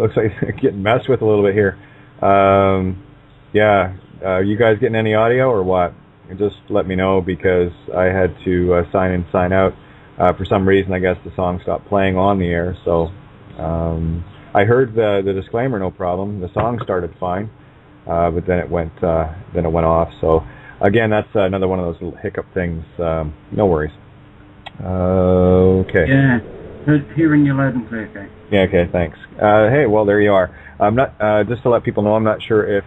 looks like it's getting messed with a little bit here. Yeah, you guys getting any audio or what? Just let me know, because I had to sign in, sign out. For some reason, I guess the song stopped playing on the air. So I heard the disclaimer, no problem. The song started fine, but then it went off. So again, that's another one of those little hiccup things. No worries. Okay. Yeah, hearing you loud and clear, okay. Yeah, okay, thanks. Hey, well, there you are. I'm not, just to let people know, I'm not sure if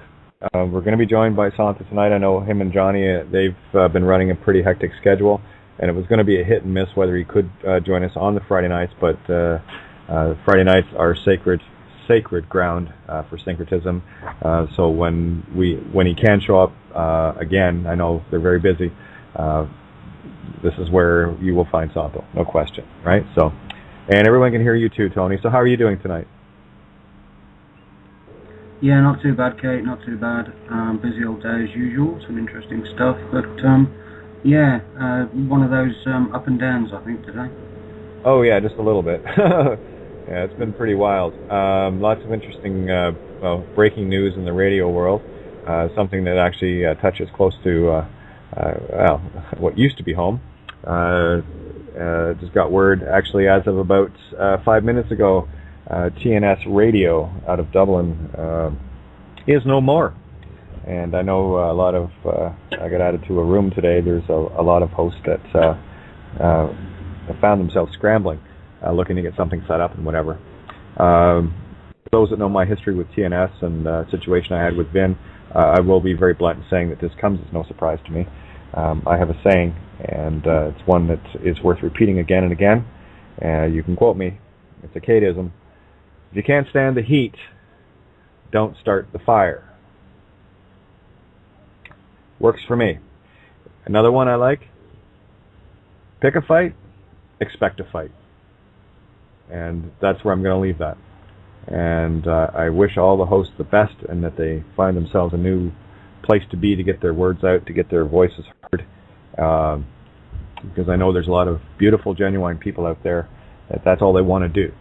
we're going to be joined by Santo tonight. I know him and Johnny, they've been running a pretty hectic schedule, and it was going to be a hit and miss whether he could join us on the Friday nights, but Friday nights are sacred ground for Syncretism. So when he can show up again, I know they're very busy, this is where you will find Santo, no question, right? So, and everyone can hear you too, Tony. So how are you doing tonight? Yeah, not too bad, Kate, not too bad. Busy old day as usual, some interesting stuff, but yeah, one of those up and downs, I think, today. Oh yeah, just a little bit. Yeah, it's been pretty wild. Lots of interesting breaking news in the radio world, something that actually touches close to well, what used to be home. Just got word, actually, as of about 5 minutes ago, TNS Radio out of Dublin is no more. And I know a lot of, I got added to a room today, there's a lot of hosts that found themselves scrambling, looking to get something set up and whatever. Those that know my history with TNS and the situation I had with Vin, I will be very blunt in saying that this comes as no surprise to me. I have a saying, and it's one that is worth repeating again and again. You can quote me. It's a Kateism. If you can't stand the heat, don't start the fire. Works for me. Another one I like, pick a fight, expect a fight. And that's where I'm going to leave that. And I wish all the hosts the best, and that they find themselves a new place to be, to get their words out, to get their voices heard. Because I know there's a lot of beautiful, genuine people out there that's all they want to do.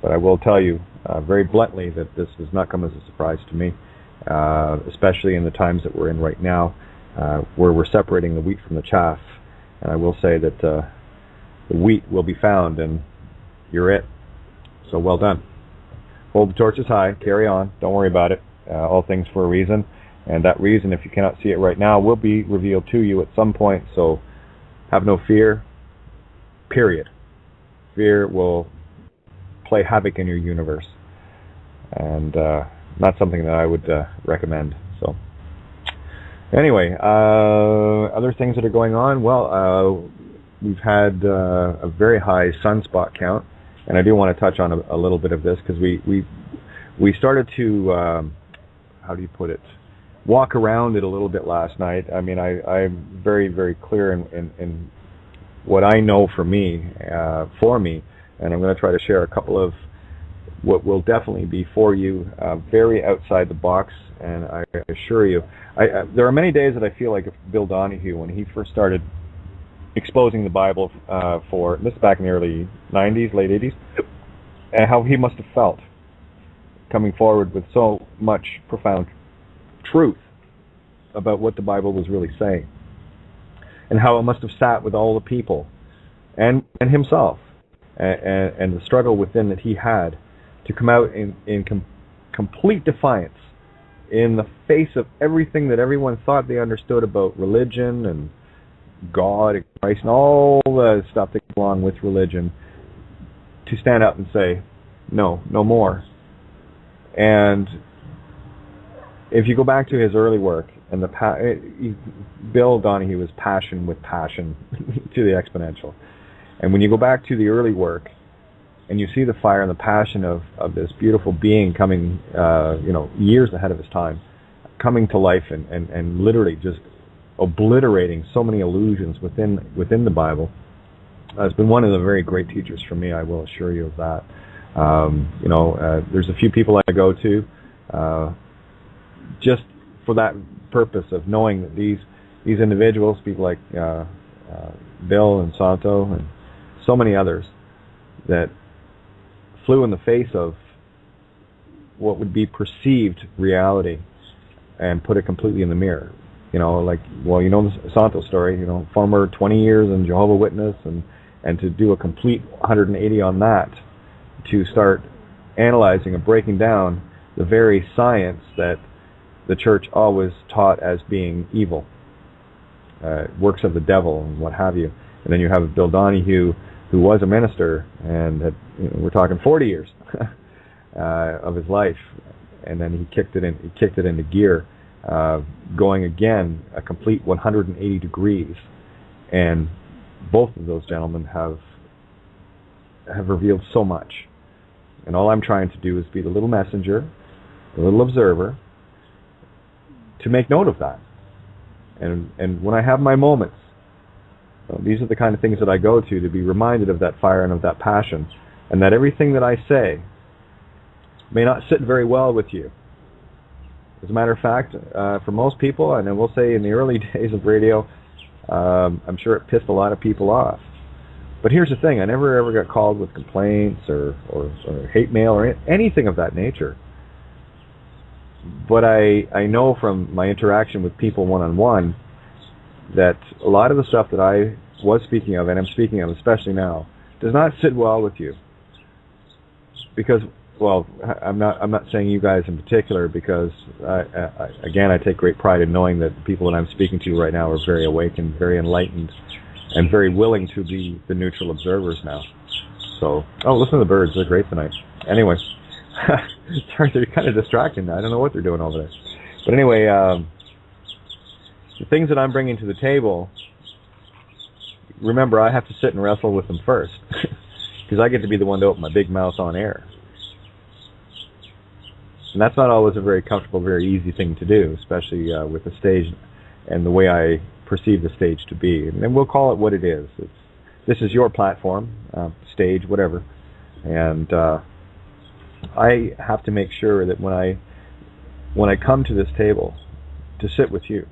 But I will tell you very bluntly that this does not come as a surprise to me, especially in the times that we're in right now, where we're separating the wheat from the chaff. And I will say that the wheat will be found, and you're it. So well done. Hold the torches high, carry on, don't worry about it. All things for a reason. And that reason, if you cannot see it right now, will be revealed to you at some point. So have no fear, period. Fear will play havoc in your universe, and not something that I would recommend. So anyway, other things that are going on, well, we've had a very high sunspot count, and I do want to touch on a little bit of this, because we started to how do you put it, walk around it a little bit last night. I mean, I'm very, very clear in what I know for me, and I'm going to try to share a couple of what will definitely be for you, very outside the box. And I assure you, there are many days that I feel like Bill Donahue, when he first started exposing the Bible for, this back in the early 90s, late 80s, and how he must have felt coming forward with so much profound truth about what the Bible was really saying, and how it must have sat with all the people and himself, and the struggle within that he had to come out in complete defiance in the face of everything that everyone thought they understood about religion and God and Christ and all the stuff that goes along with religion, to stand up and say, no more. And if you go back to his early work, and Bill Donahue was passion with passion to the exponential. And when you go back to the early work, and you see the fire and the passion of this beautiful being coming, years ahead of his time, coming to life and literally just obliterating so many illusions within the Bible, has been one of the very great teachers for me. I will assure you of that. There's a few people I go to just for that purpose of knowing that these individuals, people like Bill and Santo and so many others, that flew in the face of what would be perceived reality and put it completely in the mirror. You know, like, well, you know the Santo story, you know, former 20 years in Jehovah's Witness, and to do a complete 180 on that, to start analyzing and breaking down the very science that the church always taught as being evil, works of the devil and what have you. And then you have Bill Donahue, who was a minister, and had, you know, we're talking 40 years of his life, and then he kicked it into gear, going again a complete 180 degrees. And both of those gentlemen have revealed so much. And all I'm trying to do is be the little messenger, the little observer, to make note of that. And when I have my moments, these are the kind of things that I go to be reminded of that fire and of that passion, and that everything that I say may not sit very well with you. As a matter of fact, for most people, and I will say in the early days of radio, I'm sure it pissed a lot of people off. But here's the thing, I never ever got called with complaints or hate mail or anything of that nature. But I know from my interaction with people one-on-one that a lot of the stuff that I was speaking of, and I'm speaking of especially now, does not sit well with you. Because, well, I'm not saying you guys in particular, because again, I take great pride in knowing that the people that I'm speaking to right now are very awakened, very enlightened, and very willing to be the neutral observers now. So, oh, listen to the birds, they're great tonight. Anyway, sorry, they're kind of distracting. I don't know what they're doing over there. But anyway, the things that I'm bringing to the table, remember, I have to sit and wrestle with them first, because I get to be the one to open my big mouth on air. And that's not always a very comfortable, very easy thing to do, especially with the stage and the way I perceive the stage to be. And we'll call it what it is. This is your platform, stage, whatever. And I have to make sure that when I come to this table to sit with you,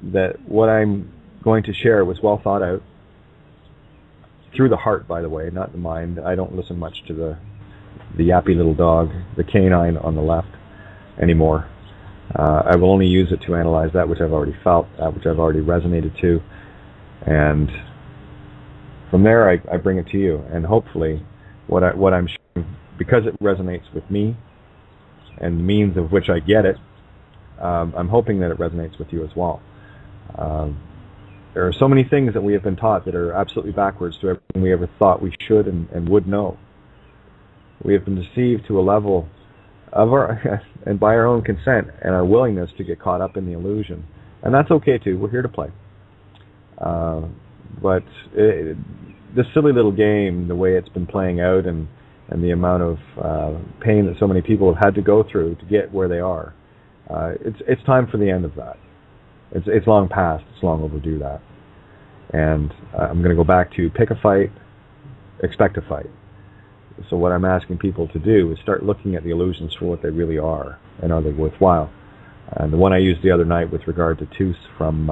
that what I'm going to share was well thought out, through the heart, by the way, not the mind. I don't listen much to the yappy little dog, the canine on the left, anymore. I will only use it to analyze that which I've already felt, that which I've already resonated to, and from there I bring it to you. And hopefully what I'm sharing, because it resonates with me and the means of which I get it, I'm hoping that it resonates with you as well. There are so many things that we have been taught that are absolutely backwards to everything we ever thought we should and would know. We have been deceived to a level of our, and by our own consent and our willingness to get caught up in the illusion. And that's okay too, we're here to play. But this silly little game, the way it's been playing out, and the amount of pain that so many people have had to go through to get where they are, it's time for the end of that. It's long past, it's long overdue, that. And I'm going to go back to pick a fight, expect a fight. So what I'm asking people to do is start looking at the illusions for what they really are, and are they worthwhile. And the one I used the other night with regard to Toos from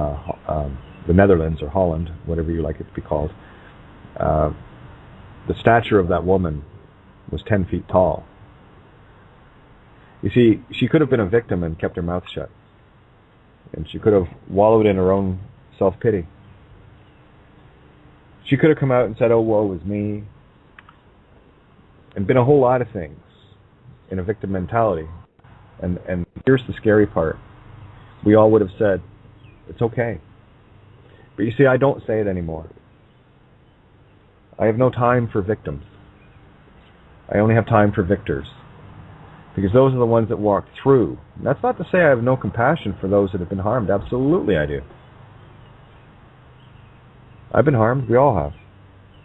the Netherlands, or Holland, whatever you like it to be called, the stature of that woman was 10 feet tall. You see, she could have been a victim and kept her mouth shut. And she could have wallowed in her own self-pity. She could have come out and said, oh, woe is me, and been a whole lot of things in a victim mentality. And here's the scary part. We all would have said, it's okay. But you see, I don't say it anymore. I have no time for victims. I only have time for victors. Because those are the ones that walk through. And that's not to say I have no compassion for those that have been harmed. Absolutely I do. I've been harmed. We all have.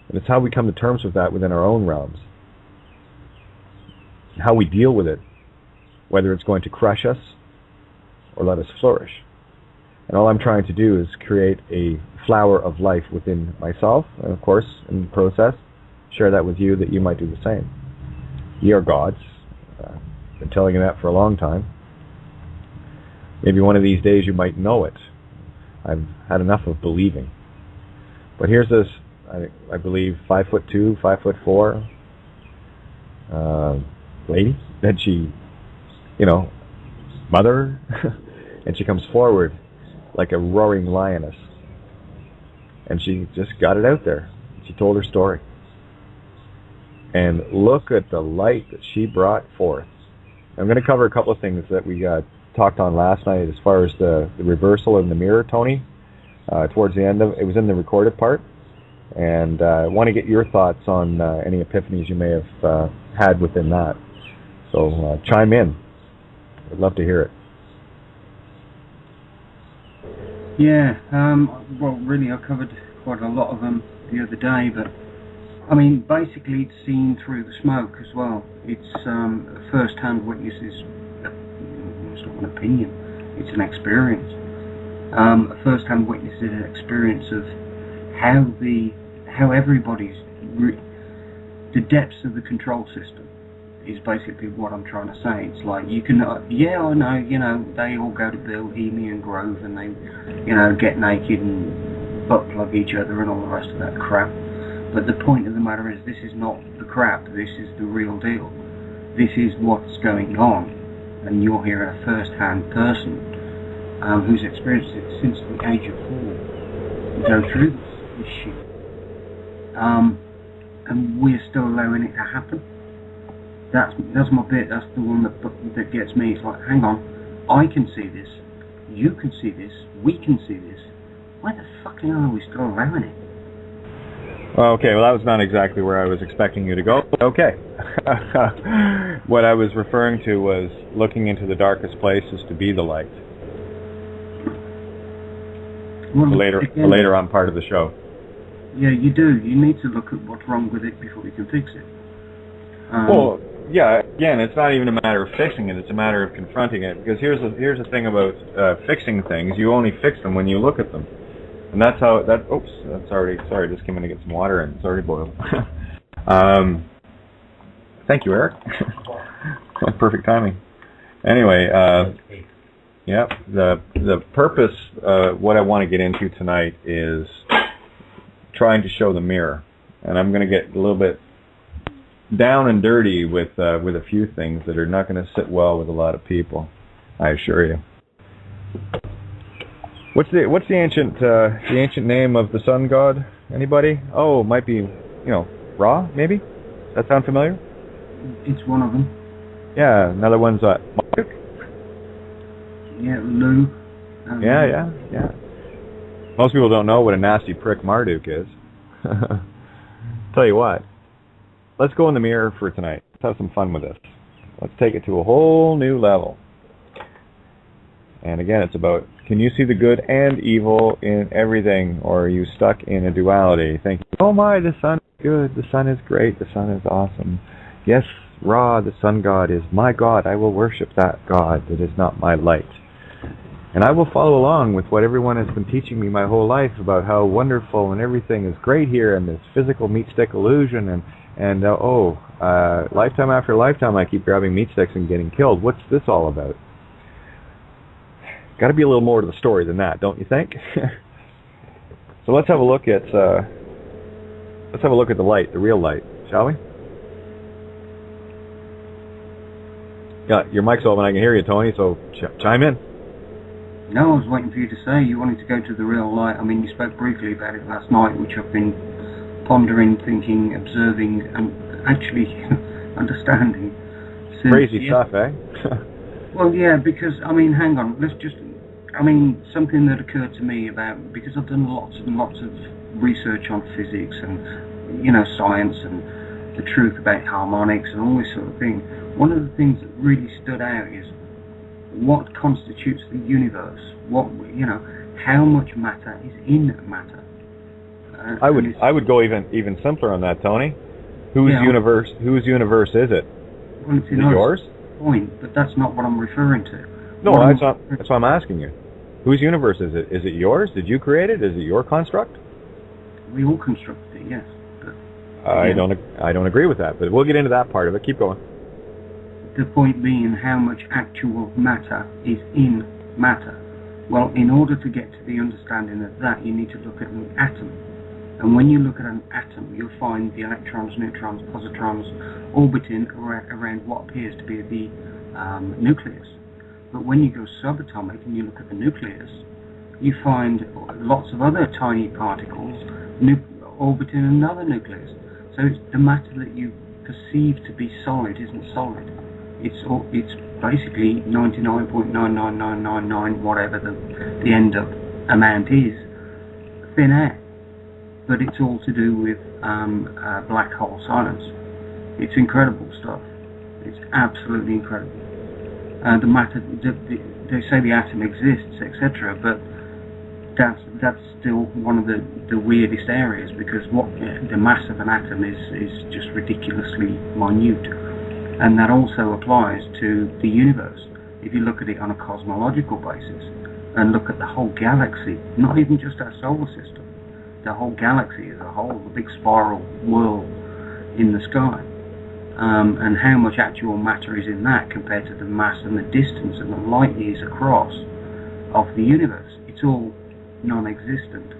And it's how we come to terms with that within our own realms. How we deal with it, whether it's going to crush us or let us flourish. And all I'm trying to do is create a flower of life within myself, and of course, in the process, share that with you, that you might do the same. Ye are gods. I've been telling you that for a long time. Maybe one of these days you might know it. I've had enough of believing. But here's this, I believe, 5'2", 5'4", lady, that she you know, mother, and she comes forward like a roaring lioness, and she just got it out there. She told her story, and look at the light that she brought forth. I'm going to cover a couple of things that we talked on last night as far as the reversal in the mirror, Tony. Towards the end of it was in the recorded part, and I want to get your thoughts on any epiphanies you may have had within that. So chime in. I'd love to hear it. Yeah, well, really, I covered quite a lot of them the other day, but I mean, basically, it's seen through the smoke as well. It's first-hand witnesses. It's not an opinion; it's an experience. A first-hand witness is an experience of how everybody's the depths of the control system is basically what I'm trying to say. It's like you can, yeah, I know, you know, they all go to Bohemian Grove and they, you know, get naked and butt plug each other and all the rest of that crap. But the point of the matter is, this is not the crap. This is the real deal. This is what's going on, and you're hearing a first-hand person who's experienced it since the age of 4 go through this shit, and we're still allowing it to happen. That's my bit. That's the one that gets me. It's like, hang on, I can see this, you can see this, we can see this. Why the fuck are we still allowing it? Well, okay, well, that was not exactly where I was expecting you to go. Okay. What I was referring to was looking into the darkest places to be the light. Well, later on part of the show. Yeah, you do. You need to look at what's wrong with it before you can fix it. Well, yeah, again, it's not even a matter of fixing it, it's a matter of confronting it. Because here's the thing about fixing things, you only fix them when you look at them. And that's how, oops, that's already, sorry, just came in to get some water and it's already boiled. Thank you, Eric. Perfect timing. Anyway, yeah, the purpose, what I want to get into tonight is trying to show the mirror. And I'm going to get a little bit down and dirty with a few things that are not going to sit well with a lot of people, I assure you. What's the ancient name of the sun god? Anybody? Oh, it might be, you know, Ra, maybe? Does that sound familiar? It's one of them. Yeah, another one's Marduk. Yeah, Lu. Yeah. Most people don't know what a nasty prick Marduk is. Tell you what, let's go in the mirror for tonight. Let's have some fun with this. Let's take it to a whole new level. And again, it's about, can you see the good and evil in everything, or are you stuck in a duality, thinking, oh my, the sun is good, the sun is great, the sun is awesome. Yes, Ra, the sun god, is my god. I will worship that god that is not my light. And I will follow along with what everyone has been teaching me my whole life about how wonderful and everything is great here, and this physical meat-stick illusion, and lifetime after lifetime I keep grabbing meat sticks and getting killed. What's this all about? Got to be a little more to the story than that, don't you think? So let's have a look at the light, the real light, shall we? Yeah, your mic's open. I can hear you, Tony. So chime in. No, I was waiting for you to say you wanted to go to the real light. I mean, you spoke briefly about it last night, which I've been pondering, thinking, observing, and actually understanding. Crazy stuff, eh? Well, yeah, because, I mean, hang on, something that occurred to me about, because I've done lots and lots of research on physics and, you know, science and the truth about harmonics and all this sort of thing, one of the things that really stood out is what constitutes the universe, how much matter is in matter. I would go even simpler on that, Tony. Whose universe is it? Well, it's is it yours? Point, but that's not what I'm referring to. No, that's why I'm asking you. Whose universe is it? Is it yours? Did you create it? Is it your construct? We all constructed it, yes. But, I don't agree with that, but we'll get into that part of it. Keep going. The point being how much actual matter is in matter. Well, in order to get to the understanding of that, you need to look at an atom. And when you look at an atom, you'll find the electrons, neutrons, positrons orbiting around what appears to be the nucleus. But when you go subatomic and you look at the nucleus, you find lots of other tiny particles orbiting another nucleus. So the matter that you perceive to be solid isn't solid. It's basically 99.99999 whatever the end up amount is, thin air. But it's all to do with black hole science. It's incredible stuff. It's absolutely incredible. The matter, they say the atom exists, etc., but that's still one of the weirdest areas, because the mass of an atom is just ridiculously minute, and that also applies to the universe. If you look at it on a cosmological basis and look at the whole galaxy, not even just our solar system, the whole galaxy as a whole, the big spiral whirl in the sky, and how much actual matter is in that compared to the mass and the distance and the light years across of the universe. It's all non-existent.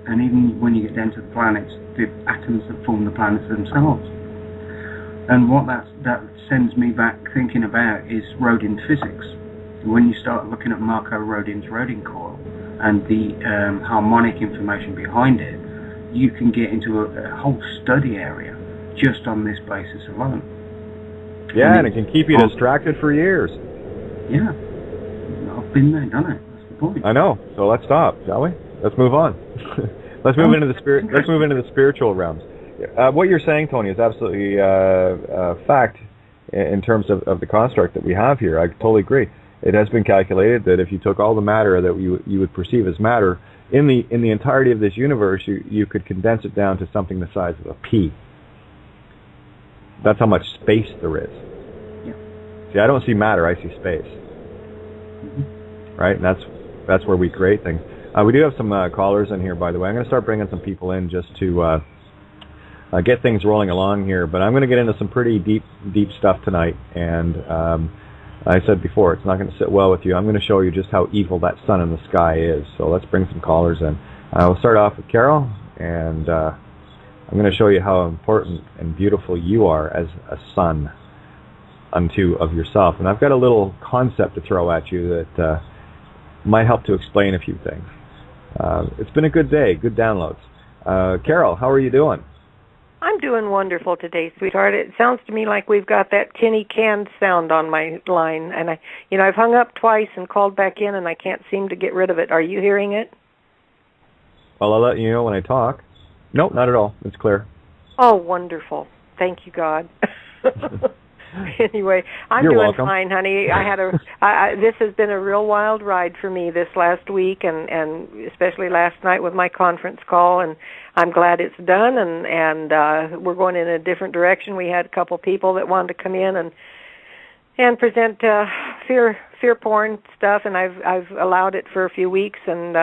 And even when you get down to the planets, the atoms that form the planets themselves. And what that sends me back thinking about is Rodin physics. When you start looking at Marco Rodin's Rodin coil and the harmonic information behind it, you can get into a whole study area just on this basis alone. Yeah, and it can keep you distracted for years. Yeah, I've been there, done it. That's the point. I know. So let's stop, shall we? Let's move on. Let's move into the spirit. Let's move into the spiritual realms. What you're saying, Tony, is absolutely fact in terms of the construct that we have here. I totally agree. It has been calculated that if you took all the matter that you would perceive as matter in the entirety of this universe, you could condense it down to something the size of a pea. That's how much space there is. Yeah. See, I don't see matter; I see space. Mm-hmm. Right, and that's where we create things. We do have some callers in here, by the way. I'm going to start bringing some people in just to get things rolling along here. But I'm going to get into some pretty deep stuff tonight. And I said before, it's not going to sit well with you. I'm going to show you just how evil that sun in the sky is. So let's bring some callers in. We'll start off with Carol, and I'm going to show you how important and beautiful you are as a sun unto of yourself. And I've got a little concept to throw at you that might help to explain a few things. It's been a good day, good downloads. Carol, how are you doing? I'm doing wonderful today, sweetheart. It sounds to me like we've got that tinny can sound on my line, and I've hung up twice and called back in, and I can't seem to get rid of it. Are you hearing it? Well, I'll let you know when I talk. Nope, not at all. It's clear. Oh, wonderful. Thank you, God. Anyway, I'm You're doing welcome. fine, honey. This has been a real wild ride for me this last week, and especially last night with my conference call, and I'm glad it's done, and we're going in a different direction. We had a couple people that wanted to come in and present fear porn stuff, and I've allowed it for a few weeks, and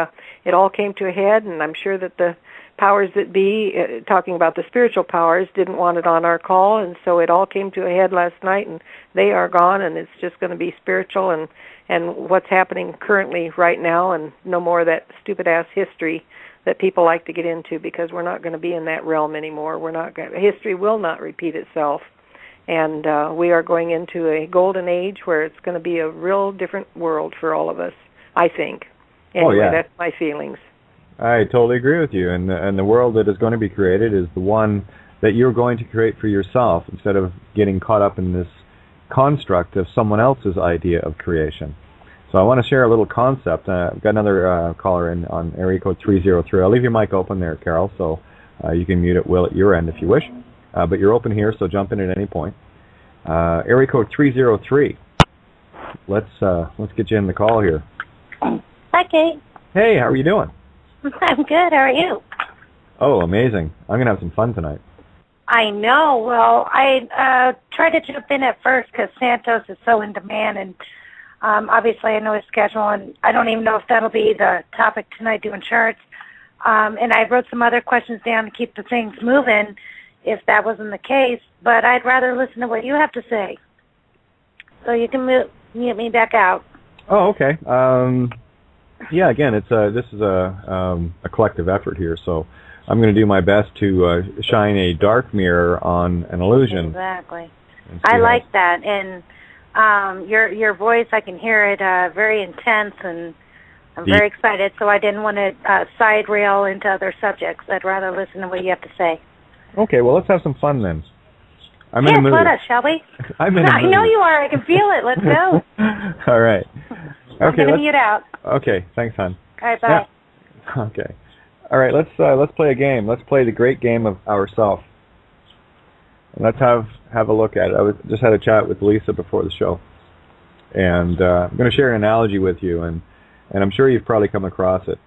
it all came to a head, and I'm sure that the powers that be, talking about the spiritual powers, didn't want it on our call, and so it all came to a head last night, and they are gone, and it's just going to be spiritual and what's happening currently right now, and no more of that stupid-ass history that people like to get into, because we're not going to be in that realm anymore. History will not repeat itself, and we are going into a golden age where it's going to be a real different world for all of us, I think. Anyway, That's my feelings. I totally agree with you, and the world that is going to be created is the one that you're going to create for yourself, instead of getting caught up in this construct of someone else's idea of creation. So I want to share a little concept. I've got another caller in on area code 303. I'll leave your mic open there, Carol, so you can mute it, Will, at your end if you wish. But you're open here, so jump in at any point. Area code 303. Let's get you in the call here. Hi, Kate. Hey, how are you doing? I'm good. How are you? Oh, amazing. I'm going to have some fun tonight. I know. Well, I tried to jump in at first because Santos is so in demand, and obviously I know his schedule, and I don't even know if that'll be the topic tonight, doing charts. And I wrote some other questions down to keep the things moving if that wasn't the case, but I'd rather listen to what you have to say. So you can mute me back out. Oh, okay. Yeah, again, this is a collective effort here, so I'm going to do my best to shine a dark mirror on an illusion. Exactly. I like that, and Your voice, I can hear it, very intense, and I'm very excited. So I didn't want to side rail into other subjects. I'd rather listen to what you have to say. Okay, well, let's have some fun then. I'm in yes, a mood. let us, shall we? I'm in a mood. I know you are. I can feel it. Let's go. All right. I'm Okay, going to mute out. Okay, thanks, hon. All right, bye. Yeah. Okay. All right, let's play a game. Let's play the great game of ourself. And let's have a look at it. I just had a chat with Lisa before the show, and I'm going to share an analogy with you, and I'm sure you've probably come across it.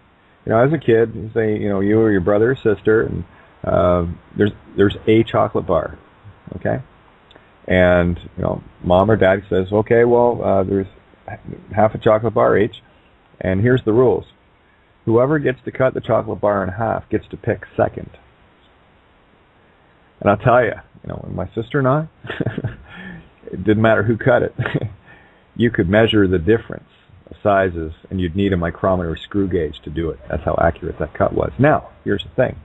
You know, as a kid, you say, you know, you or your brother or sister, and there's a chocolate bar, okay? And, you know, mom or dad says, okay, well, there's half a chocolate bar each, and here's the rules. Whoever gets to cut the chocolate bar in half gets to pick second. And I'll tell you, you know, my sister and I, it didn't matter who cut it. You could measure the difference of sizes, and you'd need a micrometer or screw gauge to do it. That's how accurate that cut was. Now, here's the thing.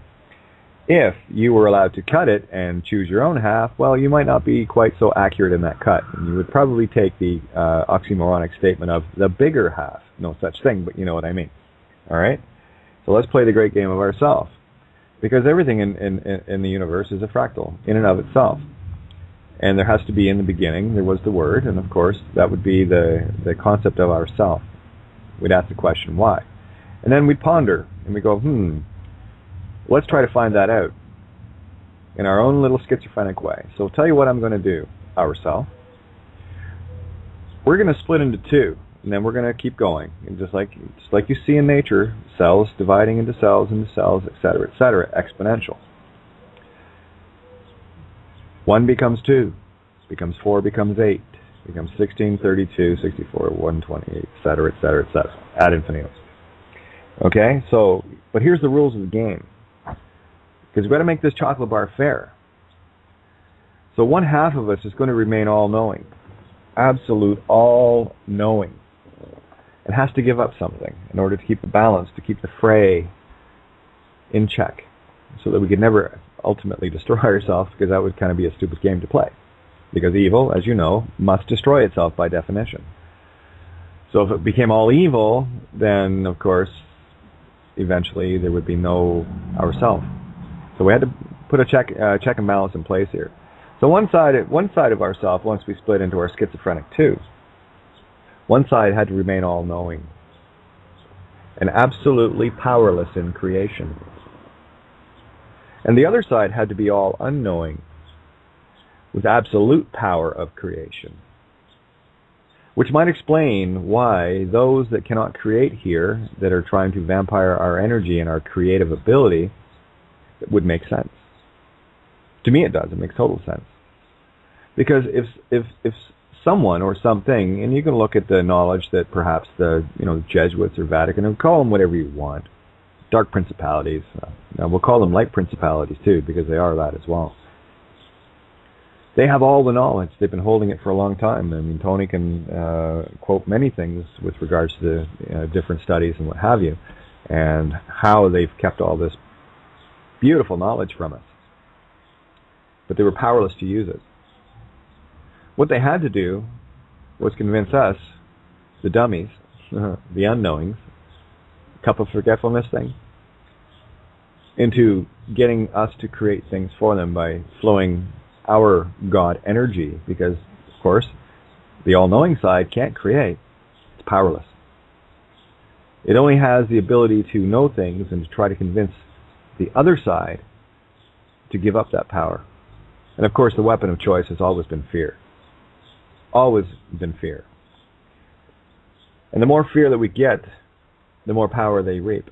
If you were allowed to cut it and choose your own half, well, you might not be quite so accurate in that cut. And you would probably take the oxymoronic statement of the bigger half. No such thing, but you know what I mean. All right? So let's play the great game of ourselves. Because everything in the universe is a fractal in and of itself. And there has to be, in the beginning, there was the word, and of course, that would be the concept of ourself. We'd ask the question, why? And then we'd ponder, and we'd go, let's try to find that out in our own little schizophrenic way. So I'll tell you what I'm going to do, ourself. We're going to split into two, and then we're going to keep going. And just like you see in nature, cells dividing into cells, etc., exponential. 1 becomes 2, becomes 4, becomes 8, becomes 16, 32, 64, 128, etc., ad infinitum. Okay, so, but here's the rules of the game. Because we've got to make this chocolate bar fair. So 1/2 of us is going to remain all-knowing. Absolute all-knowing. It has to give up something in order to keep the balance, to keep the fray in check, so that we could never ultimately destroy ourselves, because that would kind of be a stupid game to play. Because evil, as you know, must destroy itself by definition. So if it became all evil, then, of course, eventually there would be no ourself. So we had to put a check and balance in place here. So one side of ourself, once we split into our schizophrenic two, one side had to remain all-knowing and absolutely powerless in creation. And the other side had to be all unknowing with absolute power of creation. Which might explain why those that cannot create here, that are trying to vampire our energy and our creative ability, it would make sense. To me it does. It makes total sense. Because if someone or something, and you can look at the knowledge that perhaps the Jesuits or Vatican, and call them whatever you want, dark principalities, we'll call them light principalities too, because they are that as well. They have all the knowledge. They've been holding it for a long time. I mean, Tony can quote many things with regards to the different studies and what have you, and how they've kept all this beautiful knowledge from us. But they were powerless to use it. What they had to do was convince us, the dummies, the unknowings, cup of forgetfulness thing, into getting us to create things for them by flowing our God energy, because, of course, the all-knowing side can't create. It's powerless. It only has the ability to know things and to try to convince the other side to give up that power. And, of course, the weapon of choice has always been fear. Always been fear. And the more fear that we get, the more power they reap.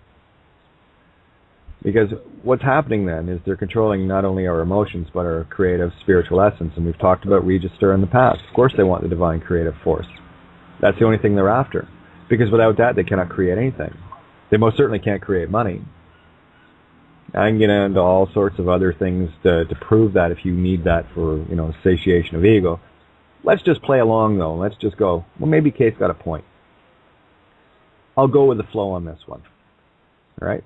Because what's happening then is they're controlling not only our emotions, but our creative spiritual essence. And we've talked about register in the past. Of course they want the divine creative force. That's the only thing they're after. Because without that, they cannot create anything. They most certainly can't create money. I can get into all sorts of other things to prove that, if you need that for, satiation of ego. Let's just play along, though. Let's just go, well, maybe Kate's got a point. I'll go with the flow on this one. All right?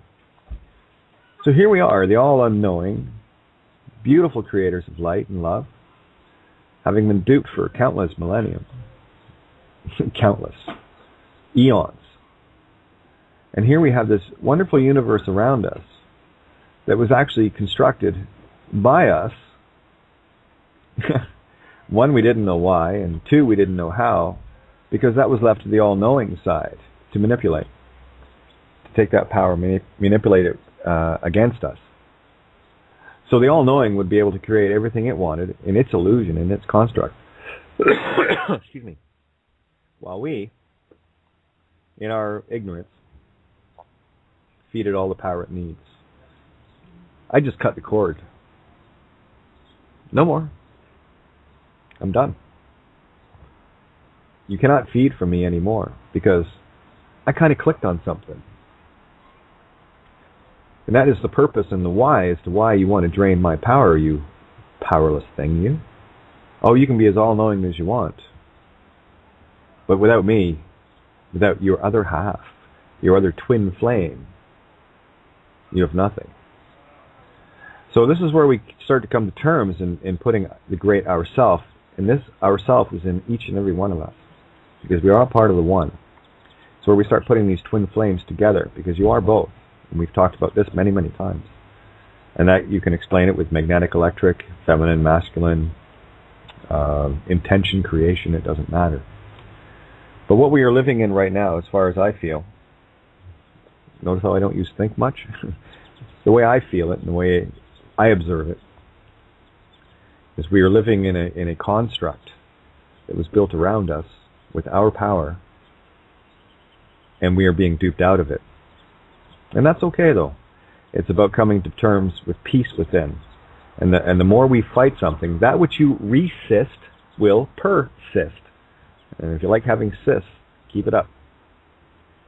So here we are, the all-unknowing, beautiful creators of light and love, having been duped for countless millennia, countless, eons. And here we have this wonderful universe around us that was actually constructed by us. One, we didn't know why, and two, we didn't know how, because that was left to the all-knowing side to manipulate, to take that power, manipulate it against us. So the all-knowing would be able to create everything it wanted in its illusion, in its construct. Excuse me. While we, in our ignorance, feed it all the power it needs. I just cut the cord. No more. I'm done. You cannot feed from me anymore because I kind of clicked on something. And that is the purpose and the why as to why you want to drain my power, you powerless thing, you. Oh, you can be as all-knowing as you want. But without me, without your other half, your other twin flame, you have nothing. So this is where we start to come to terms in putting the great ourself, and this ourself is in each and every one of us, because we are all part of the one. So where we start putting these twin flames together, because you are both, and we've talked about this many, many times. And that you can explain it with magnetic, electric, feminine, masculine, intention, creation, it doesn't matter. But what we are living in right now, as far as I feel, notice how I don't use think much? The way I feel it and the way I observe it is we are living in a construct that was built around us with our power, and we are being duped out of it. And that's okay, though. It's about coming to terms with peace within. And the more we fight something, that which you resist will persist. And if you like having cysts, keep it up.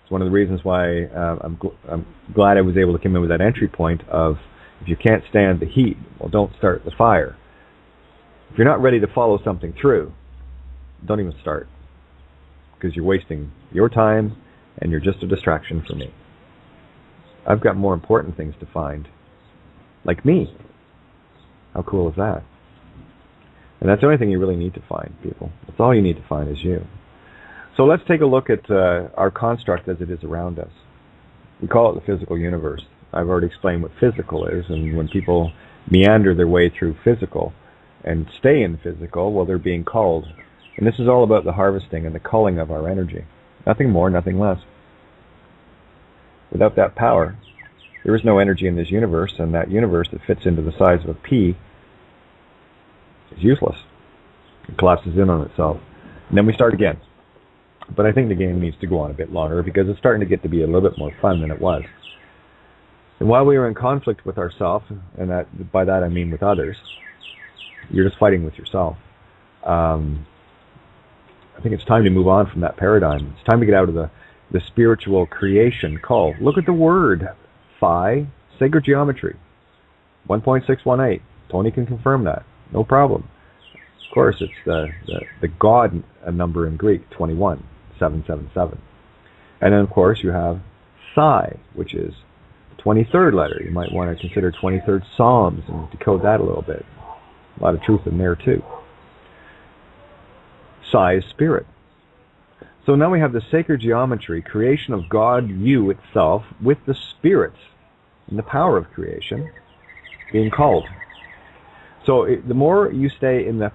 It's one of the reasons why I'm glad I was able to come in with that entry point of, if you can't stand the heat, well, don't start the fire. If you're not ready to follow something through, don't even start, because you're wasting your time and you're just a distraction for me. I've got more important things to find, like me. How cool is that? And that's the only thing you really need to find, people. That's all you need to find is you. So let's take a look at our construct as it is around us. We call it the physical universe. I've already explained what physical is, and when people meander their way through physical and stay in physical, well, they're being culled. And this is all about the harvesting and the culling of our energy. Nothing more, nothing less. Without that power, there is no energy in this universe, and that universe that fits into the size of a pea is useless. It collapses in on itself. And then we start again. But I think the game needs to go on a bit longer because it's starting to get to be a little bit more fun than it was. And while we are in conflict with ourselves, and by that I mean with others, you're just fighting with yourself. I think it's time to move on from that paradigm. It's time to get out of the spiritual creation call. Look at the word phi, sacred geometry, 1.618. Tony can confirm that. No problem. Of course, it's the God number in Greek, 21,777. And then, of course, you have psi, which is the 23rd letter. You might want to consider 23rd Psalms and decode that a little bit. A lot of truth in there, too. Psi is spirit. So now we have the sacred geometry, creation of God, you itself, with the spirits and the power of creation being called. So the more you stay in the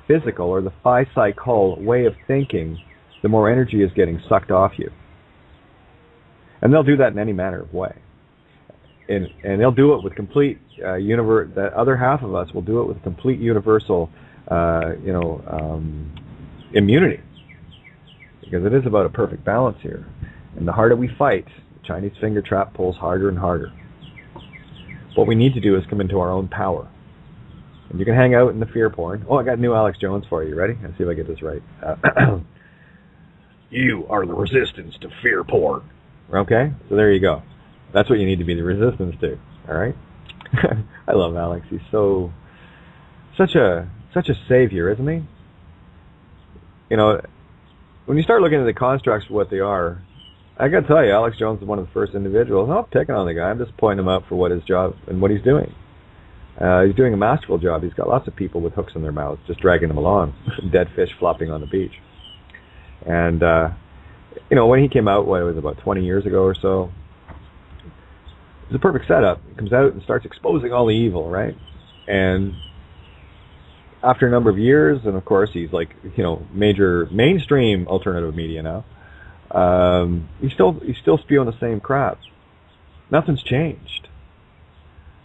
physical or the phi-psychal way of thinking, the more energy is getting sucked off you. And they'll do that in any manner of way. And they'll do it with complete that other half of us will do it with complete universal immunity. Because it is about a perfect balance here. And the harder we fight, the Chinese finger trap pulls harder and harder. What we need to do is come into our own power. And you can hang out in the fear porn. Oh, I got new Alex Jones for you. Ready? Let's see if I get this right. You are the resistance to fear porn. Okay? So there you go. That's what you need to be the resistance to. All right? I love Alex. He's such a savior, isn't he? You know, when you start looking at the constructs for what they are, I got to tell you, Alex Jones is one of the first individuals. I'm not picking on the guy. I'm just pointing him out for what his job and what he's doing. He's doing a masterful job. He's got lots of people with hooks in their mouths, just dragging them along. Dead fish flopping on the beach. And when he came out, it was about 20 years ago or so, it's a perfect setup. He comes out and starts exposing all the evil, right? And after a number of years, and of course he's like, major mainstream alternative media now, he's still spewing the same crap. Nothing's changed.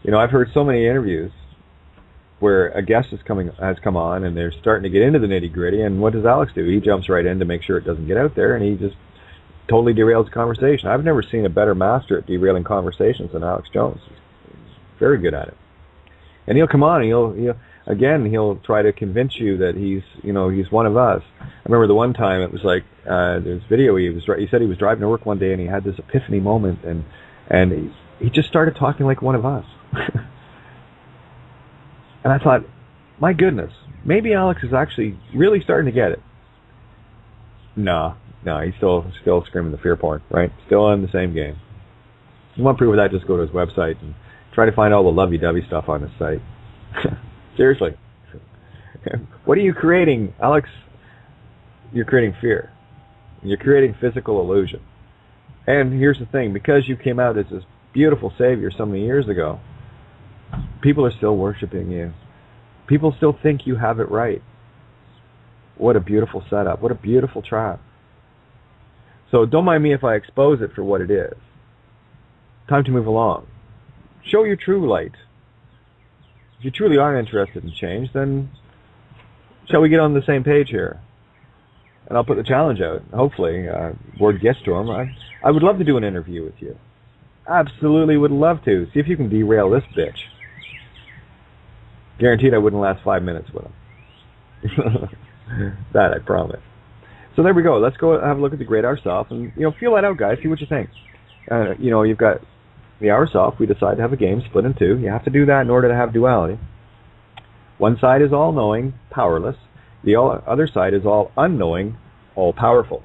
I've heard so many interviews where a guest has come on and they're starting to get into the nitty gritty, and what does Alex do? He jumps right in to make sure it doesn't get out there, and he just totally derails the conversation. I've never seen a better master at derailing conversations than Alex Jones. He's very good at it. And he'll come on and he'll try to convince you that he's one of us. I remember the one time it was like there's video he said he was driving to work one day and he had this epiphany moment, and he just started talking like one of us. And I thought, my goodness, maybe Alex is actually really starting to get it. No, he's still screaming the fear porn, right? Still in the same game. If you want proof of that, just go to his website and try to find all the lovey-dovey stuff on his site. Seriously. What are you creating, Alex? You're creating fear. You're creating physical illusion. And here's the thing, because you came out as this beautiful savior so many years ago, people are still worshiping you. People still think you have it right. What a beautiful setup. What a beautiful trap. So don't mind me if I expose it for what it is. Time to move along. Show your true light. If you truly are interested in change, then shall we get on the same page here? And I'll put the challenge out. Hopefully, word gets to him. I would love to do an interview with you. Absolutely would love to. See if you can derail this bitch. Guaranteed I wouldn't last 5 minutes with him. That I promise. So there we go. Let's go have a look at the great Our Self and feel that out, guys. See what you think. You've got the Our Self. We decide to have a game split in two. You have to do that in order to have duality. One side is all-knowing, powerless. The other side is all unknowing, all-powerful.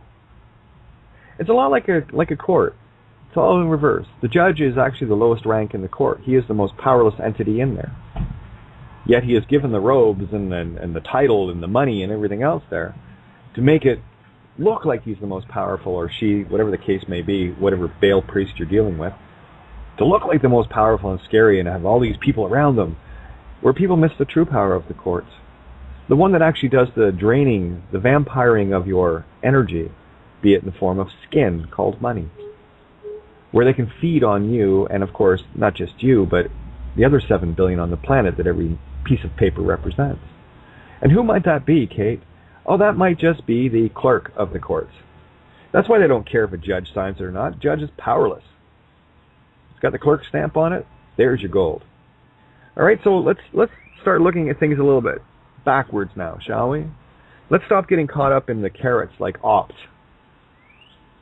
It's a lot like a court. It's all in reverse. The judge is actually the lowest rank in the court. He is the most powerless entity in there. Yet he is given the robes and the title and the money and everything else there to make it look like he's the most powerful, or she, whatever the case may be, whatever Baal priest you're dealing with, to look like the most powerful and scary and have all these people around them, where people miss the true power of the courts. The one that actually does the draining, the vampiring of your energy, be it in the form of skin, called money, where they can feed on you, and of course, not just you, but the other 7 billion on the planet that every piece of paper represents. And who might that be, Kate? Oh, that might just be the clerk of the courts. That's why they don't care if a judge signs it or not. Judge is powerless. It's got the clerk stamp on it. There's your gold. All right, so let's start looking at things a little bit backwards now, shall we? Let's stop getting caught up in the carrots like opt.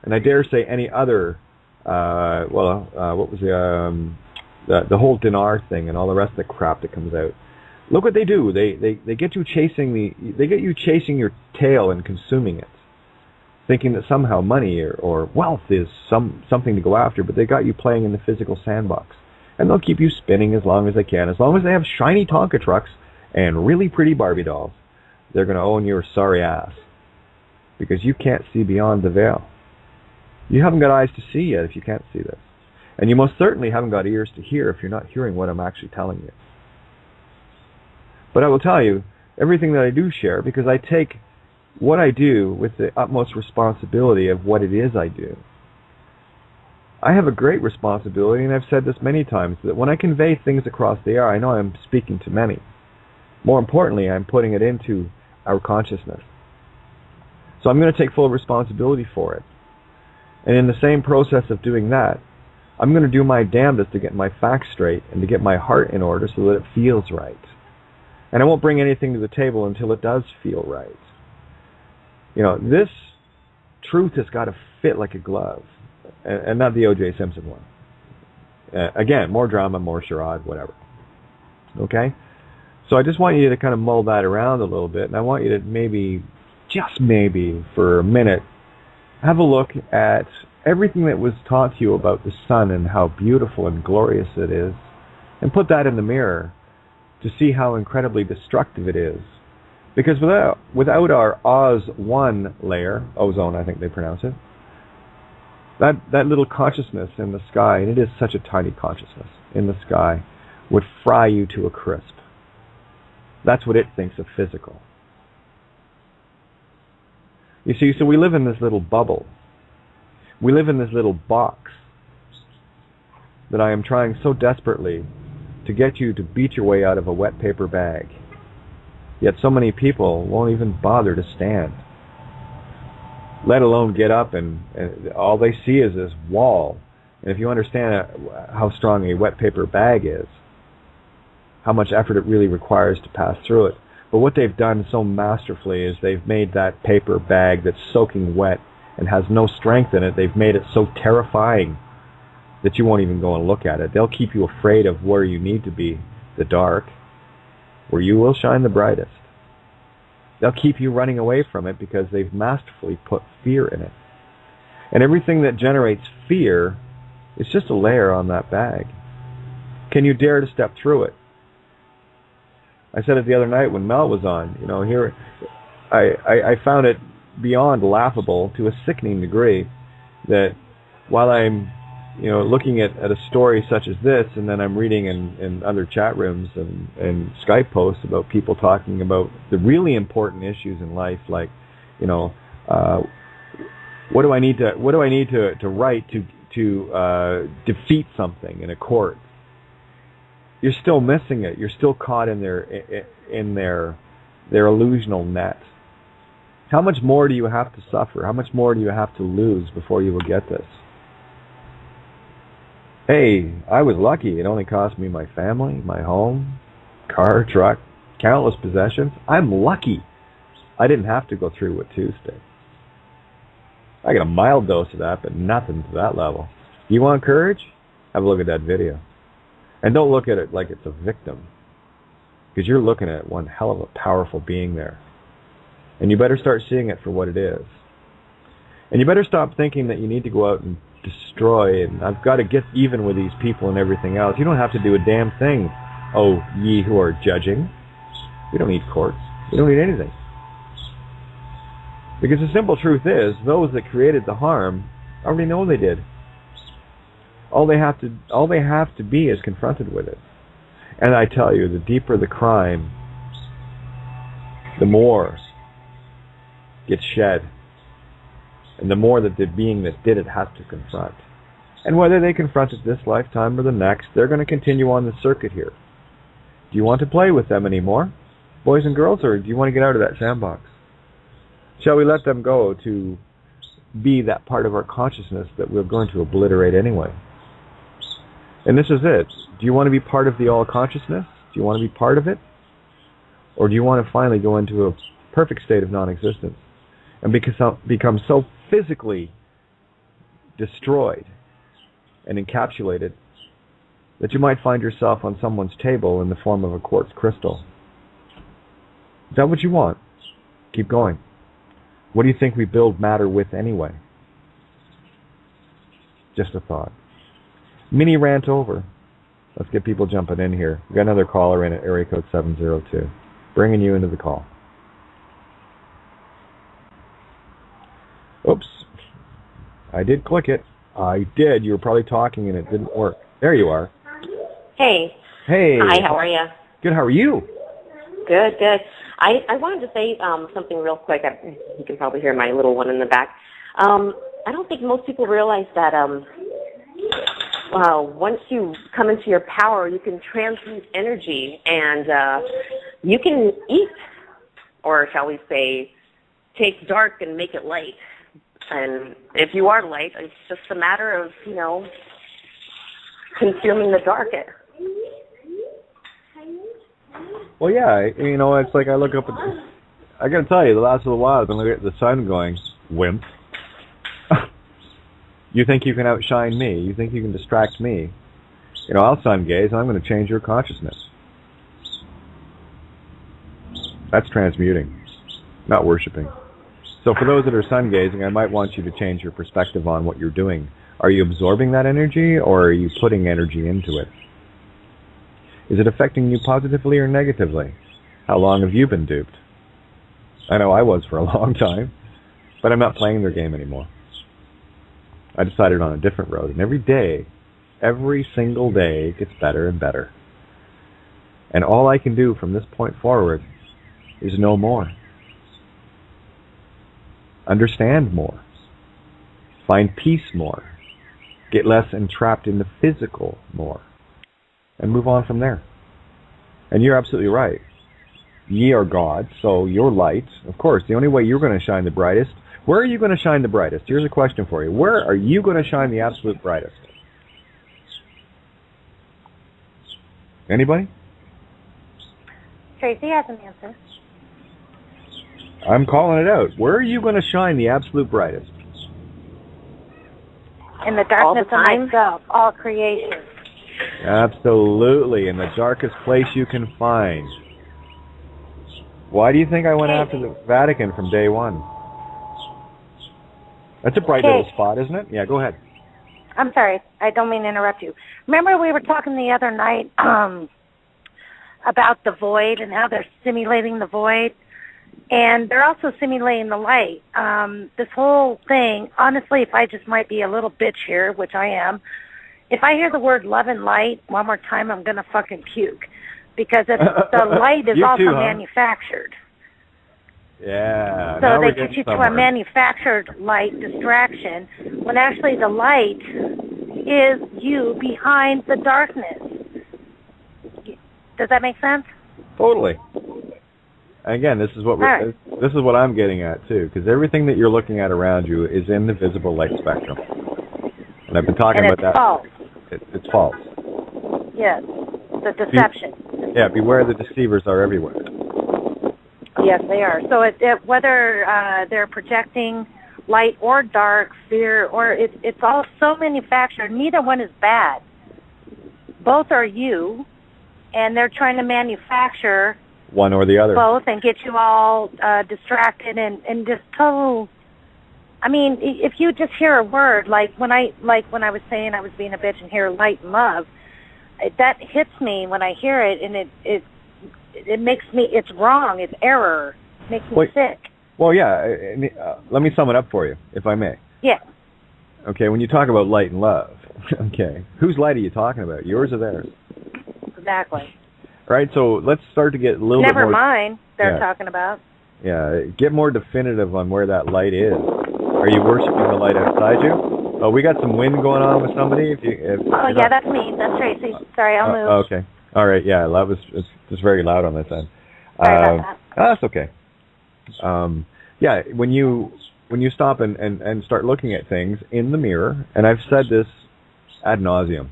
And I dare say any other, what was the whole dinar thing and all the rest of the crap that comes out. Look what they do. They get you chasing your tail and consuming it, thinking that somehow money or wealth is something to go after, but they got you playing in the physical sandbox. And they'll keep you spinning as long as they can. As long as they have shiny Tonka trucks and really pretty Barbie dolls, they're going to own your sorry ass, because you can't see beyond the veil. You haven't got eyes to see yet if you can't see this. And you most certainly haven't got ears to hear if you're not hearing what I'm actually telling you. But I will tell you everything that I do share, because I take what I do with the utmost responsibility of what it is I do. I have a great responsibility, and I've said this many times, that when I convey things across the air, I know I'm speaking to many. More importantly, I'm putting it into our consciousness. So I'm going to take full responsibility for it. And in the same process of doing that, I'm going to do my damnedest to get my facts straight and to get my heart in order so that it feels right. And I won't bring anything to the table until it does feel right. This truth has got to fit like a glove, and not the O.J. Simpson one. Again, more drama, more charade, whatever. Okay? So I just want you to kind of mull that around a little bit, and I want you to maybe, just maybe, for a minute, have a look at everything that was taught to you about the sun and how beautiful and glorious it is, and put that in the mirror to see how incredibly destructive it is, Because without our Oz1 layer, ozone I think they pronounce it, that little consciousness in the sky, and it is such a tiny consciousness in the sky, would fry you to a crisp. That's what it thinks of physical. You see, so we live in this little bubble. We live in this little box that I am trying so desperately to get you to beat your way out of a wet paper bag. Yet so many people won't even bother to stand, let alone get up, and all they see is this wall. And if you understand how strong a wet paper bag is, how much effort it really requires to pass through it. But what they've done so masterfully is they've made that paper bag that's soaking wet and has no strength in it, they've made it so terrifying that you won't even go and look at it. They'll keep you afraid of where you need to be, the dark, where you will shine the brightest. They'll keep you running away from it because they've masterfully put fear in it. And everything that generates fear is just a layer on that bag. Can you dare to step through it? I said it the other night when Mel was on. You know, here I found it beyond laughable to a sickening degree that while I'm, you know, looking at a story such as this, and then I'm reading in other chat rooms and Skype posts about people talking about the really important issues in life, like, you know, what do I need to write to defeat something in a court? You're still missing it. You're still caught in their illusional net. How much more do you have to suffer? How much more do you have to lose before you will get this? Hey, I was lucky. It only cost me my family, my home, car, truck, countless possessions. I'm lucky. I didn't have to go through with Tuesday. I got a mild dose of that, but nothing to that level. You want courage? Have a look at that video. And don't look at it like it's a victim, because you're looking at one hell of a powerful being there. And you better start seeing it for what it is. And you better stop thinking that you need to go out and destroy, and I've got to get even with these people and everything else. You don't have to do a damn thing, oh ye who are judging. We don't need courts. We don't need anything. Because the simple truth is, those that created the harm already know they did. All they have to be is confronted with it. And I tell you, the deeper the crime, the more gets shed. And the more that the being that did it has to confront. And whether they confront it this lifetime or the next, they're going to continue on the circuit here. Do you want to play with them anymore, boys and girls, or do you want to get out of that sandbox? Shall we let them go to be that part of our consciousness that we're going to obliterate anyway? And this is it. Do you want to be part of the all-consciousness? Do you want to be part of it? Or do you want to finally go into a perfect state of non-existence and become so physically destroyed and encapsulated that you might find yourself on someone's table in the form of a quartz crystal? Is that what you want? Keep going. What do you think we build matter with anyway? Just a thought. Mini rant over. Let's get people jumping in here. We've got another caller in at area code 702. Bringing you into the call. Oops. I did click it. I did. You were probably talking and it didn't work. There you are. Hey. Hey. Hi, how are you? Good, how are you? Good, good. I wanted to say something real quick. You can probably hear my little one in the back. I don't think most people realize that once you come into your power, you can transmute energy, and you can eat, or shall we say, take dark and make it light. And if you are light, it's just a matter of, you know, consuming the dark. Well, yeah, you know, it's like I look up at, I gotta tell you, the last little while I've been looking at the sun going, wimp. You think you can outshine me? You think you can distract me? You know, I'll sun gaze and I'm going to change your consciousness. That's transmuting, not worshiping. So for those that are sun gazing, I might want you to change your perspective on what you're doing. Are you absorbing that energy, or are you putting energy into it? Is it affecting you positively or negatively? How long have you been duped? I know I was for a long time, but I'm not playing their game anymore. I decided on a different road, and every single day, it gets better and better. And all I can do from this point forward is know more. Understand more. Find peace more. Get less entrapped in the physical more. And move on from there. And you're absolutely right. Ye are God, so your light, of course, the only way you're going to shine the brightest. Where are you going to shine the brightest? Here's a question for you. Where are you going to shine the absolute brightest? Anybody? Tracy has an answer. I'm calling it out. Where are you going to shine the absolute brightest? In the darkness of myself, all creation. Absolutely, in the darkest place you can find. Why do you think I went after the Vatican from day one? That's a bright little spot, isn't it? Yeah, go ahead. I'm sorry. I don't mean to interrupt you. Remember we were talking the other night about the void and how they're simulating the void? And they're also simulating the light. This whole thing, honestly, if I just might be a little bitch here, which I am, if I hear the word love and light one more time, I'm going to fucking puke. Because the light is also manufactured. Yeah. So they get you to a manufactured light distraction, when actually the light is you behind the darkness. Does that make sense? Totally. Again, this is what this is what I'm getting at too, because everything that you're looking at around you is in the visible light spectrum, and I've been talking about that. False. It's false. Yes, the deception. Beware the deceivers are everywhere. Yes, they are. So whether they're projecting light or dark, fear, or it's all so manufactured. Neither one is bad. Both are you, and they're trying to manufacture one or the other. Both, and get you all distracted and just total. I mean, if you just hear a word like when I was saying I was being a bitch and hear light and love, that hits me when I hear it, and it makes me. It's wrong. It's error. It makes me sick. Well, yeah. Let me sum it up for you, if I may. Yeah. Okay. When you talk about light and love, okay, whose light are you talking about? Yours or theirs? Exactly. Right, so let's start to get a little bit more... Never mind, they're talking about. Yeah, get more definitive on where that light is. Are you worshiping the light outside you? Oh, we got some wind going on with somebody. That's me. That's Tracy. Sorry, I'll move. Okay. All right, yeah, it's just very loud on this end. Sorry about that. That's okay. When you stop and start looking at things in the mirror, and I've said this ad nauseum,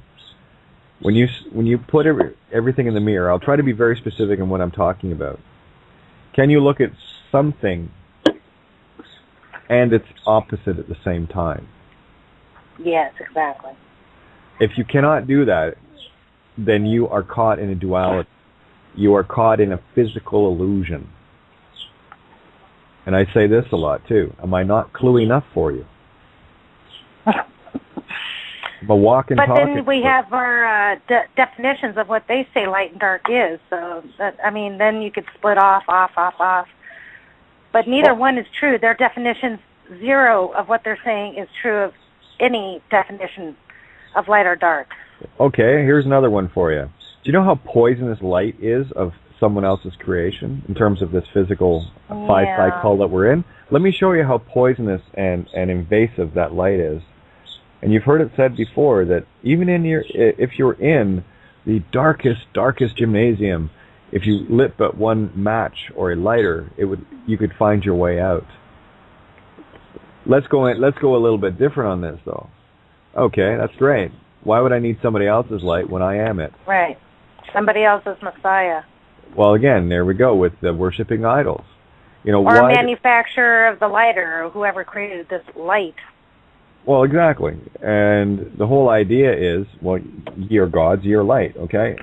when you put everything in the mirror, I'll try to be very specific in what I'm talking about. Can you look at something and its opposite at the same time? Yes, exactly. If you cannot do that, then you are caught in a duality. You are caught in a physical illusion. And I say this a lot too. Am I not cluey enough for you? But then we have our definitions of what they say light and dark is. So, then you could split off. But neither one is true. Their definitions, zero of what they're saying is true of any definition of light or dark. Okay, here's another one for you. Do you know how poisonous light is of someone else's creation in terms of this physical five cycle that we're in? Let me show you how poisonous and invasive that light is. And you've heard it said before that even if you're in the darkest gymnasium, if you lit but one match or a lighter, you could find your way out. Let's go a little bit different on this though. Okay, that's great. Why would I need somebody else's light when I am it? Right. Somebody else's Messiah. Well, again, there we go with the worshiping idols. Or a manufacturer of the lighter, or whoever created this light. Well, exactly. And the whole idea is, well, ye are gods, ye are light, okay?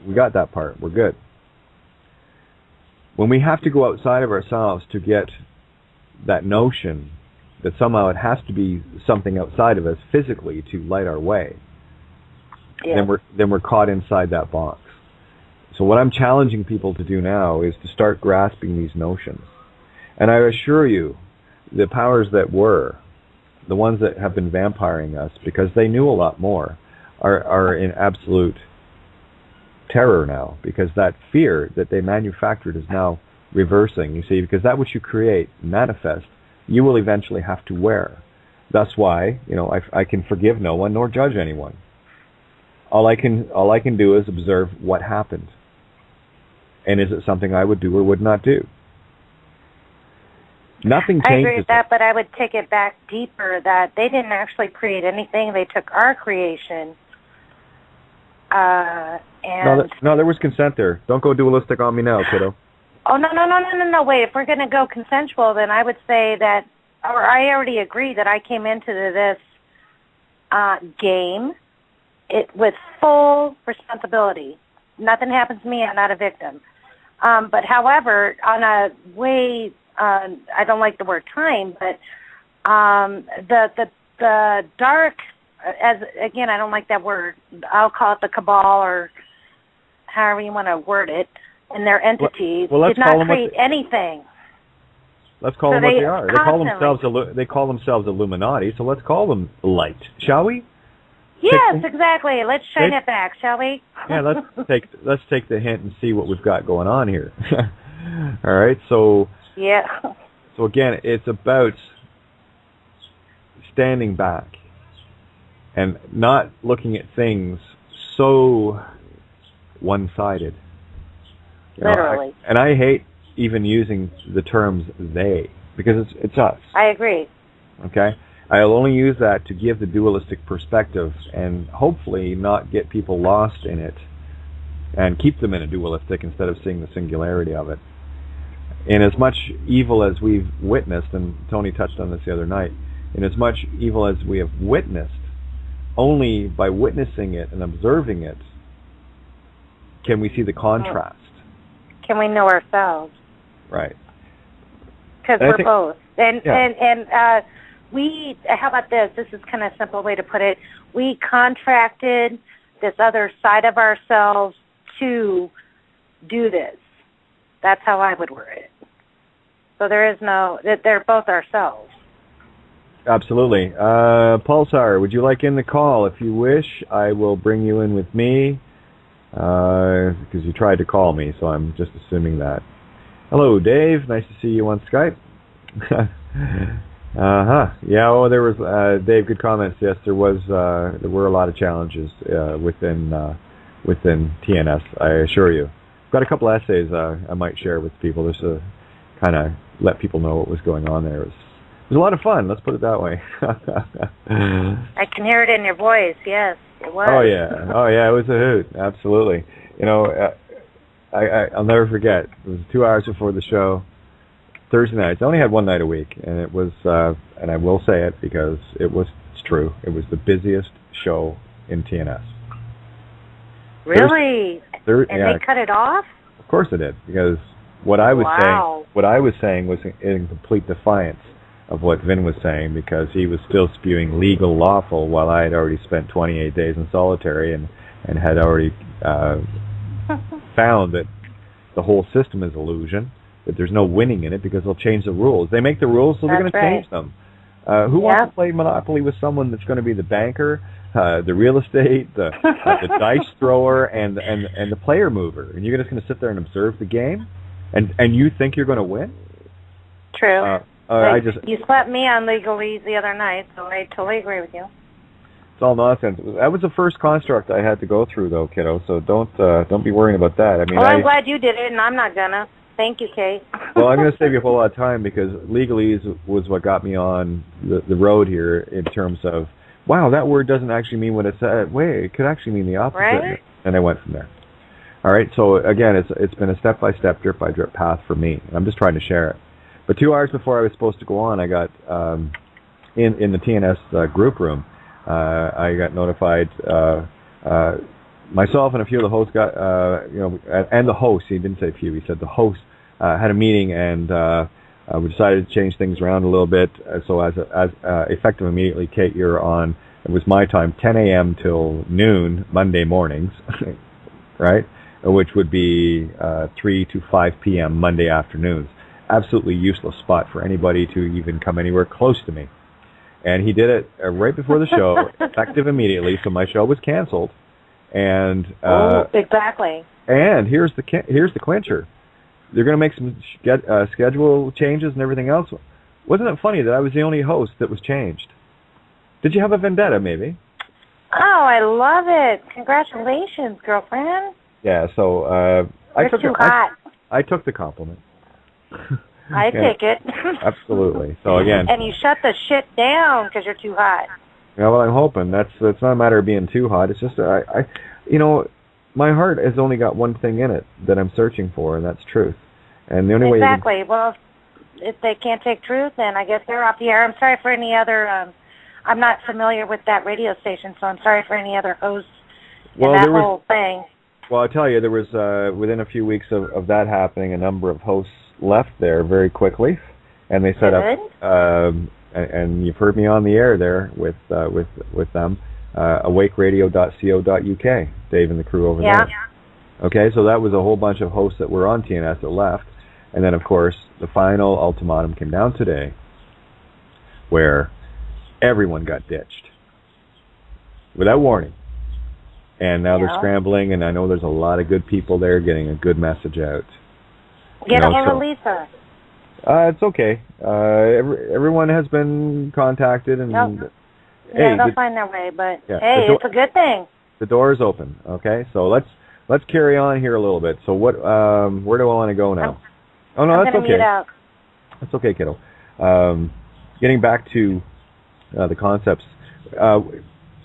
We got that part. We're good. When we have to go outside of ourselves to get that notion that somehow it has to be something outside of us physically to light our way, then we're caught inside that box. So what I'm challenging people to do now is to start grasping these notions. And I assure you, the powers that were, the ones that have been vampiring us because they knew a lot more, are in absolute terror now, because that fear that they manufactured is now reversing, you see, because that which you create, manifest, you will eventually have to wear. That's why, I can forgive no one nor judge anyone. All I can do is observe what happened. And is it something I would do or would not do? Nothing changes. I agree with that, but I would take it back deeper, that they didn't actually create anything. They took our creation. No, there was consent there. Don't go dualistic on me now, kiddo. Oh, no. Wait, if we're going to go consensual, then I would say that, or I already agree that I came into this game with full responsibility. Nothing happens to me, I'm not a victim. But however, on a way, I don't like the word time, but the dark, again, I don't like that word. I'll call it the cabal, or however you want to word it, and their entities did not create anything. Let's call them what they are. They call themselves Illuminati, so let's call them light, shall we? Yes, exactly. Let's shine it back, shall we? Yeah, let's take the hint and see what we've got going on here. All right, so yeah. So again, it's about standing back and not looking at things so one-sided. Literally. And I hate even using the terms they, because it's us. I agree. Okay? I'll only use that to give the dualistic perspective and hopefully not get people lost in it and keep them in a dualistic instead of seeing the singularity of it. In as much evil as we've witnessed, and Tony touched on this the other night, in as much evil as we have witnessed, only by witnessing it and observing it can we see the contrast. Can we know ourselves? Right. Because we're both. And we, how about this? This is kind of a simple way to put it. We contracted this other side of ourselves to do this. That's how I would word it. So there is no, they're both ourselves. Absolutely. Pulsar, would you like in the call? If you wish, I will bring you in with me, because you tried to call me, so I'm just assuming that. Hello, Dave. Nice to see you on Skype. Yeah, there was, Dave, good comments. Yes, there were a lot of challenges within TNS, I assure you. I've got a couple essays I might share with people just to kind of let people know what was going on there. It was a lot of fun, let's put it that way. I can hear it in your voice, yes, it was. Oh yeah, it was a hoot, absolutely. I'll never forget, it was 2 hours before the show, Thursday nights. I only had one night a week, and it was, and I will say it because it's true, it was the busiest show in TNS. Really? They cut it off? Of course it did, because what I was saying was in complete defiance of what Vin was saying, because he was still spewing legal, lawful, while I had already spent 28 days in solitary and had already found that the whole system is illusion, that there's no winning in it because they'll change the rules. They make the rules, so they're going to change them. Who wants to play Monopoly with someone that's going to be the banker, the real estate, the dice thrower, and the player mover? And you're just going to sit there and observe the game, and you think you're going to win? True. You slapped me on legalese the other night, so I totally agree with you. It's all nonsense. That was the first construct I had to go through, though, kiddo. So don't be worrying about that. I mean, I'm glad you did it, and I'm not gonna. Thank you, Kate. Well, I'm going to save you a whole lot of time, because legalese was what got me on the road here in terms of, wow, that word doesn't actually mean what it said. Wait, it could actually mean the opposite. Right? And I went from there. All right, so again, it's been a step-by-step, drip-by-drip path for me. I'm just trying to share it. But 2 hours before I was supposed to go on, I got in the TNS group room. I got notified. Myself and a few of the hosts got, and the host. He didn't say a few. He said the host had a meeting, and we decided to change things around a little bit. So as effective immediately, Kate, you're on. It was my time, 10 a.m. till noon Monday mornings, right? Which would be 3 to 5 p.m. Monday afternoons. absolutely useless spot for anybody to even come anywhere close to me. And he did it right before the show, effective immediately. So my show was canceled. And exactly. And here's the clincher. They're going to make some schedule changes and everything else. Wasn't it funny that I was the only host that was changed? Did you have a vendetta, maybe? Oh, I love it! Congratulations, girlfriend. Yeah. So You're too hot. I took the compliment. I take it. Absolutely. So again. And you shut the shit down because you're too hot. Yeah, well, I'm hoping it's not a matter of being too hot. It's just my heart has only got one thing in it that I'm searching for, and that's truth. And the only way. Exactly. Well, if they can't take truth, then I guess they're off the air. I'm sorry for any other. I'm not familiar with that radio station, so I'm sorry for any other hosts in that whole thing. Well, I'll tell you, there was within a few weeks of that happening, a number of hosts left there very quickly, and they set up. And you've heard me on the air there with them. awakeradio.co.uk, Dave and the crew over there. Okay, so that was a whole bunch of hosts that were on TNS that left. And then, of course, the final ultimatum came down today where everyone got ditched without warning. And now they're scrambling, and I know there's a lot of good people there getting a good message out. Get a hold of Lisa. It's okay. Everyone has been contacted, and hey, they'll find their way. But hey, it's a good thing. The door is open. Okay, so let's carry on here a little bit. So where do I want to go now? That's okay. Mute out. That's okay, kiddo. Getting back to the concepts.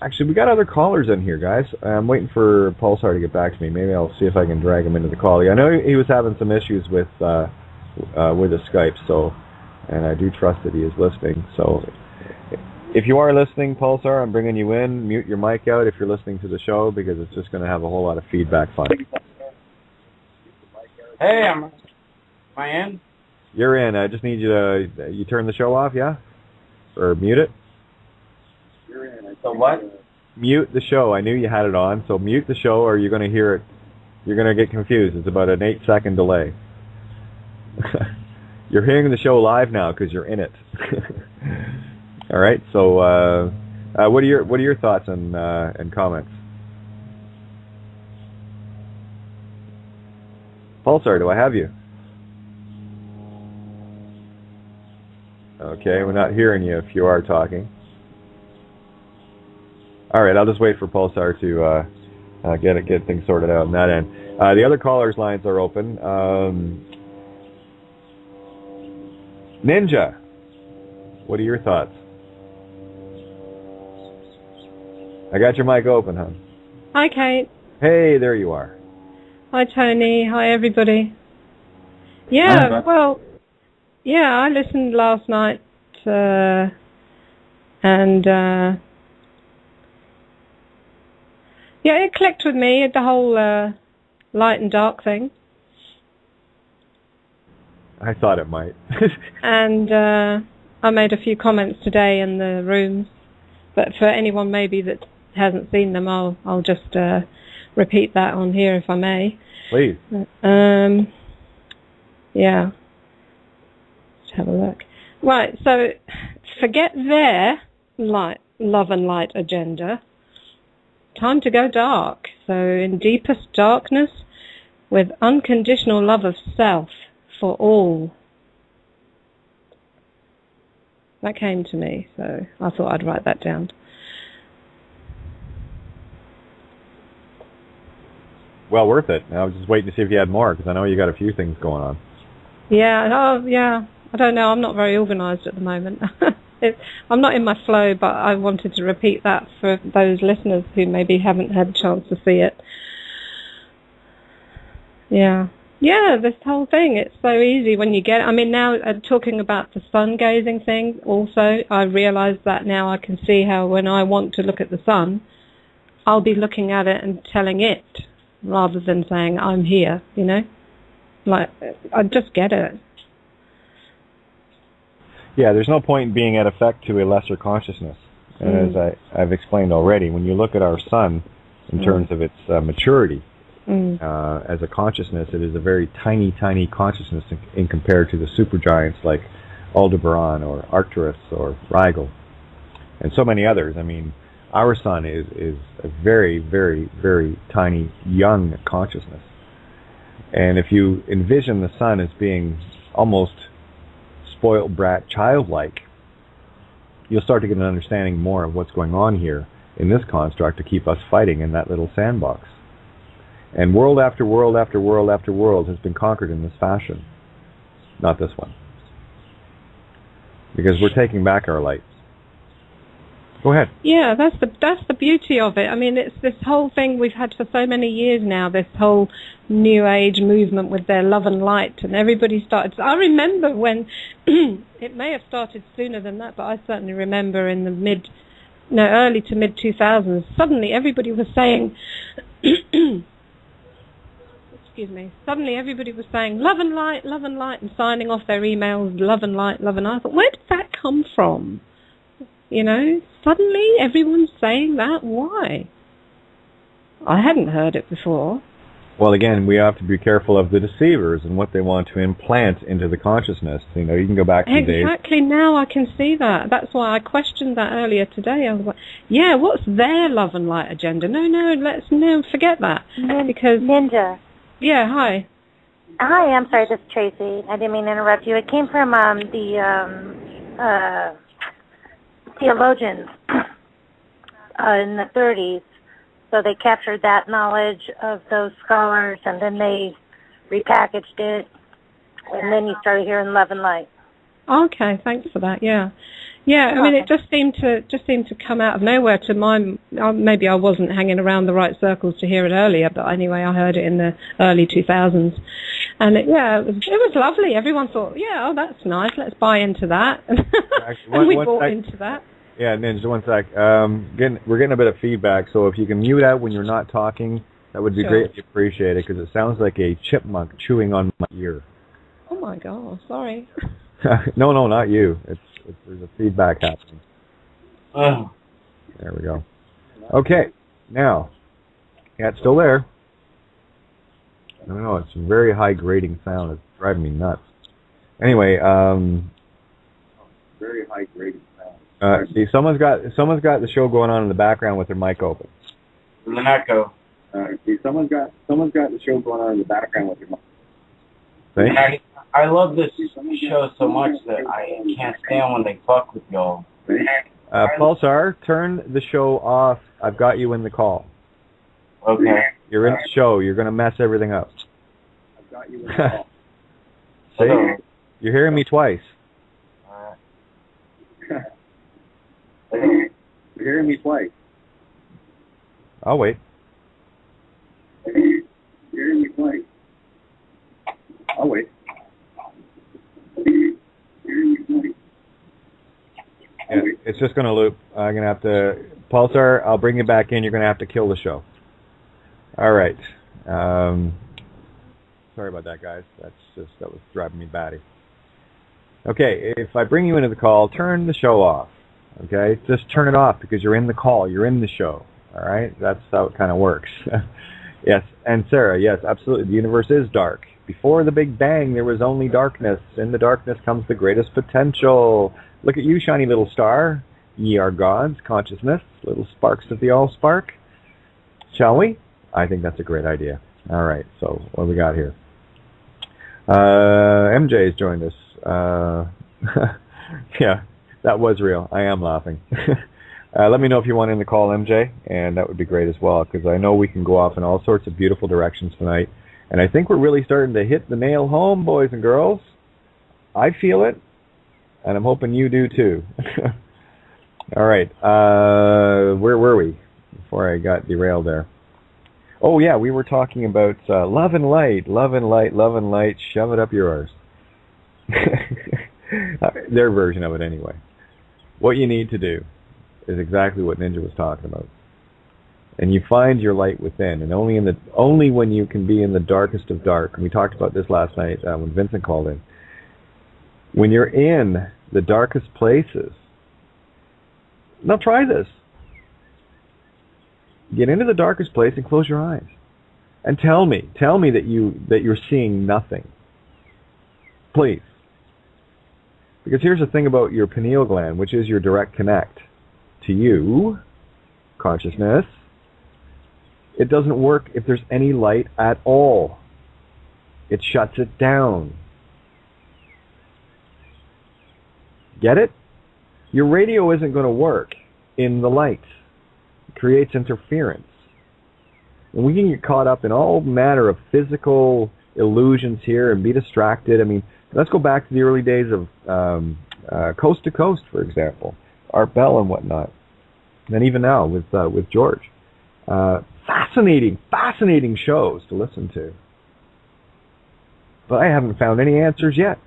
Actually, we got other callers in here, guys. I'm waiting for Pulsar to get back to me. Maybe I'll see if I can drag him into the call. I know he was having some issues with his Skype, and I do trust that he is listening. So, if you are listening, Pulsar, I'm bringing you in. Mute your mic out if you're listening to the show, because it's just going to have a whole lot of feedback fun. Hey, am I in? You're in. I just need you to turn the show off, yeah? Or mute it? You're in. So what? Mute the show. I knew you had it on, so mute the show or you're going to hear it. You're going to get confused. It's about an 8-second delay. You're hearing the show live now because you're in it. All right. So, what are your thoughts and comments? Pulsar, do I have you? Okay, we're not hearing you if you are talking. All right, I'll just wait for Pulsar to get things sorted out on that end. The other callers' lines are open. Ninja, what are your thoughts? I got your mic open, hon. Hi, Kate. Hey, there you are. Hi, Tony. Hi, everybody. Yeah, well, yeah, I listened last night, and yeah, it clicked with me, the whole light and dark thing. I thought it might. And I made a few comments today in the rooms, but for anyone maybe that hasn't seen them, I'll just repeat that on here if I may. Please. Yeah. Let's have a look. Right, so forget their love and light agenda. Time to go dark. So in deepest darkness, with unconditional love of self for all. That came to me, so I thought I'd write that down. Well, worth it. I was just waiting to see if you had more, because I know you got a few things going on. Yeah, yeah. I don't know. I'm not very organised at the moment. I'm not in my flow, but I wanted to repeat that for those listeners who maybe haven't had a chance to see it. Yeah. Yeah, this whole thing, it's so easy when you get it. I mean, now talking about the sun gazing thing also, I realise that now I can see how when I want to look at the sun, I'll be looking at it and telling it rather than saying, I'm here, you know? Like, I just get it. Yeah, there's no point in being at effect to a lesser consciousness. And as I've explained already, when you look at our sun in terms of its maturity, As a consciousness, it is a very tiny, tiny consciousness in compared to the supergiants like Aldebaran or Arcturus or Rigel and so many others. I mean, our sun is a very, very, very tiny, young consciousness. And if you envision the sun as being almost spoiled brat, childlike, you'll start to get an understanding more of what's going on here in this construct to keep us fighting in that little sandbox. And world after world after world after world has been conquered in this fashion. Not this one. Because we're taking back our light. Go ahead. Yeah, that's the beauty of it. I mean, it's this whole thing we've had for so many years now, this whole New Age movement with their love and light, and everybody started. I remember when, it may have started sooner than that, but I certainly remember in the early to mid 2000s, suddenly everybody was saying, excuse me, suddenly everybody was saying love and light, and signing off their emails, love and light, love and light. I thought, where did that come from? You know, suddenly everyone's saying that. Why? I hadn't heard it before. Well, again, we have to be careful of the deceivers and what they want to implant into the consciousness. You know, you can go back to the days. Exactly. Now I can see that. That's why I questioned that earlier today. I was like, yeah, what's their love and light agenda? No, forget that. Because Ninja. Yeah, hi. Hi, I'm sorry, this is Tracy. I didn't mean to interrupt you. It came from the theologians in the 30s. So they captured that knowledge of those scholars, and then they repackaged it, and then you started hearing love and light. Okay, thanks for that. Yeah. I mean, it just seemed to come out of nowhere to my. Maybe I wasn't hanging around the right circles to hear it earlier, but anyway, I heard it in the early 2000s, and it was lovely. Everyone thought, yeah, oh, that's nice. Let's buy into that, and we bought into that. Yeah, Ninja, one sec. We're getting a bit of feedback, so if you can mute out when you're not talking, that would be greatly appreciated, because it sounds like a chipmunk chewing on my ear. Oh my God, sorry. No, not you. There's a feedback happening. Oh. There we go. Okay, now, yeah, it's still there. I don't know, it's a very high grating sound. It's driving me nuts. Anyway, very high grating sound. See, someone's got the show going on in the background with their mic open. There's an echo. See, someone's got the show going on in the background with their mic. See? I love this show so much that I can't stand when they fuck with y'all. Pulsar, turn the show off. I've got you in the call. Okay. You're in the show. You're going to mess everything up. I've got you in the call. See? You're hearing me twice. You're hearing me twice. I'll wait. You're hearing me twice. I'll wait. Yeah, it's just going to loop. I'm going to have to... Pulsar, I'll bring you back in. You're going to have to kill the show. All right. Sorry about that, guys. That was driving me batty. Okay, if I bring you into the call, turn the show off. Okay? Just turn it off because you're in the call. You're in the show. All right? That's how it kind of works. Yes, and Sarah, yes, absolutely. The universe is dark. Before the Big Bang, there was only darkness. In the darkness comes the greatest potential. Look at you, shiny little star. Ye are gods, consciousness, little sparks of the all-spark. Shall we? I think that's a great idea. All right, so what do we got here? MJ's joined us. Yeah, that was real. I am laughing. Let me know if you want in the call, MJ, and that would be great as well, because I know we can go off in all sorts of beautiful directions tonight. And I think we're really starting to hit the nail home, boys and girls. I feel it, and I'm hoping you do too. All right, where were we before I got derailed there? Oh, yeah, we were talking about love and light, love and light, love and light, shove it up your arse. Their version of it anyway. What you need to do is exactly what Ninja was talking about. And you find your light within, and only when you can be in the darkest of dark. And we talked about this last night when Vincent called in. When you're in the darkest places, now try this. Get into the darkest place and close your eyes. And tell me that you're seeing nothing. Please. Because here's the thing about your pineal gland, which is your direct connect to you, consciousness. It doesn't work if there's any light at all. It shuts it down. Get it? Your radio isn't going to work in the light. It creates interference. And we can get caught up in all manner of physical illusions here and be distracted. I mean, let's go back to the early days of Coast to Coast, for example, Art Bell and whatnot. And even now with George. Fascinating shows to listen to. But I haven't found any answers yet.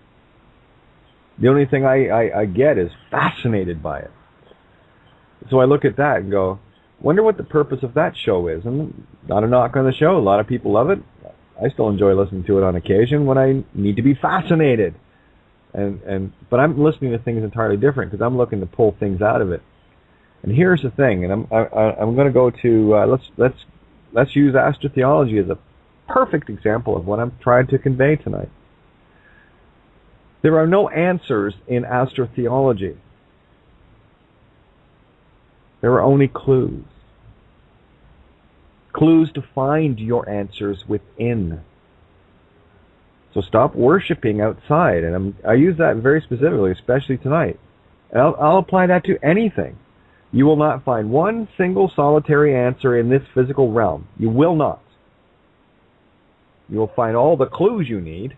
The only thing I get is fascinated by it. So I look at that and go, wonder what the purpose of that show is. And not a knock on the show. A lot of people love it. I still enjoy listening to it on occasion when I need to be fascinated. But I'm listening to things entirely different because I'm looking to pull things out of it. And here's the thing, and I'm going to go to let's use astrotheology as a perfect example of what I'm trying to convey tonight. There are no answers in astrotheology. There are only clues. Clues to find your answers within. So stop worshiping outside, and I use that very specifically, especially tonight. And I'll apply that to anything. You will not find one single solitary answer in this physical realm. You will not. You will find all the clues you need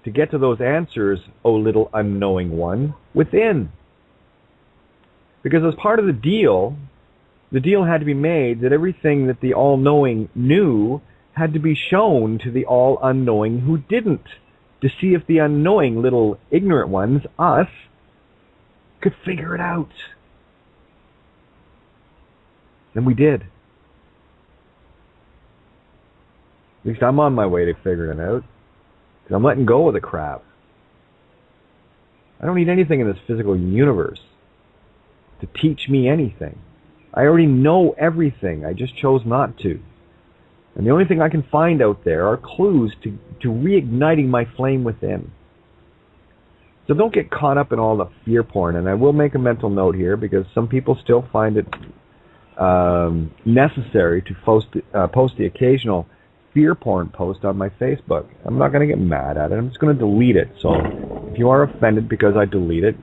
to get to those answers, O little unknowing one, within. Because as part of the deal had to be made that everything that the all-knowing knew had to be shown to the all-unknowing who didn't, to see if the unknowing little ignorant ones, us, could figure it out. And we did. At least I'm on my way to figuring it out. Because I'm letting go of the crap. I don't need anything in this physical universe to teach me anything. I already know everything. I just chose not to. And the only thing I can find out there are clues to reigniting my flame within. So don't get caught up in all the fear porn. And I will make a mental note here because some people still find it necessary to post the occasional fear porn post on my Facebook. I'm not going to get mad at it. I'm just going to delete it. So if you are offended because I delete it,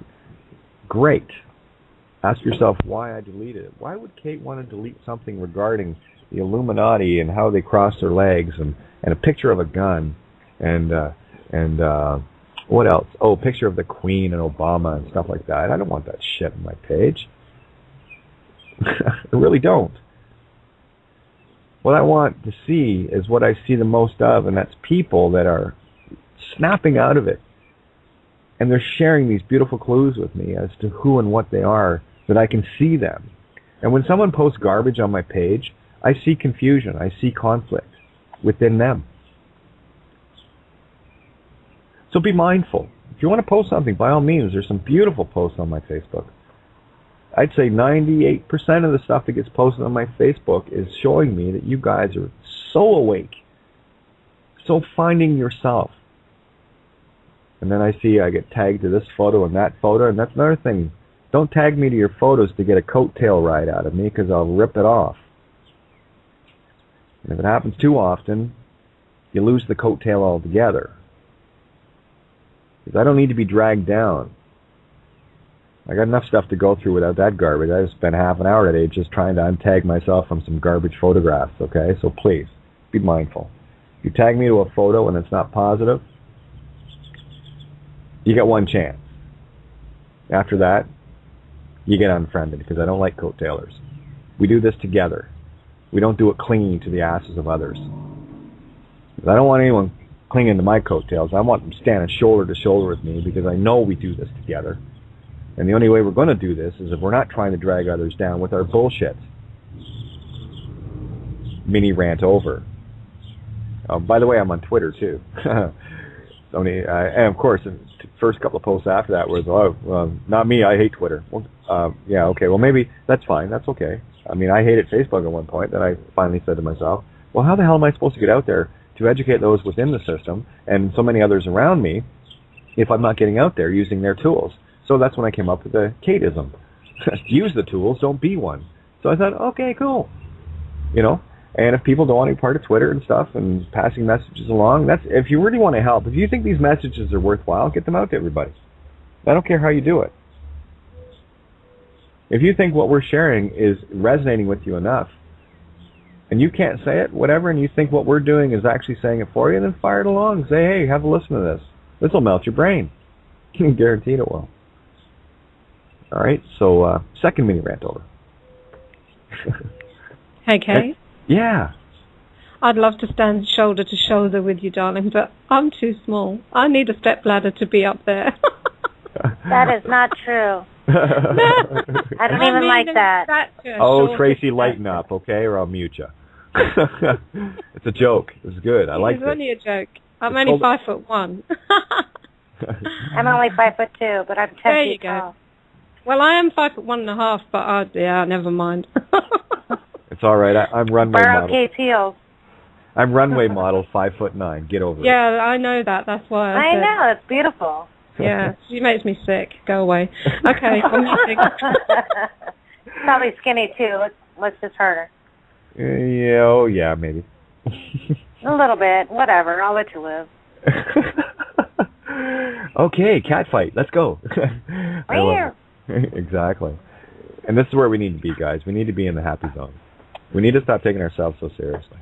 great. Ask yourself why I deleted it. Why would Kate want to delete something regarding the Illuminati and how they cross their legs and a picture of a gun and what else? Oh, a picture of the Queen and Obama and stuff like that. I don't want that shit on my page. I really don't. What I want to see is what I see the most of, and that's people that are snapping out of it. And they're sharing these beautiful clues with me as to who and what they are, that I can see them. And when someone posts garbage on my page, I see confusion, I see conflict within them. So be mindful. If you want to post something, by all means, there's some beautiful posts on my Facebook. I'd say 98% of the stuff that gets posted on my Facebook is showing me that you guys are so awake, so finding yourself. And then I get tagged to this photo and that photo, and that's another thing. Don't tag me to your photos to get a coattail ride out of me, because I'll rip it off. And if it happens too often, you lose the coattail altogether. Because I don't need to be dragged down. I got enough stuff to go through without that garbage. I just spent half an hour today just trying to untag myself from some garbage photographs, okay? So please, be mindful. If you tag me to a photo and it's not positive, you get one chance. After that, you get unfriended, because I don't like coattailers. We do this together. We don't do it clinging to the asses of others. I don't want anyone clinging to my coattails. I want them standing shoulder to shoulder with me, because I know we do this together. And the only way we're going to do this is if we're not trying to drag others down with our bullshit. Mini rant over. By the way, I'm on Twitter too. And of course, the first couple of posts after that was, not me, I hate Twitter. Well, yeah, okay, well maybe that's fine, that's okay. I mean, I hated Facebook at one point, then I finally said to myself, well, how the hell am I supposed to get out there to educate those within the system and so many others around me if I'm not getting out there using their tools? So that's when I came up with the Kateism. Use the tools, don't be one. So I thought, okay, cool. You know, and if people don't want to be part of Twitter and stuff and passing messages along, that's, if you really want to help, if you think these messages are worthwhile, get them out to everybody. I don't care how you do it. If you think what we're sharing is resonating with you enough, and you can't say it, whatever, and you think what we're doing is actually saying it for you, then fire it along. Say, hey, have a listen to this. This will melt your brain. Guaranteed it will. All right, so second mini rant over. Hey, Kay? Yeah. I'd love to stand shoulder to shoulder with you, darling, but I'm too small. I need a stepladder to be up there. That is not true. I don't even like that. Oh, Tracy, lighten up, okay, or I'll mute you. It's a joke. It's good. I like it. It's only a joke. I'm only 5'1". I'm only 5'2", but I'm 10 there you feet go. tall. Well, I am 5'1.5", but yeah, never mind. It's all right. I'm runway model. Kate's heels. I'm runway model, 5'9". Get over it. Yeah, I know that. That's why I said. know. It's beautiful. Yeah, she makes me sick. Go away. Okay, I'm muting. Probably skinny too. Let's just hurt her. Yeah, oh yeah, maybe. A little bit. Whatever. I'll let you live. Okay, cat fight. Let's go. Right here. Exactly. And this is where we need to be, guys. We need to be in the happy zone. We need to stop taking ourselves so seriously.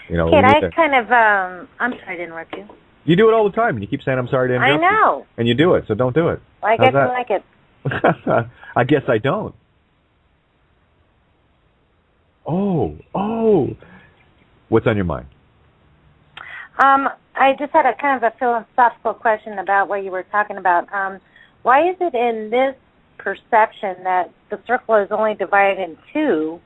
You know, Kate, I'm sorry to interrupt you. You do it all the time, and you keep saying, I'm sorry to interrupt you. I know. And you do it, so don't do it. Well, I guess you like it. I guess I don't. Oh. What's on your mind? I just had a kind of a philosophical question about what you were talking about. Why is it in this perception that the circle is only divided in two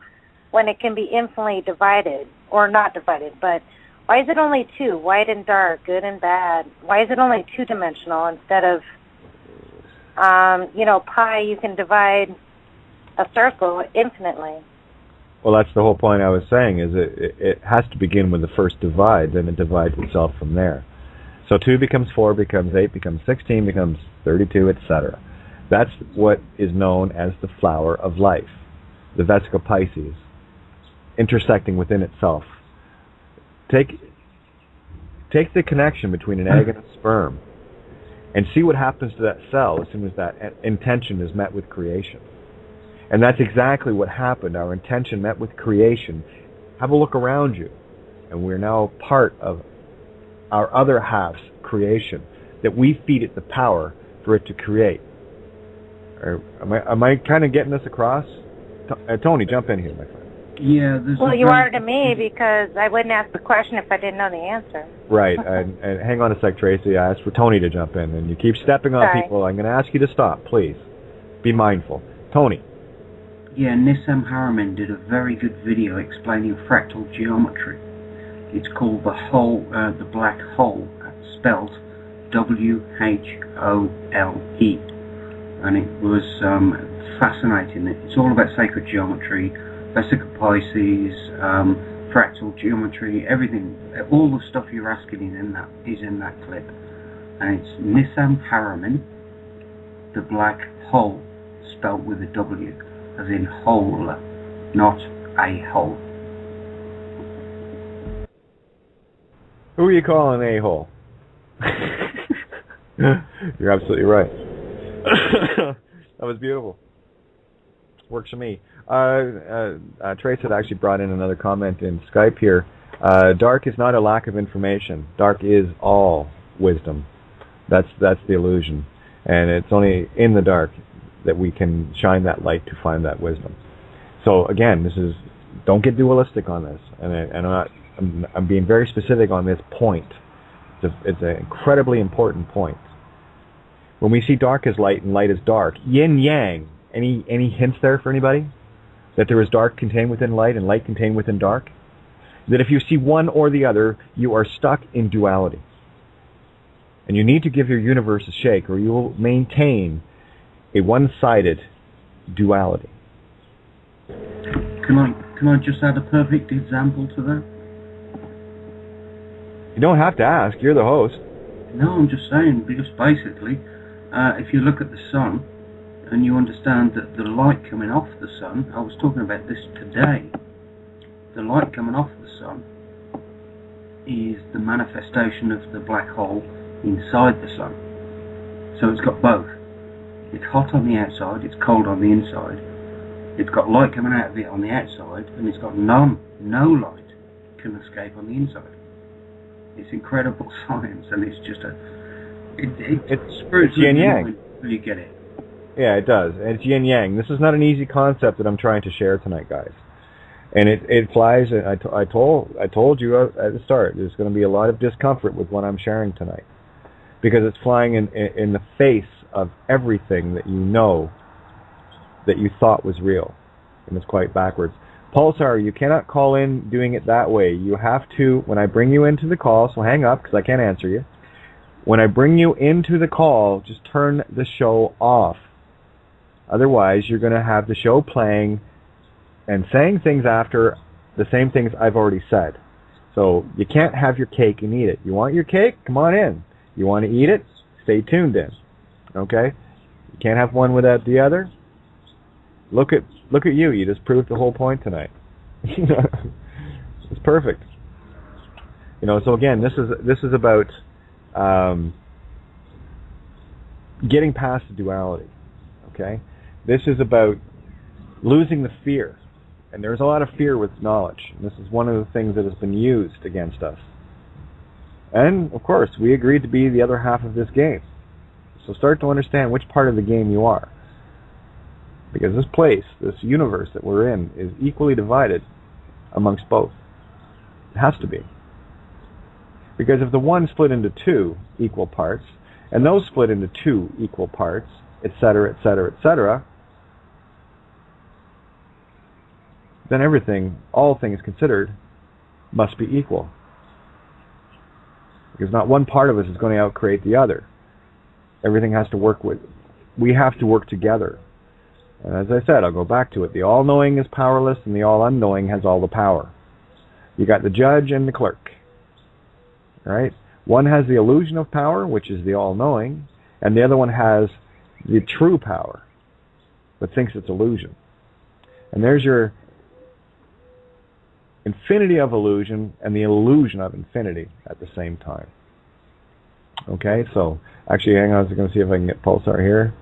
when it can be infinitely divided, or not divided, but why is it only two, white and dark, good and bad? Why is it only two-dimensional instead of, pi, you can divide a circle infinitely? Well, that's the whole point I was saying, is it has to begin with the first divide, then it divides itself from there. So 2 becomes 4, becomes 8, becomes 16, becomes 32, etc. That's what is known as the flower of life, the Vesica Pisces, intersecting within itself. Take the connection between an egg and a sperm and see what happens to that cell as soon as that intention is met with creation. And that's exactly what happened. Our intention met with creation. Have a look around you. And we're now part of our other half's creation, that we feed it the power for it to create. Am I kind of getting this across? Tony, jump in here, my friend. Yeah, well, you are to me, because I wouldn't ask the question if I didn't know the answer. Right, and hang on a sec, Tracy. I asked for Tony to jump in, and you keep stepping on people. I'm going to ask you to stop, please. Be mindful. Tony. Yeah, Nissam Harriman did a very good video explaining fractal geometry. It's called the black hole, spelled W-H-O-L-E, and it was fascinating. It's all about sacred geometry, Vesica Pisces, fractal geometry, everything. All the stuff you're asking is in that clip. And it's Nissam Harriman, the black hole, spelled with a W, as in hole, not a hole. Who are you calling a-hole? You're absolutely right. That was beautiful. Works for me. Trace had actually brought in another comment in Skype here. Dark is not a lack of information. Dark is all wisdom. That's the illusion. And it's only in the dark that we can shine that light to find that wisdom. So again, don't get dualistic on this. And I'm being very specific on this point. It's an incredibly important point. When we see dark as light and light as dark, yin yang. Any hints there for anybody? That there is dark contained within light and light contained within dark? That if you see one or the other, you are stuck in duality. And you need to give your universe a shake, or you will maintain a one-sided duality. Okay, Can I just add a perfect example to that? You don't have to ask. You're the host. No, I'm just saying, because basically, if you look at the sun, and you understand that the light coming off the sun, I was talking about this today, the light coming off the sun is the manifestation of the black hole inside the sun. So it's got both. It's hot on the outside, it's cold on the inside. It's got light coming out of it on the outside, and it's got no light can escape on the inside. It's incredible science, and it's just it's yin yang. You get it. Yeah, it does. It's yin yang. This is not an easy concept that I'm trying to share tonight, guys. And it flies. I told you at the start. There's going to be a lot of discomfort with what I'm sharing tonight, because it's flying in the face of everything that you know that you thought was real, and it's quite backwards. Pulsar, you cannot call in doing it that way. You have to, when I bring you into the call, so hang up because I can't answer you. When I bring you into the call, just turn the show off. Otherwise, you're going to have the show playing and saying things after the same things I've already said. So you can't have your cake and eat it. You want your cake? Come on in. You want to eat it? Stay tuned in. Okay? You can't have one without the other. Look at you. You just proved the whole point tonight. It's perfect. So again, this is about getting past the duality. Okay? This is about losing the fear. And there's a lot of fear with knowledge. And this is one of the things that has been used against us. And, of course, we agreed to be the other half of this game. So start to understand which part of the game you are. Because this place, this universe that we're in, is equally divided amongst both. It has to be. Because if the one split into two equal parts, and those split into two equal parts, etc., etc., etc., then everything, all things considered, must be equal. Because not one part of us is going to outcreate the other. Everything has to work with, we have to work together. And as I said, I'll go back to it. The all-knowing is powerless, and the all-unknowing has all the power. You got the judge and the clerk. Right? One has the illusion of power, which is the all-knowing, and the other one has the true power, but thinks it's illusion. And there's your infinity of illusion and the illusion of infinity at the same time. Okay, so actually, hang on, I was going to see if I can get Pulsar here.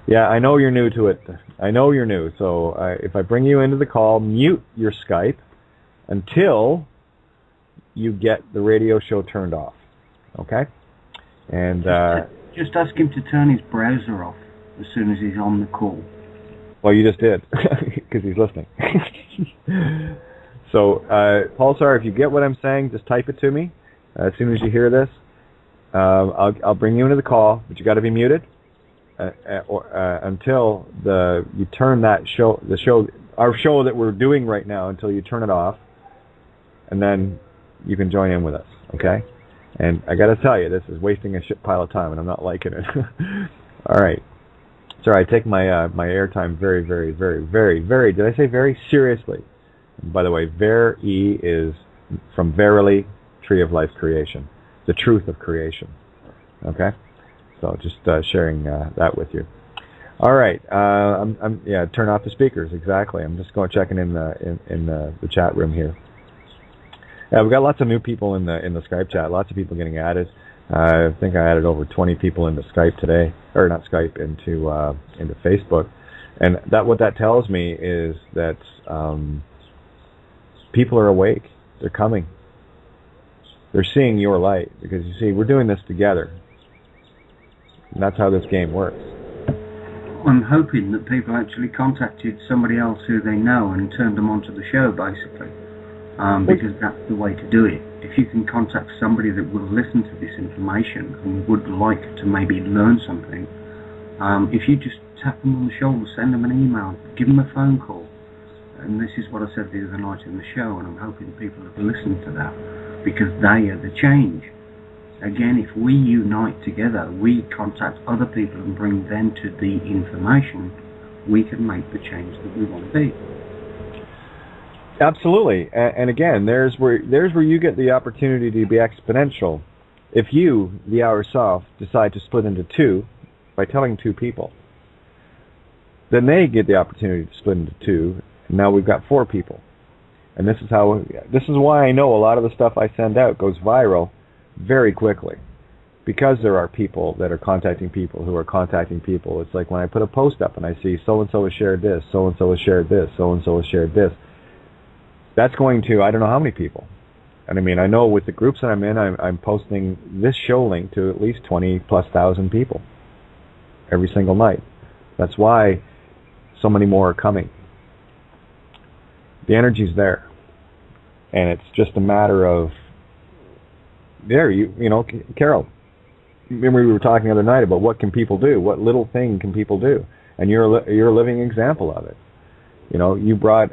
Yeah, I know you're new to it. I know you're new, so if I bring you into the call, mute your Skype until you get the radio show turned off. Okay? And just ask him to turn his browser off as soon as he's on the call. Well, you just did, because he's listening. So, Pulsar, if you get what I'm saying, just type it to me as soon as you hear this. I'll bring you into the call, but you got to be muted until you turn that our show that we're doing right now, until you turn it off, and then you can join in with us. Okay? And I got to tell you, this is wasting a shit pile of time, and I'm not liking it. All right. Sorry, I take my airtime very, very, very, very, very, did I say very seriously? And by the way, Ver-E is from Verily, Tree of Life Creation, the truth of creation. Okay? So just sharing that with you. All right. Turn off the speakers, exactly. I'm just checking in the chat room here. Yeah, we've got lots of new people in the Skype chat. Lots of people getting added. I think I added over 20 people into Skype today, or not Skype, into Facebook, and what that tells me is that people are awake. They're coming. They're seeing your light, because you see, we're doing this together, and that's how this game works. I'm hoping that people actually contacted somebody else who they know and turned them onto the show, basically. Because that's the way to do it. If you can contact somebody that will listen to this information and would like to maybe learn something, if you just tap them on the shoulder, send them an email, give them a phone call. And this is what I said the other night in the show, and I'm hoping people have listened to that, because they are the change. Again, if we unite together, we contact other people and bring them to the information, we can make the change that we want to be. Absolutely. And again, there's where you get the opportunity to be exponential. If you, the hour self, decide to split into two by telling two people, then they get the opportunity to split into two. And now we've got four people. And this is why I know a lot of the stuff I send out goes viral very quickly. Because there are people that are contacting people who are contacting people. It's like when I put a post up and I see so-and-so has shared this, so-and-so has shared this, so-and-so has shared this. That's going to, I don't know how many people. And I mean, I know with the groups that I'm in, I'm posting this show link to at least 20,000+ people every single night. That's why so many more are coming. The energy's there. And it's just a matter of, you know, Carol, remember we were talking the other night about what can people do? What little thing can people do? And you're a living example of it. You know, you brought...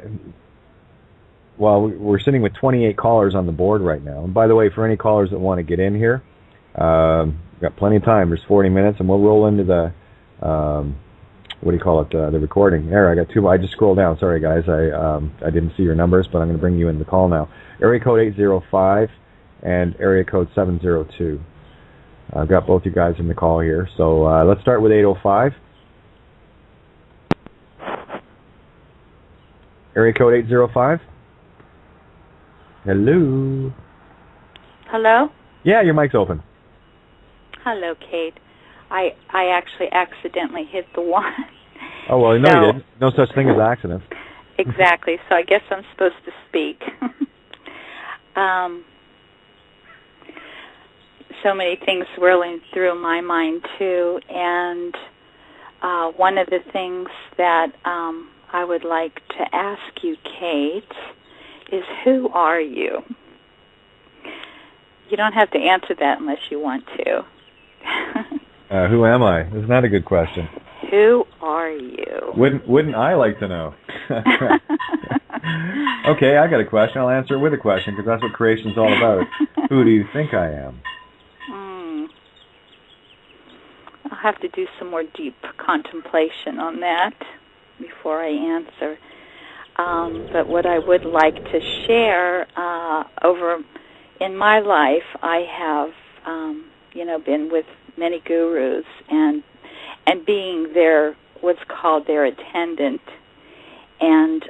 Well, we're sitting with 28 callers on the board right now. And by the way, for any callers that want to get in here, we've got plenty of time. There's 40 minutes, and we'll roll into the, what do you call it, the recording. There, I got two. I just scrolled down. Sorry, guys. I didn't see your numbers, but I'm going to bring you in the call now. Area code 805 and area code 702. I've got both you guys in the call here. So let's start with 805. Area code 805. Hello. Hello? Yeah, your mic's open. Hello, Kate. I actually accidentally hit the one. Oh, well, no, you didn't. No such thing as accidents. Exactly. So I guess I'm supposed to speak. So many things swirling through my mind, too. And one of the things that I would like to ask you, Kate, is who are you? You don't have to answer that unless you want to. Who am I? Isn't that a good question? Who are you? Wouldn't I like to know? Okay, I got a question. I'll answer it with a question because that's what creation's all about. Who do you think I am? I'll have to do some more deep contemplation on that before I answer. But what I would like to share over in my life, I have, been with many gurus and being their what's called their attendant. And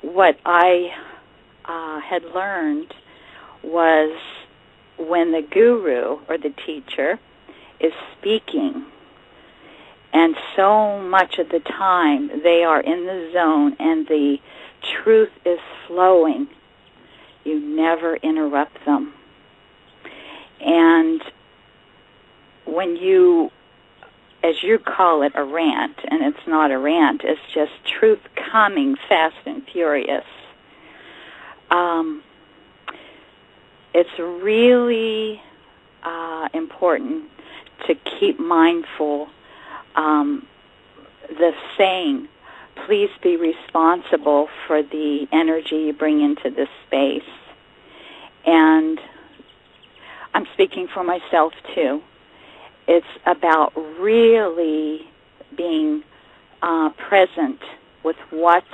what I had learned was when the guru or the teacher is speaking, and so much of the time they are in the zone and the truth is flowing, you never interrupt them. And when you, as you call it, a rant, and it's not a rant, it's just truth coming fast and furious, it's really important to keep mindful the saying, please be responsible for the energy you bring into this space. And I'm speaking for myself too. It's about really being present with what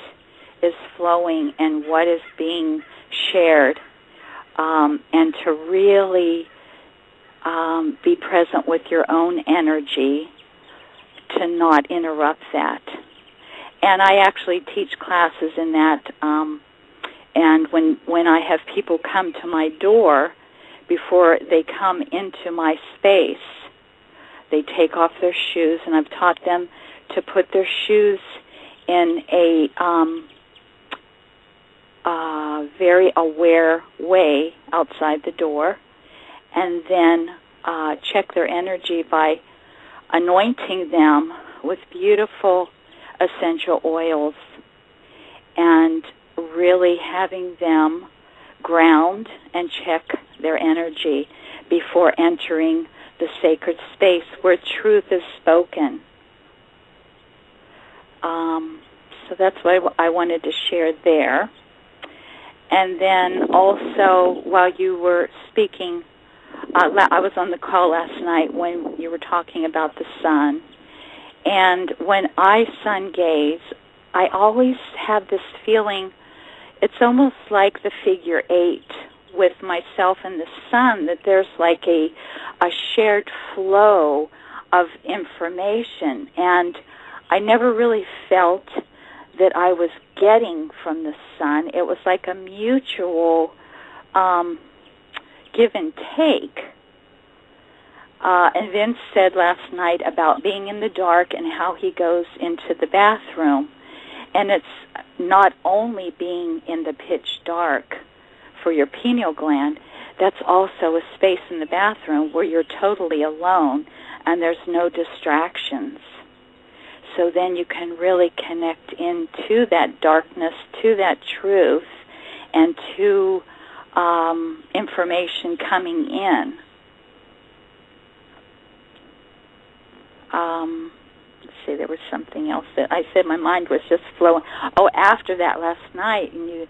is flowing and what is being shared, and to really be present with your own energy, to not interrupt that. And I actually teach classes in that, and when I have people come to my door, before they come into my space, they take off their shoes, and I've taught them to put their shoes in a very aware way outside the door, and then check their energy by anointing them with beautiful essential oils and really having them ground and check their energy before entering the sacred space where truth is spoken. So that's what I wanted to share there. And then also, while you were speaking, I was on the call last night when you were talking about the sun. And when I sun gaze, I always have this feeling, it's almost like the figure 8 with myself and the sun, that there's like a shared flow of information. And I never really felt that I was getting from the sun. It was like a mutual give and take. And Vince said last night about being in the dark and how he goes into the bathroom. And it's not only being in the pitch dark for your pineal gland, that's also a space in the bathroom where you're totally alone and there's no distractions. So then you can really connect into that darkness, to that truth, and to information coming in. Let's see, there was something else that I said my mind was just flowing. Oh, after that last night, and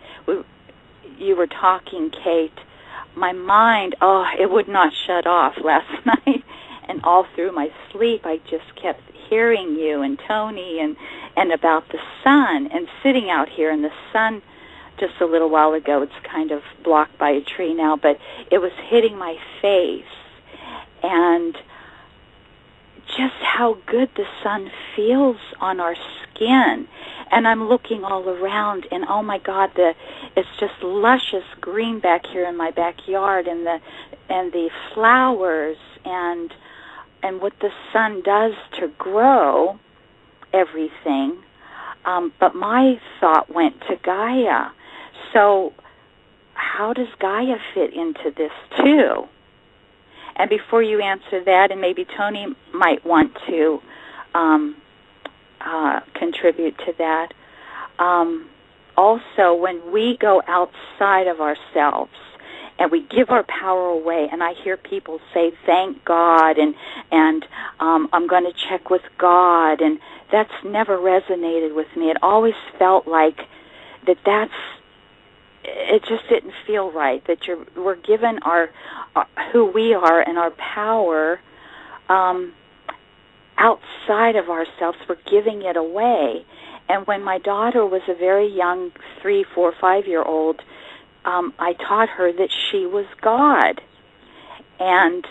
you were talking, Kate, my mind, it would not shut off last night. And all through my sleep, I just kept hearing you and Tony and about the sun, and sitting out here in the sun just a little while ago. It's kind of blocked by a tree now, but it was hitting my face. And just how good the sun feels on our skin. And I'm looking all around, and oh my God, it's just luscious green back here in my backyard, and the flowers and what the sun does to grow everything. But my thought went to Gaia. So how does Gaia fit into this too? And before you answer that, and maybe Tony might want to contribute to that, also when we go outside of ourselves and we give our power away, and I hear people say, thank God, and I'm going to check with God, and that's never resonated with me. It always felt like it just didn't feel right, that we're given our who we are and our power outside of ourselves. We're giving it away. And when my daughter was a very young 3, 4, 5-year-old, I taught her that she was God. And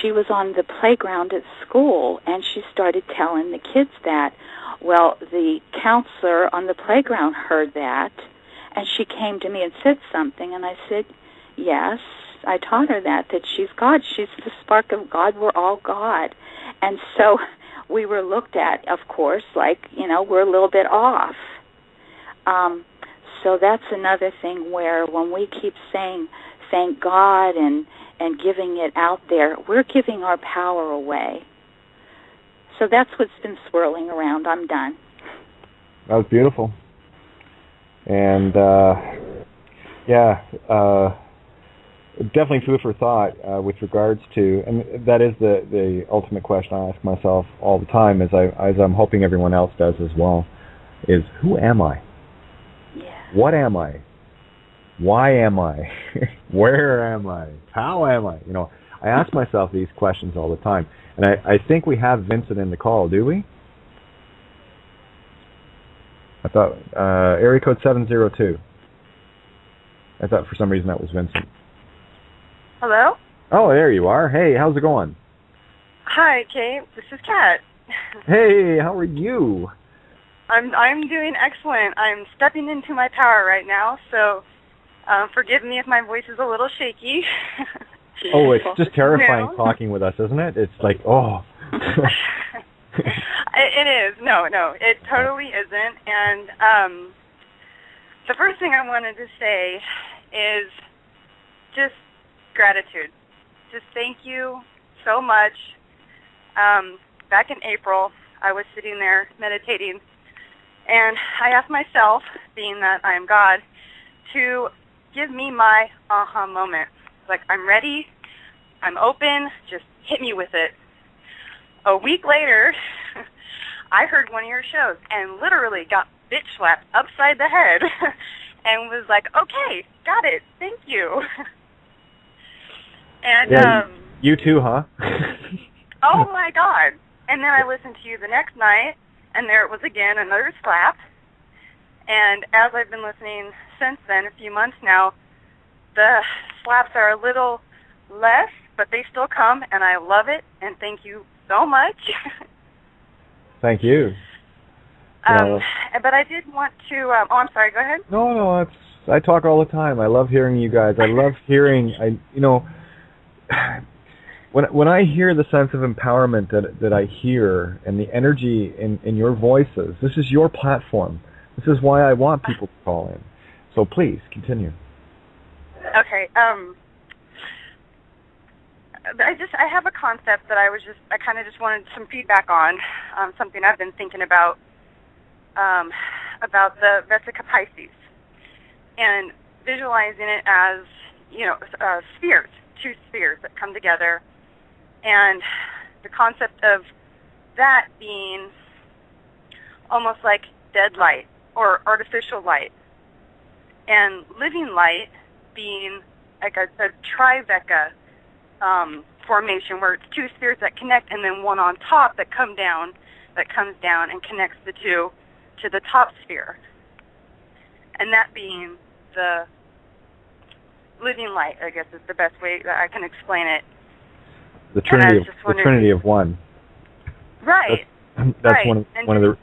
she was on the playground at school, and she started telling the kids that. Well, the counselor on the playground heard that, and she came to me and said something, and I said, yes, I taught her that she's God. She's the spark of God. We're all God. And so we were looked at, of course, like, we're a little bit off. So that's another thing where when we keep saying thank God and giving it out there, we're giving our power away. So that's what's been swirling around. I'm done. That was beautiful. And, definitely food for thought with regards to, and that is the ultimate question I ask myself all the time, as I'm hoping everyone else does as well, is who am I? Yeah. What am I? Why am I? Where am I? How am I? I ask myself these questions all the time. And I think we have Vincent in the call, do we? I thought, area code 702. I thought for some reason that was Vincent. Hello? Oh, there you are. Hey, how's it going? Hi, Kate. This is Kat. Hey, how are you? I'm doing excellent. I'm stepping into my power right now, so forgive me if my voice is a little shaky. Oh, it's just terrifying talking with us, isn't it? It's like, oh. It is. No, it totally isn't. And the first thing I wanted to say is just gratitude. Just thank you so much. Back in April, I was sitting there meditating, and I asked myself, being that I am God, to give me my aha moment. Like, I'm ready, I'm open, just hit me with it. A week later, I heard one of your shows and literally got bitch slapped upside the head and was like, okay, got it, thank you. And you too, huh? oh my God. And then I listened to you the next night, and there it was again, another slap. And as I've been listening since then, a few months now, the slaps are a little less, but they still come, and I love it, and thank you so much. Thank you. But I did want to, I'm sorry, go ahead. No, I talk all the time. I love hearing you guys. I love hearing, when I hear the sense of empowerment that I hear and the energy in your voices, this is your platform. This is why I want people to call in. So please, continue. Okay, I have a concept that I kind of just wanted some feedback on, something I've been thinking about the Vesica Pisces, and visualizing it as, spheres, two spheres that come together, and the concept of that being almost like dead light or artificial light, and living light being like a trivecca formation where it's two spheres that connect, and then one on top that comes down and connects the two to the top sphere, and that being the living light, I guess is the best way that I can explain it. The Trinity of One. Right. That's right. one of the.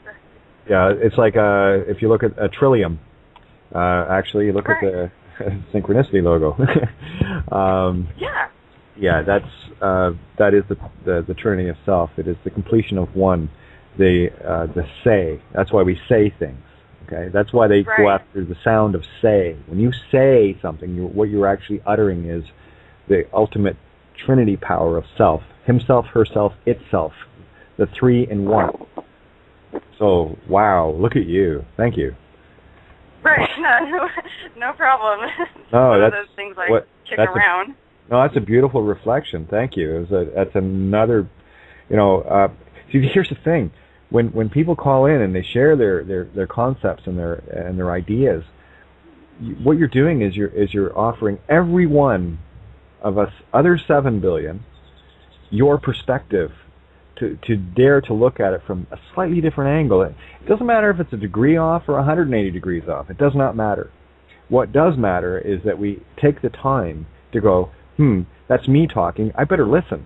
Yeah, it's like if you look at a trillium. Actually, you look at the Synchrenicity logo. Yeah. Yeah, that is the Trinity of Self. It is the completion of one. The say. That's why we say things. Okay, that's why they go after the sound of say. When you say something, what you're actually uttering is the ultimate Trinity power of self. Himself, herself, itself. The three in one. So, wow, look at you. Thank you. Right, no problem. No, that's those things I kick around. That's a beautiful reflection. Thank you. That's another, see, here's the thing. When people call in and they share their concepts and their ideas, what you're doing is you're offering every one of us, other 7 billion, your perspective to dare to look at it from a slightly different angle. It doesn't matter if it's a degree off or 180 degrees off. It does not matter. What does matter is that we take the time to go, that's me talking, I better listen.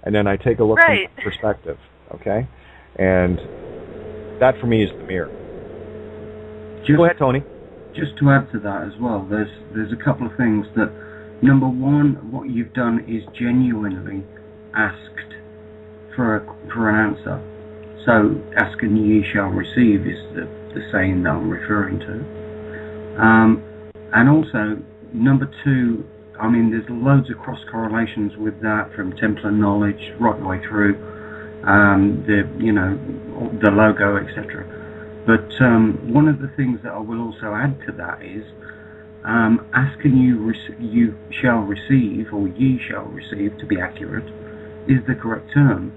And then I take a look from that perspective, okay? And that for me is the mirror. Go ahead, Tony. Just to add to that as well, there's a couple of things that, number one, what you've done is genuinely asked for an answer. So, ask and ye shall receive is the saying that I'm referring to. And also, number two, I mean, there's loads of cross-correlations with that, from Templar knowledge right the way through, the logo, etc. But one of the things that I will also add to that is, ask and you shall receive, or ye shall receive, to be accurate, is the correct term.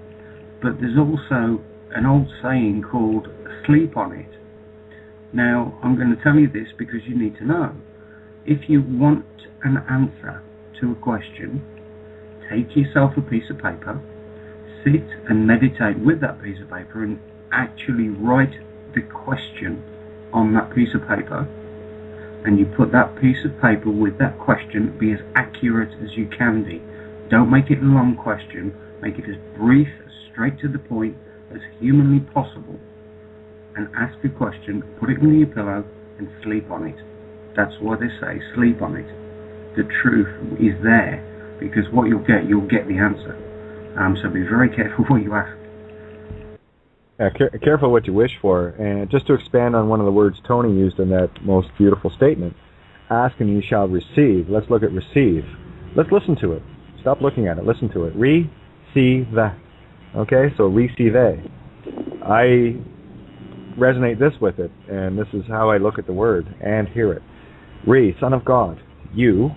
But there's also an old saying called sleep on it. Now, I'm going to tell you this because you need to know. If you want an answer to a question, take yourself a piece of paper, sit and meditate with that piece of paper and actually write the question on that piece of paper, and you put that piece of paper with that question, be as accurate as you can be. Don't make it a long question, make it as brief, as straight to the point as humanly possible, and ask a question, put it under your pillow and sleep on it. That's why they say sleep on it. The truth is there, because what you'll get the answer. So be very careful what you ask. Careful what you wish for. And just to expand on one of the words Tony used in that most beautiful statement, ask and you shall receive. Let's look at receive. Let's listen to it. Stop looking at it. Listen to it. Receive. Okay, so receive. I resonate this with it, and this is how I look at the word and hear it. Son of God. You.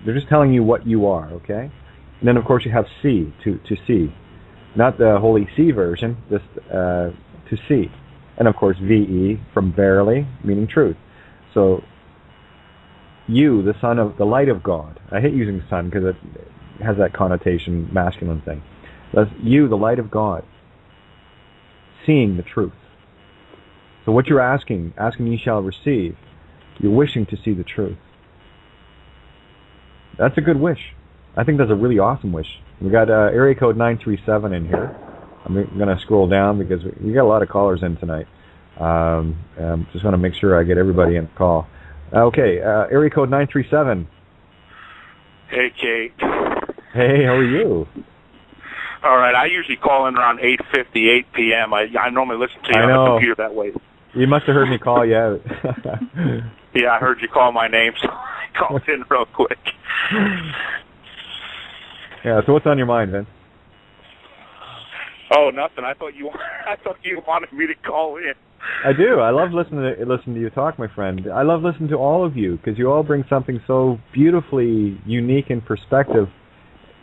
They're just telling you what you are, okay? And then, of course, you have see, to see. Not the Holy See version, just to see. And, of course, VE from verily, meaning truth. So, you, the son of the light of God. I hate using son because it has that connotation, masculine thing. That's you, the light of God, seeing the truth. So what you're asking ye shall receive. You're wishing to see the truth. That's a good wish. I think that's a really awesome wish. We got area code 937 in here. I'm going to scroll down because we got a lot of callers in tonight. Just want to make sure I get everybody in the call. Okay, area code 937. Hey, Kate. Hey, how are you? All right, I usually call in around 8:58 p.m. I normally listen to you on the computer that way. You must have heard me call you out. Yeah, I heard you call my name, so I called in real quick. Yeah, so what's on your mind, Vince? Oh, nothing. I thought you wanted me to call in. I do. I love listening to you talk, my friend. I love listening to all of you because you all bring something so beautifully unique in perspective.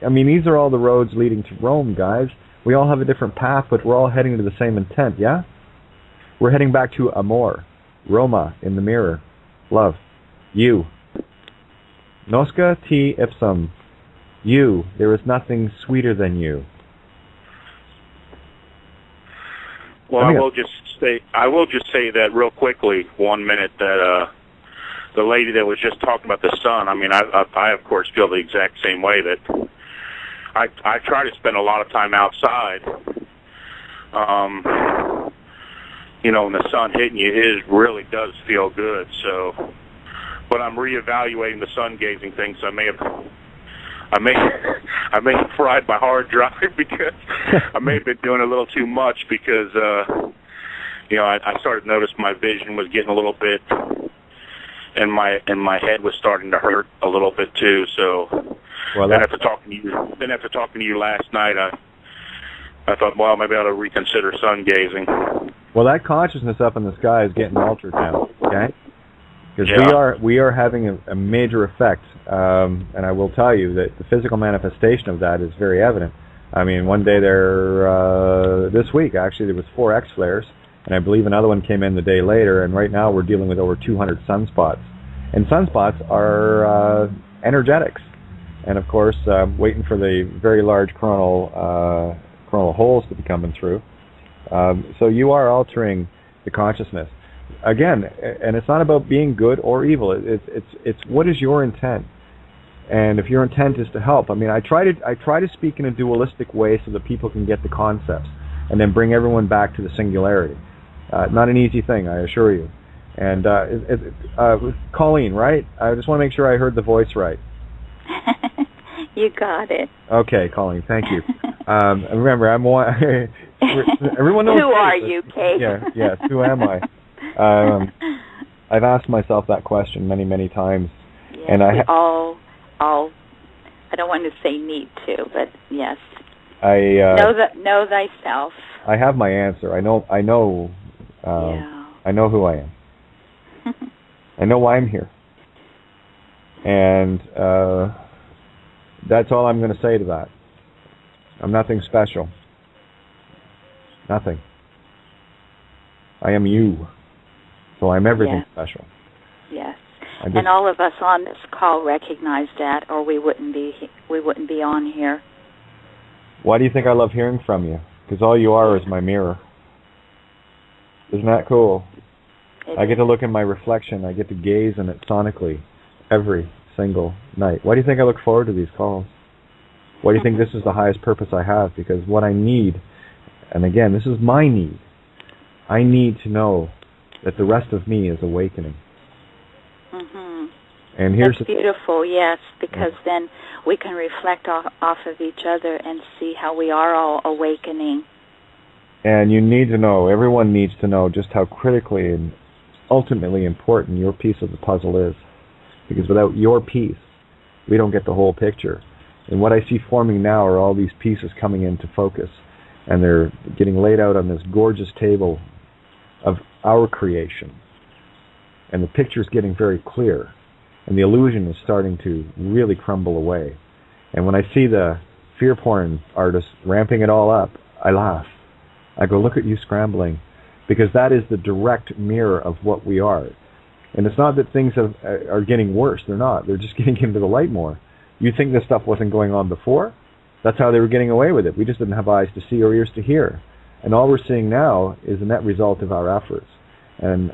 I mean, these are all the roads leading to Rome, guys. We all have a different path, but we're all heading to the same intent, yeah? We're heading back to Amor, Roma, in the mirror, love, you. Nosca te ipsum, you. There is nothing sweeter than you. Well, I will just say that real quickly, 1 minute, that the lady that was just talking about the sun. I mean, I of course feel the exact same way. That I try to spend a lot of time outside. You know, when the sun hitting you, it really does feel good. So, but I'm reevaluating the sun gazing thing. So I may have fried my hard drive because I may have been doing a little too much because you know, I started to notice my vision was getting a little bit, and my head was starting to hurt a little bit too. So then after talking to you last night, I thought, well, maybe I ought to reconsider sun gazing. Well, that consciousness up in the sky is getting altered now, okay? Because we are having a major effect, and I will tell you that the physical manifestation of that is very evident. I mean, one day this week actually there was 4 X flares, and I believe another one came in the day later. And right now we're dealing with over 200 sunspots, and sunspots are energetics, and of course waiting for the very large coronal holes to be coming through. So you are altering the consciousness. Again, and it's not about being good or evil. It's what is your intent, and if your intent is to help. I mean, I try to speak in a dualistic way so that people can get the concepts, and then bring everyone back to the singularity. Not an easy thing, I assure you. And Colleen, right? I just want to make sure I heard the voice right. You got it. Okay, Colleen, thank you. Remember, I'm one. Everyone knows. Who are you, Kate? Yes. Who am I? I've asked myself that question many, many times, and I all. I don't want to say need to, but yes. Know thyself. I have my answer. I know. I know who I am. I know why I'm here, and that's all I'm going to say to that. I'm nothing special. Nothing. I am you. So I'm everything special. Yes. And all of us on this call recognize that, or we wouldn't be on here. Why do you think I love hearing from you? Because all you are is my mirror. Isn't that cool? I get to look in my reflection. I get to gaze in it sonically every single night. Why do you think I look forward to these calls? Why do you think this is the highest purpose I have? Because what I need, and again, this is my need, I need to know that the rest of me is awakening. Mm-hmm. And here's That's beautiful, yes, because then we can reflect off of each other and see how we are all awakening. And you need to know, everyone needs to know just how critically and ultimately important your piece of the puzzle is. Because without your piece, we don't get the whole picture. And what I see forming now are all these pieces coming into focus. And they're getting laid out on this gorgeous table of our creation. And the picture's getting very clear. And the illusion is starting to really crumble away. And when I see the fear porn artists ramping it all up, I laugh. I go, look at you scrambling. Because that is the direct mirror of what we are. And it's not that things are getting worse. They're not. They're just getting into the light more. You think this stuff wasn't going on before? That's how they were getting away with it. We just didn't have eyes to see or ears to hear. And all we're seeing now is the net result of our efforts. And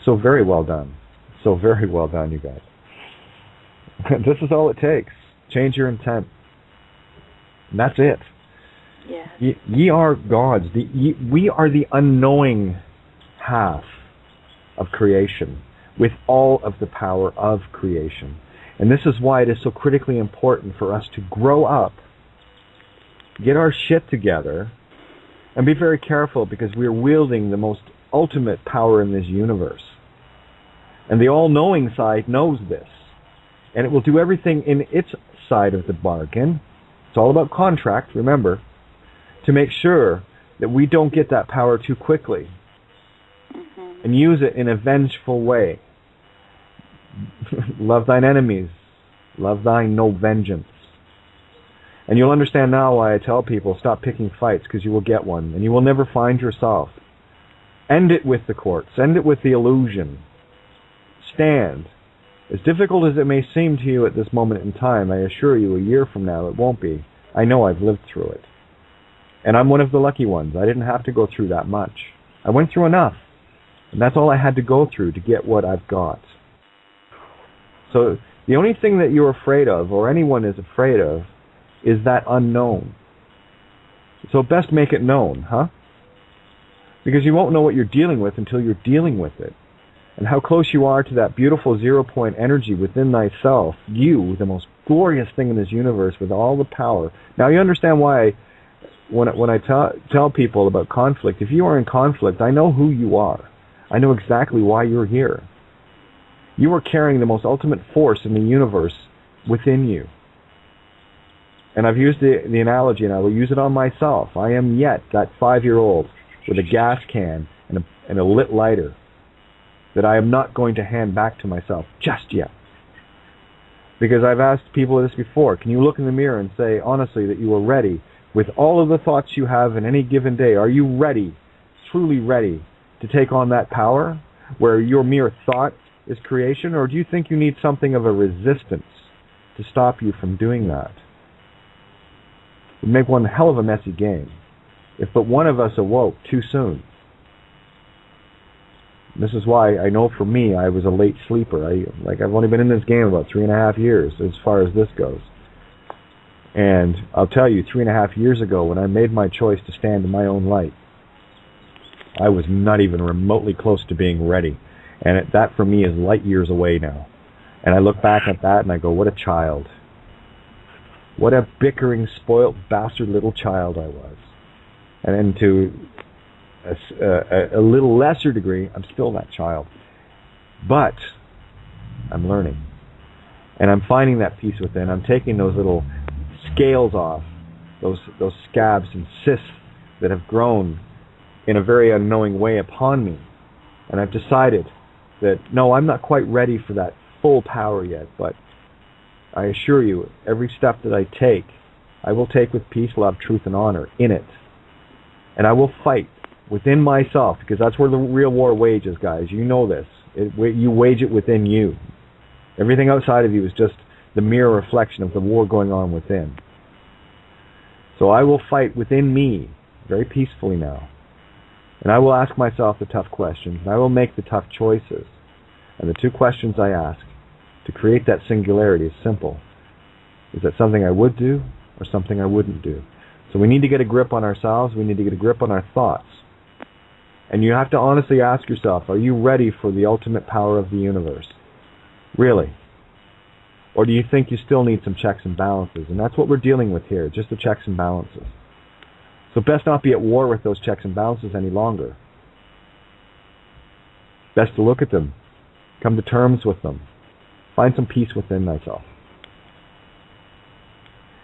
so very well done. So very well done, you guys. This is all it takes. Change your intent. And that's it. Yeah. Ye are gods. We are the unknowing half of creation with all of the power of creation. And this is why it is so critically important for us to grow up, get our shit together, and be very careful, because we are wielding the most ultimate power in this universe. And the all-knowing side knows this. And it will do everything in its side of the bargain. It's all about contract, remember, to make sure that we don't get that power too quickly and use it in a vengeful way. Love thine enemies. Love thine no vengeance. And you'll understand now why I tell people, stop picking fights, because you will get one, and you will never find yourself. End it with the courts. End it with the illusion. Stand. As difficult as it may seem to you at this moment in time, I assure you a year from now it won't be. I know, I've lived through it. And I'm one of the lucky ones. I didn't have to go through that much. I went through enough. And that's all I had to go through to get what I've got. So the only thing that you're afraid of, or anyone is afraid of, is that unknown. So best make it known, huh? Because you won't know what you're dealing with until you're dealing with it. And how close you are to that beautiful 0-point energy within thyself, you, the most glorious thing in this universe with all the power. Now you understand why when I tell people about conflict, if you are in conflict, I know who you are. I know exactly why you're here. You are carrying the most ultimate force in the universe within you. And I've used the analogy, and I will use it on myself. I am yet that 5-year-old with a gas can and a lit lighter that I am not going to hand back to myself just yet. Because I've asked people this before. Can you look in the mirror and say honestly that you are ready with all of the thoughts you have in any given day? Are you ready, truly ready, to take on that power where your mere thought is creation? Or do you think you need something of a resistance to stop you from doing that? It would make one hell of a messy game if but one of us awoke too soon. This is why I know for me I was a late sleeper. I've only been in this game about 3.5 years as far as this goes. And I'll tell you, 3.5 years ago when I made my choice to stand in my own light, I was not even remotely close to being ready. And that for me is light years away now. And I look back at that and I go, what a child. What a bickering, spoilt, bastard little child I was. And then to a little lesser degree, I'm still that child. But I'm learning. And I'm finding that peace within. I'm taking those little scales off, those scabs and cysts that have grown in a very unknowing way upon me. And I've decided that, no, I'm not quite ready for that full power yet, but I assure you, every step that I take, I will take with peace, love, truth, and honor in it. And I will fight within myself, because that's where the real war wages, guys. You know this. You wage it within you. Everything outside of you is just the mere reflection of the war going on within. So I will fight within me very peacefully now. And I will ask myself the tough questions, and I will make the tough choices. And the two questions I ask to create that singularity is simple. Is that something I would do or something I wouldn't do? So we need to get a grip on ourselves. We need to get a grip on our thoughts. And you have to honestly ask yourself, are you ready for the ultimate power of the universe? Really? Or do you think you still need some checks and balances? And that's what we're dealing with here, just the checks and balances. So best not be at war with those checks and balances any longer. Best to look at them, come to terms with them, find some peace within thyself.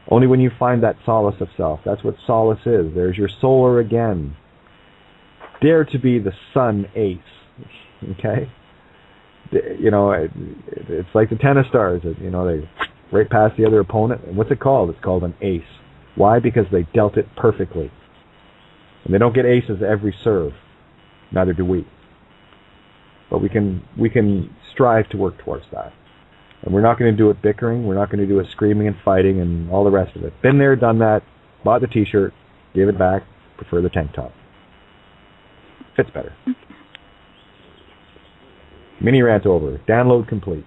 Only when you find that solace of self, that's what solace is. There's your solar again. Dare to be the sun ace, okay? You know, it's like the tennis stars. You know, they right past the other opponent. And what's it called? It's called an ace. Why? Because they dealt it perfectly. And they don't get aces every serve. Neither do we. But we can strive to work towards that. And we're not going to do it bickering. We're not going to do it screaming and fighting and all the rest of it. Been there, done that. Bought the T-shirt, gave it back. Prefer the tank top. Fits better. Mini rant over. Download complete.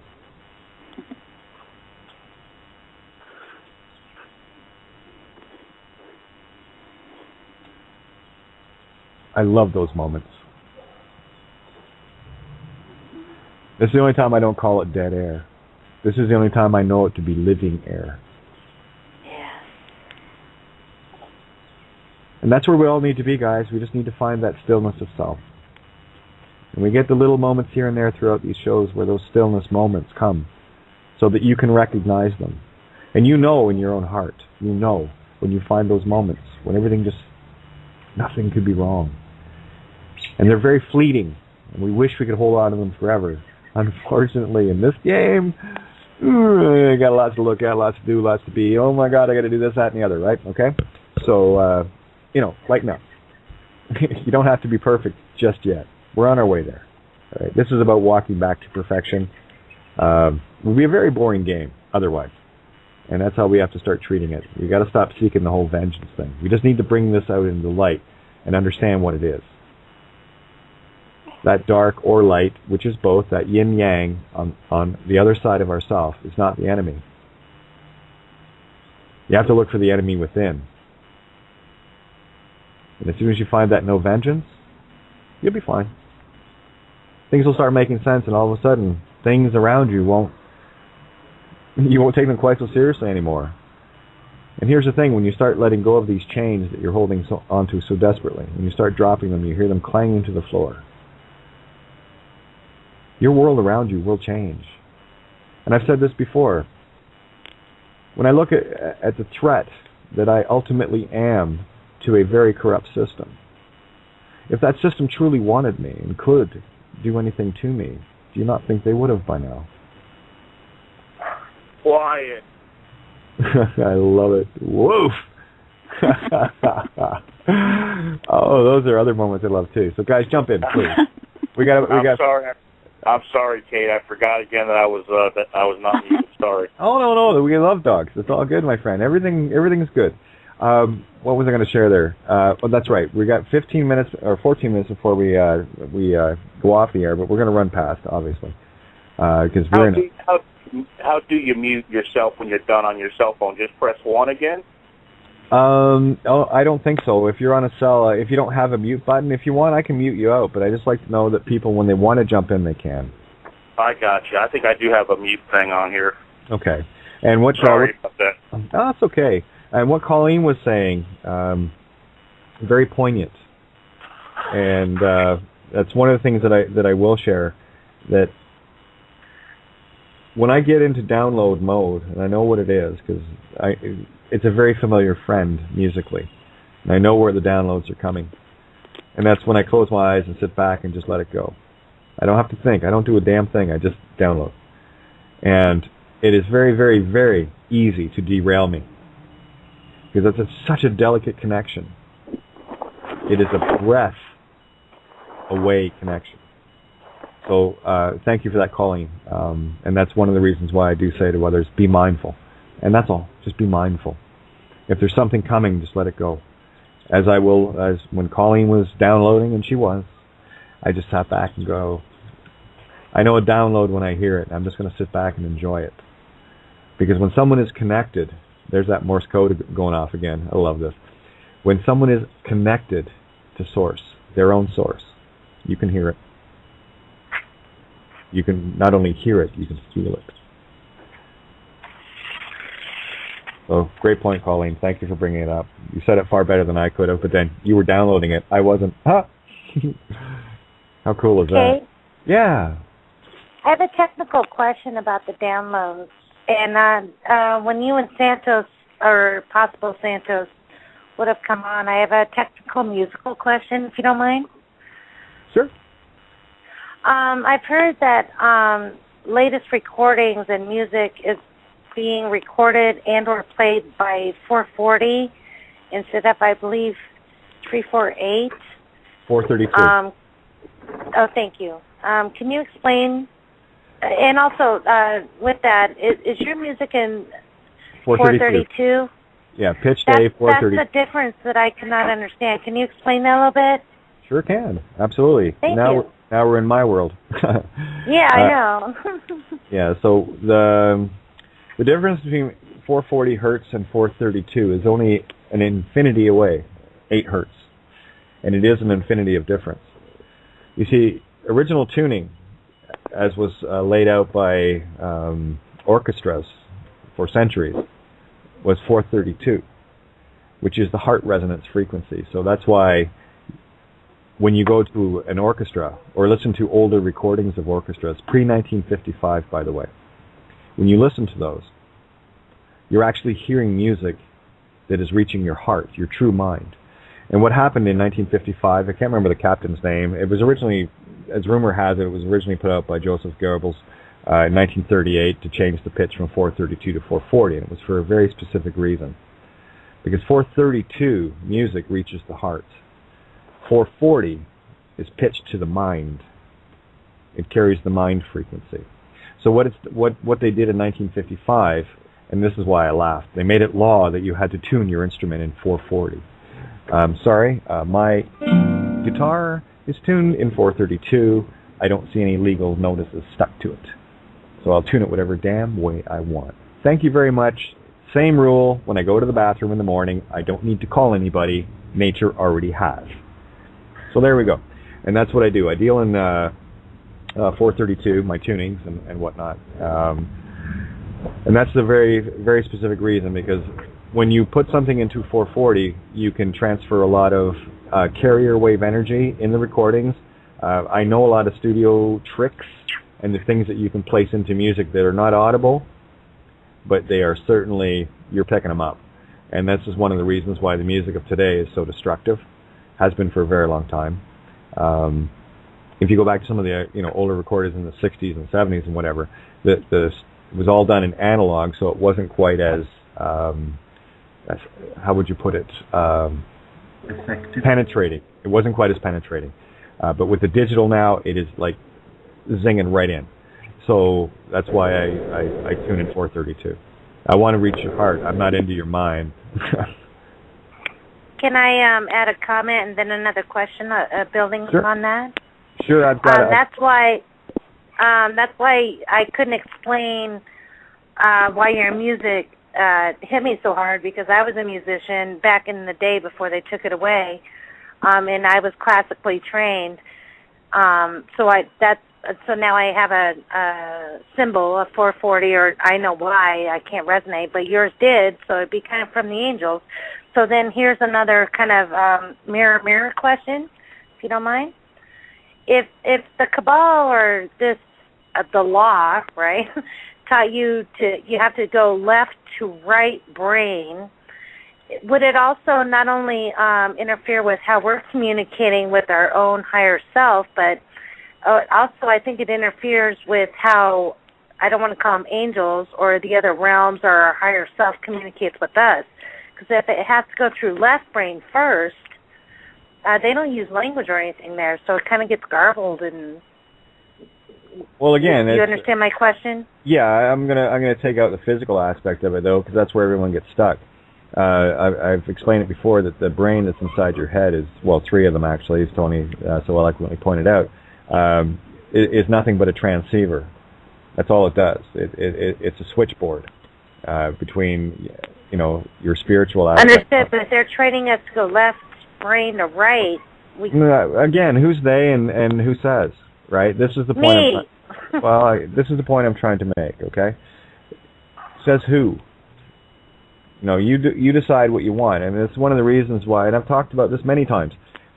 I love those moments. This is the only time I don't call it dead air. This is the only time I know it to be living air. Yeah. And that's where we all need to be, guys. We just need to find that stillness of self. And we get the little moments here and there throughout these shows where those stillness moments come so that you can recognize them. And you know in your own heart, you know when you find those moments, when everything just, nothing could be wrong. And they're very fleeting, and we wish we could hold on to them forever. Unfortunately, in this game, I got lots to look at, lots to do, lots to be. Oh my God, I got to do this, that, and the other, right? Okay? So, lighten up. You don't have to be perfect just yet. We're on our way there. All right? This is about walking back to perfection. It would be a very boring game otherwise. And that's how we have to start treating it. We got to stop seeking the whole vengeance thing. We just need to bring this out into the light and understand what it is. That dark or light, which is both, that yin-yang on the other side of ourself, is not the enemy. You have to look for the enemy within. And as soon as you find that no vengeance, you'll be fine. Things will start making sense, and all of a sudden, things around you won't take them quite so seriously anymore. And here's the thing, when you start letting go of these chains that you're holding onto so desperately, when you start dropping them, you hear them clanging to the floor. Your world around you will change. And I've said this before. When I look at the threat that I ultimately am to a very corrupt system, if that system truly wanted me and could do anything to me, do you not think they would have by now? Quiet. I love it. Woof. Oh, those are other moments I love too. So guys, jump in, please. I'm sorry, Kate. I forgot again that I was not muted. Sorry. Oh no, we love dogs. It's all good, my friend. Everything's good. What was I going to share there? Well, that's right. We got 15 minutes or 14 minutes before we go off the air, but we're going to run past, obviously, because we're How do you mute yourself when you're done on your cell phone? Just press 1 again? I don't think so. If you're on a cell, if you don't have a mute button, if you want, I can mute you out. But I just like to know that people, when they want to jump in, they can. I got you. I think I do have a mute thing on here. Okay. And what? Sorry about that. Oh, that's okay. And what Colleen was saying, very poignant. And that's one of the things that I will share. That when I get into download mode, and I know what it is, because it's a very familiar friend musically, and I know where the downloads are coming. And that's when I close my eyes and sit back and just let it go. I don't have to think. I don't do a damn thing. I just download. And it is very, very, very easy to derail me, because it's such a delicate connection. It is a breath away connection. So thank you for that, Colleen. And that's one of the reasons why I do say to others, be mindful. And that's all. Just be mindful. If there's something coming, just let it go. As when Colleen was downloading, and she was, I just sat back and go, I know a download when I hear it. I'm just going to sit back and enjoy it. Because when someone is connected, there's that Morse code going off again. I love this. When someone is connected to source, their own source, you can hear it. You can not only hear it, you can feel it. So, great point, Colleen. Thank you for bringing it up. You said it far better than I could have, but then you were downloading it. I wasn't. How cool is that? Yeah. I have a technical question about the downloads. And when you and Santos, or possible Santos, would have come on, I have a technical musical question, if you don't mind. Sure. I've heard that latest recordings and music is being recorded and or played by 440 instead of, I believe, 348. 432. Oh, thank you. Can you explain? And also, with that, is your music in 432? Yeah, pitch day 432. That's the difference that I cannot understand. Can you explain that a little bit? Sure can. Absolutely. Thank you. Now we're in my world. Yeah, I know. Yeah, so the difference between 440 hertz and 432 is only an infinity away, 8 hertz. And it is an infinity of difference. You see, original tuning, as was laid out by orchestras for centuries, was 432, which is the heart resonance frequency. So that's why when you go to an orchestra or listen to older recordings of orchestras, pre-1955, by the way, when you listen to those, you're actually hearing music that is reaching your heart, your true mind. And what happened in 1955, I can't remember the captain's name. It was originally, as rumor has it was originally put out by Joseph Goebbels in 1938 to change the pitch from 432 to 440, and it was for a very specific reason. Because 432 music reaches the heart. 440 is pitched to the mind. It carries the mind frequency. So what they did in 1955, and this is why I laughed, they made it law that you had to tune your instrument in 440. My guitar is tuned in 432. I don't see any legal notices stuck to it. So I'll tune it whatever damn way I want. Thank you very much. Same rule, when I go to the bathroom in the morning, I don't need to call anybody. Nature already has. So there we go. And that's what I do. I deal in 432, my tunings and whatnot. And that's the very, very specific reason, because when you put something into 440, you can transfer a lot of carrier wave energy in the recordings. I know a lot of studio tricks and the things that you can place into music that are not audible, but they are certainly, you're picking them up. And this is one of the reasons why the music of today is so destructive, has been for a very long time. If you go back to some of the older recorders in the 60s and 70s and whatever, it was all done in analog, so it wasn't quite as how would you put it? Effective. Penetrating. It wasn't quite as penetrating. But with the digital now, it is like zinging right in. So that's why I tune in 432. I want to reach your heart. I'm not into your mind. Can I add a comment and then another question building Sure. on that? Sure, I've got that's why I couldn't explain why your music hit me so hard, because I was a musician back in the day before they took it away, and I was classically trained. So now I have a symbol of 440, or I know why I can't resonate, but yours did, so it'd be kind of from the angels. So then here's another kind of mirror question, if you don't mind. If the Cabal or this the law, right, taught you have to go left to right brain, would it also not only interfere with how we're communicating with our own higher self, but also I think it interferes with how, I don't want to call them angels or the other realms, or our higher self communicates with us? Because if it has to go through left brain first, they don't use language or anything there, so it kind of gets garbled. And well, again, you understand my question? Yeah, I'm gonna take out the physical aspect of it though, because that's where everyone gets stuck. I've explained it before that the brain that's inside your head is, well, 3 of them actually, as Tony so eloquently pointed out, is nothing but a transceiver. That's all it does. It's a switchboard between your spiritual aspect. Understood, but if they're training us to go left brain to right, again, who's they and who says, right? This is the point. Me. This is the point I'm trying to make. Okay, says who? You decide what you want, and it's one of the reasons why. And I've talked about this many times.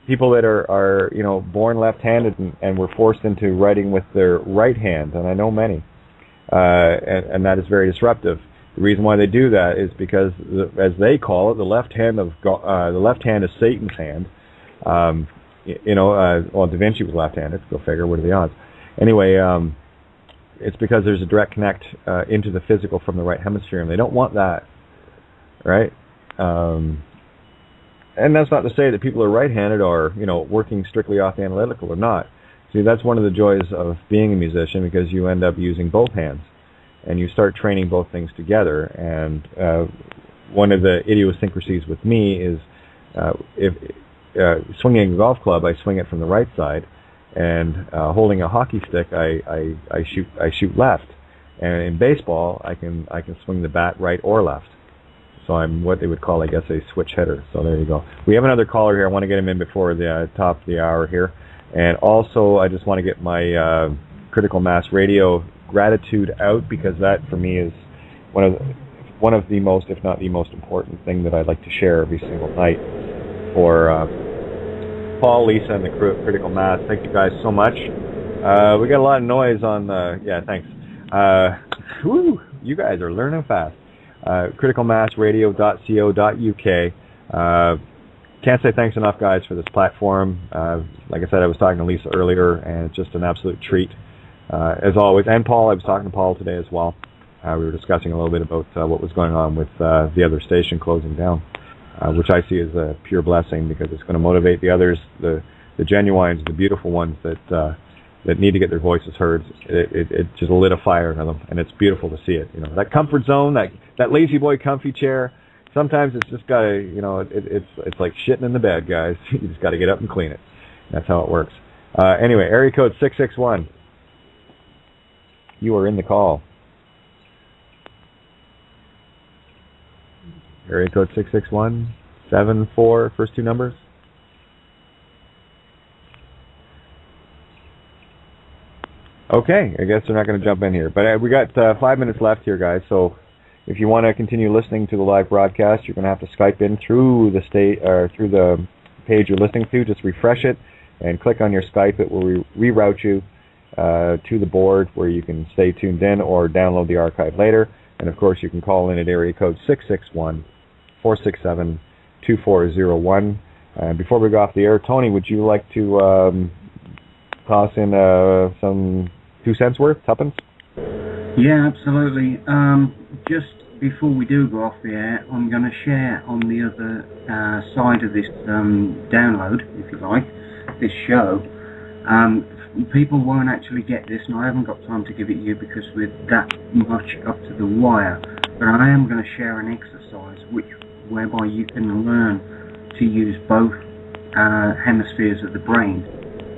People that are born left-handed and were forced into writing with their right hand, and I know many, and that is very disruptive. The reason why they do that is because, as they call it, the left hand is Satan's hand. Da Vinci was left-handed. Go figure. What are the odds? Anyway, it's because there's a direct connect into the physical from the right hemisphere, and they don't want that, right? And that's not to say that people who are right-handed are, working strictly off the analytical or not. See, that's one of the joys of being a musician, because you end up using both hands, and you start training both things together. And one of the idiosyncrasies with me is if swinging a golf club, I swing it from the right side, And holding a hockey stick, I shoot left. And in baseball, I can swing the bat right or left. So I'm what they would call, I guess, a switch hitter. So there you go. We have another caller here. I want to get him in before the top of the hour here. And also, I just want to get my Critical Mass Radio gratitude out, because that, for me, is one of the most, if not the most important thing that I'd like to share every single night for Paul, Lisa, and the Critical Mass. Thank you guys so much. We got a lot of noise on the... Yeah, thanks. Whew, you guys are learning fast. criticalmassradio.co.uk. Can't say thanks enough, guys, for this platform. Like I said, I was talking to Lisa earlier, and it's just an absolute treat, as always. And Paul, I was talking to Paul today as well. We were discussing a little bit about what was going on with the other station closing down, which I see as a pure blessing, because it's going to motivate the others, the genuines, the beautiful ones that need to get their voices heard. It just lit a fire in them, and it's beautiful to see it. You know, that comfort zone, that lazy boy comfy chair. Sometimes it's just got to, you know, it's like shitting in the bed, guys. You just got to get up and clean it. That's how it works. Anyway, area code 661. You are in the call. Area code 661-74, first two numbers. Okay, I guess they're not going to jump in here. But we got 5 minutes left here, guys, so if you want to continue listening to the live broadcast, you're going to have to Skype in through the through the page you're listening to. Just refresh it and click on your Skype. It will reroute you to the board where you can stay tuned in or download the archive later. And, of course, you can call in at area code 661-467-2401. Before we go off the air, Tony, would you like to toss in some 2 cents worth, tuppence? Yeah, absolutely. Just before we do go off the air, I'm going to share on the other side of this download, if you like, this show. People won't actually get this, and I haven't got time to give it you because we're that much up to the wire. But I am going to share an exercise whereby you can learn to use both hemispheres of the brain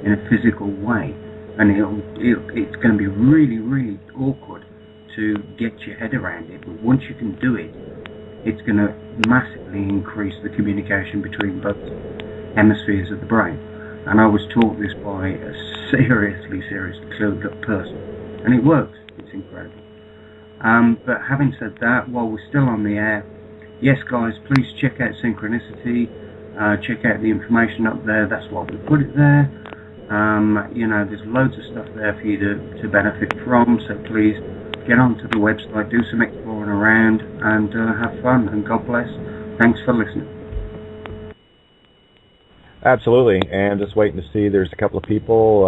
in a physical way. And it's going to be really, really awkward to get your head around it. But once you can do it, it's going to massively increase the communication between both hemispheres of the brain. And I was taught this by a seriously clued up person. And it works. It's incredible. But having said that, while we're still on the air, yes, guys, please check out Synchronicity. Check out the information up there. That's why we put it there. You know, there's loads of stuff there for you to benefit from, so please get onto the website, do some exploring around, and have fun, and God bless. Thanks for listening. Absolutely, and just waiting to see, there's a couple of people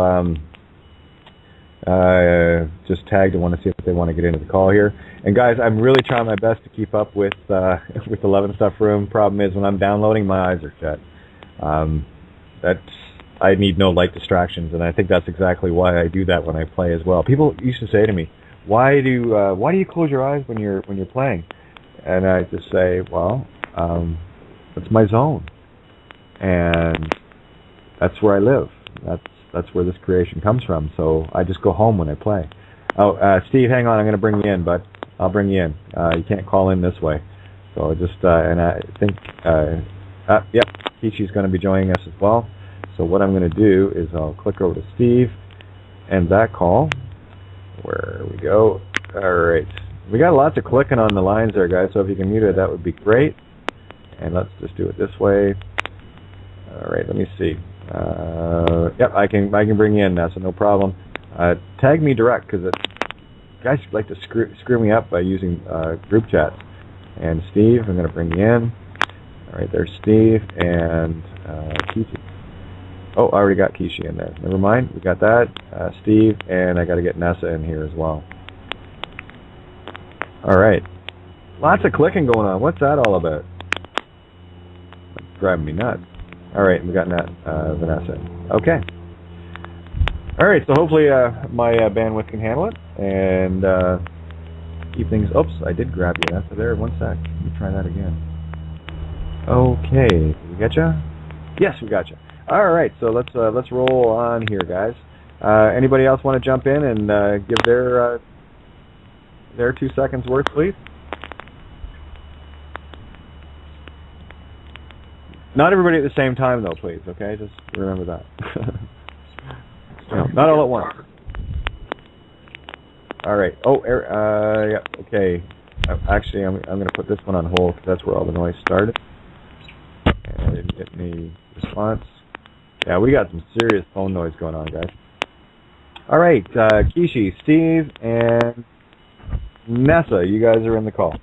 just tagged and want to see if they want to get into the call here. And guys, I'm really trying my best to keep up with the Love and Stuff Room. Problem is, when I'm downloading, my eyes are shut. I need no light distractions, and I think that's exactly why I do that when I play as well. People used to say to me, "Why do you close your eyes when you're playing?" And I just say, "Well, it's my zone, and that's where I live. That's where this creation comes from. So I just go home when I play." Oh, Steve, hang on, I'm going to bring you in, bud. I'll bring you in. You can't call in this way. So just and I think, yep, Kichi's going to be joining us as well. So what I'm going to do is I'll click over to Steve, end that call. Where we go. All right. We got lots of clicking on the lines there, guys, so if you can mute it, that would be great. And let's just do it this way. All right, let me see. Yep, I can bring you in now, so no problem. Tag me direct, because guys like to screw me up by using group chats. And Steve, I'm going to bring you in. All right, there's Steve and Kishi. Oh, I already got Kishi in there. Never mind, we got that. Steve, and I got to get Nessa in here as well. All right. Lots of clicking going on. What's that all about? That's driving me nuts. All right, we got Vanessa. Okay. All right, so hopefully my bandwidth can handle it and keep things. Oops, I did grab you. That's there. 1 sec. Let me try that again. Okay, we got you? Yes, we got you. All right, so let's roll on here, guys. Anybody else want to jump in and give their 2 seconds worth, please? Not everybody at the same time, though, please. Okay, just remember that. No, not all at once. All right. Oh, yeah. Okay. Actually, I'm going to put this one on hold because that's where all the noise started. And I didn't get any response. Yeah, we got some serious phone noise going on, guys. All right, Kishi, Steve, and Nessa, you guys are in the call.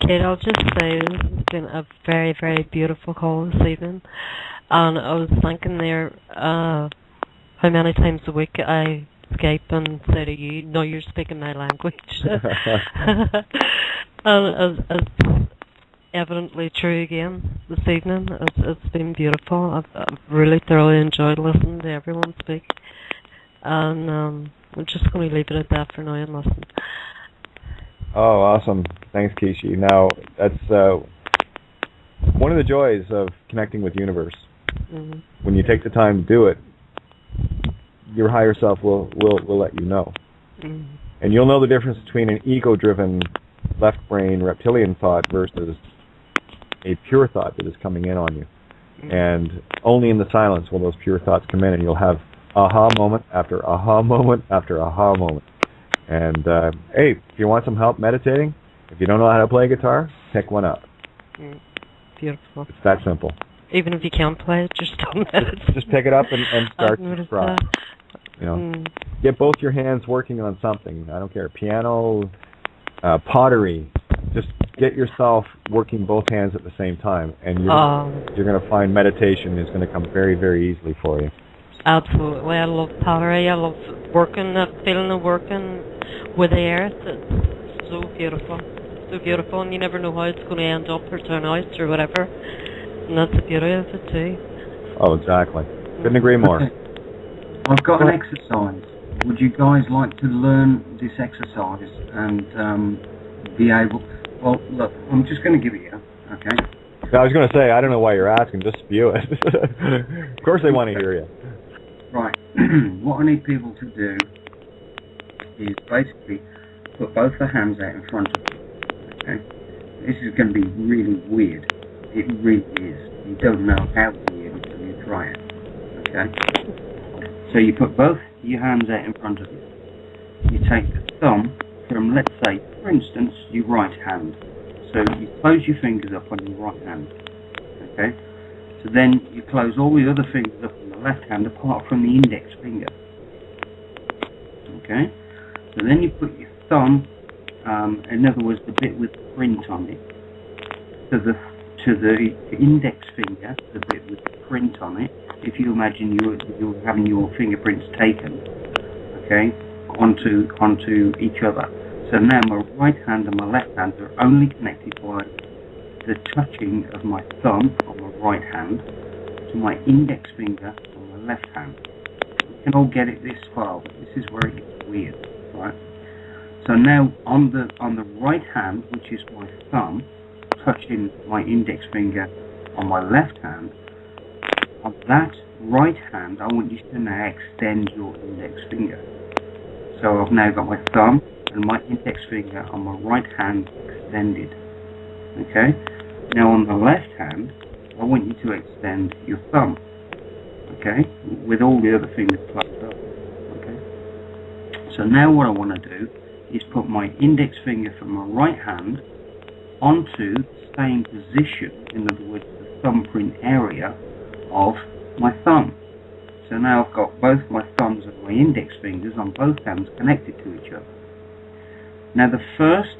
Kate, I'll just say this has been a very, very beautiful call this evening. And I was thinking there how many times a week I Skype and say to you, no, you're speaking my language. And it's evidently true again this evening. It's been beautiful. I've really thoroughly enjoyed listening to everyone speak. And I'm just going to leave it at that for now and listen. Oh, awesome. Thanks, Kishi. Now, that's one of the joys of connecting with Universe. Mm-hmm. When you take the time to do it, your higher self will let you know. Mm-hmm. And you'll know the difference between an ego-driven, left-brain, reptilian thought versus a pure thought that is coming in on you. Mm-hmm. And only in the silence will those pure thoughts come in, and you'll have aha moment after aha moment after aha moment. And, hey, if you want some help meditating, if you don't know how to play guitar, pick one up. Beautiful. It's that simple. Even if you can't play it, just don't meditate. Just pick it up and start to try. You know, get both your hands working on something. I don't care, piano, pottery. Just get yourself working both hands at the same time, and you're going to find meditation is going to come very, very easily for you. Absolutely. I love pottery. I love working, that feeling of working with the earth. It's so beautiful. So beautiful, and you never know how it's going to end up or turn out or whatever. And that's the beauty of it too. Oh, exactly. Couldn't agree more. I've got an exercise. Would you guys like to learn this exercise and be able... Well, look, I'm just going to give it you, okay? I was going to say, I don't know why you're asking. Just spew it. Of course they want to hear you. Right. What I need people to do is basically put both the hands out in front of you. Okay? This is going to be really weird. It really is. You don't know how weird until you try it. Okay? So you put both your hands out in front of you. You take the thumb from, let's say, for instance, your right hand. So you close your fingers up on your right hand. Okay? So then you close all the other fingers up on the left hand apart from the index finger. Okay? So then you put your thumb, in other words, the bit with the print on it, to the index finger, the bit with the print on it. If you imagine you're having your fingerprints taken, okay, onto each other. So now my right hand and my left hand are only connected by the touching of my thumb on my right hand to my index finger on my left hand. You can all get it this far, but this is where it gets weird, right? So now on the right hand, which is my thumb, touching my index finger on my left hand, on that right hand, I want you to now extend your index finger. So I've now got my thumb and my index finger on my right hand extended. Okay? Now on the left hand, I want you to extend your thumb. Okay? With all the other fingers closed up. Okay? So now what I want to do is put my index finger from my right hand onto the same position, in other words, the thumbprint area of my thumb. So now I've got both my thumbs and my index fingers on both hands connected to each other. Now the first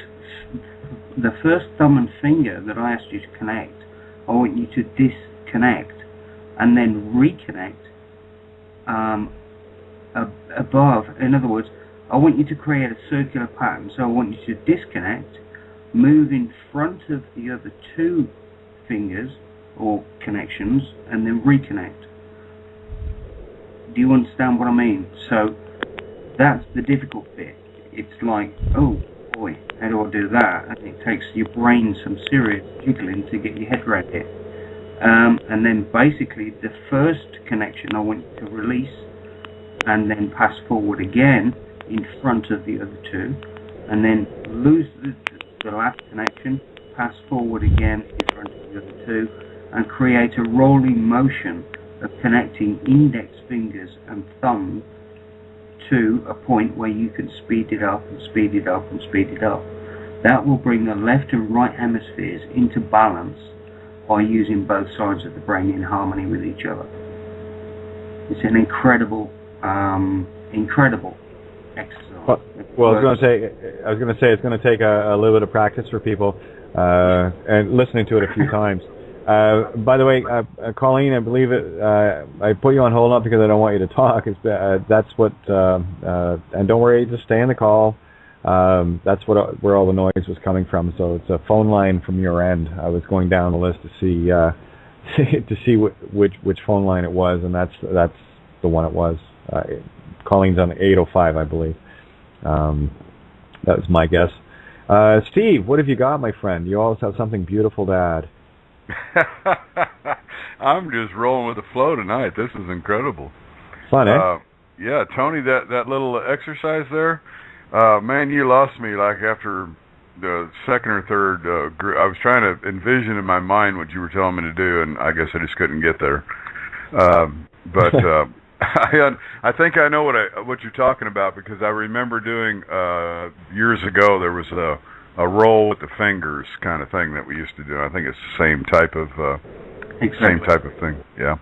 thumb and finger that I asked you to connect, I want you to disconnect and then reconnect above. In other words, I want you to create a circular pattern. So I want you to disconnect, move in front of the other two fingers or connections, and then reconnect. Do you understand what I mean? So that's the difficult bit. It's like, oh boy, how do I do that? And it takes your brain some serious jiggling to get your head around it. And then basically the first connection I want to release and then pass forward again in front of the other two, and then lose the last connection, pass forward again in front of the other two, and create a rolling motion of connecting index fingers and thumb to a point where you can speed it up and speed it up and speed it up. That will bring the left and right hemispheres into balance by using both sides of the brain in harmony with each other. It's an incredible exercise. Well, I was going to say it's going to take a little bit of practice for people, and listening to it a few times. By the way, Colleen, I believe I put you on hold not because I don't want you to talk. That's what, and don't worry, just stay in the call. That's where all the noise was coming from. So it's a phone line from your end. I was going down the list to see which phone line it was, and that's the one it was. Colleen's on 805, I believe. That was my guess. Steve, what have you got, my friend? You always have something beautiful to add. I'm just rolling with the flow tonight. This is incredible. Fun, eh? Yeah, Tony, that little exercise there, man, you lost me like after the second or third I was trying to envision in my mind what you were telling me to do, and I guess I just couldn't get there. But I think I know what you're talking about, because I remember doing years ago there was a roll with the fingers kind of thing that we used to do. I think it's the same type of thing. Yeah.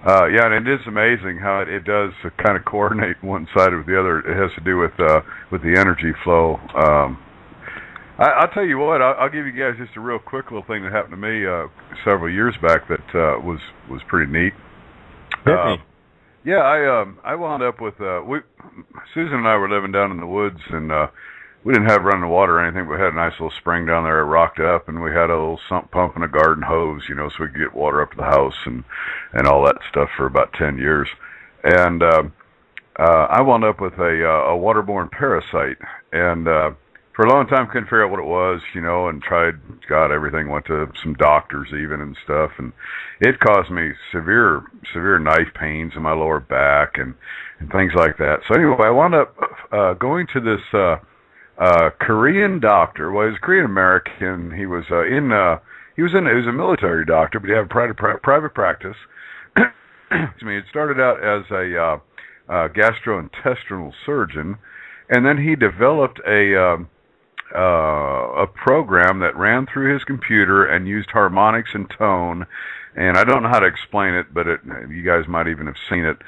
Yeah, and it is amazing how it does kind of coordinate one side with the other. It has to do with the energy flow. I'll tell you what. I'll give you guys just a real quick little thing that happened to me several years back that was pretty neat. Yeah, I wound up with Susan and I were living down in the woods, and we didn't have running water or anything, but we had a nice little spring down there. It rocked up, and we had a little sump pump and a garden hose, so we could get water up to the house and all that stuff for about 10 years. And I wound up with a waterborne parasite, and for a long time couldn't figure out what it was, and tried, everything, went to some doctors even and stuff, and it caused me severe knife pains in my lower back and things like that. So anyway, I wound up going to this Korean doctor. Well, he was Korean American. He was he was a military doctor, but he had a private practice. Excuse me. It started out as a gastrointestinal surgeon, and then he developed a program that ran through his computer and used harmonics and tone. And I don't know how to explain it, but you guys might even have seen it.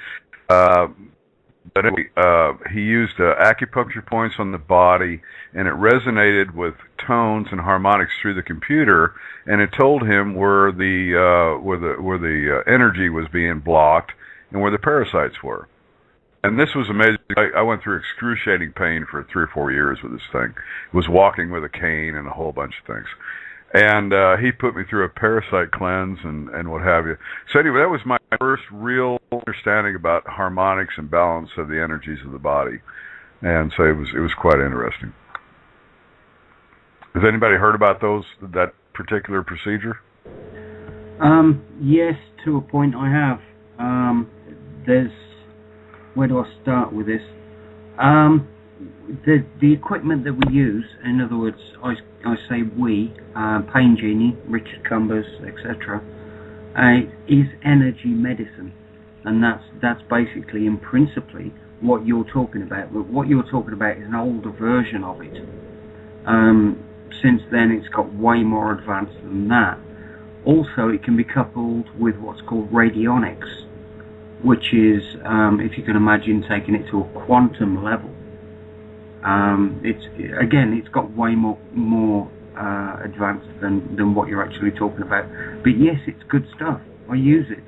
But anyway, he used acupuncture points on the body, and it resonated with tones and harmonics through the computer, and it told him where the energy was being blocked and where the parasites were. And this was amazing. I went through excruciating pain for 3 or 4 years with this thing. Was walking with a cane and a whole bunch of things. And he put me through a parasite cleanse and what have you. So anyway, that was my first real understanding about harmonics and balance of the energies of the body. And so it was quite interesting. Has anybody heard about that particular procedure? Yes, to a point I have. Where do I start with this? The equipment that we use, in other words, I say we, Pain Genie, Richard Cumbers, etc., is energy medicine, and that's basically and principally what you're talking about. But what you're talking about is an older version of it. Since then, it's got way more advanced than that. Also, it can be coupled with what's called radionics, which is, if you can imagine, taking it to a quantum level. It's got way more advanced than what you're actually talking about. But yes, it's good stuff. I use it.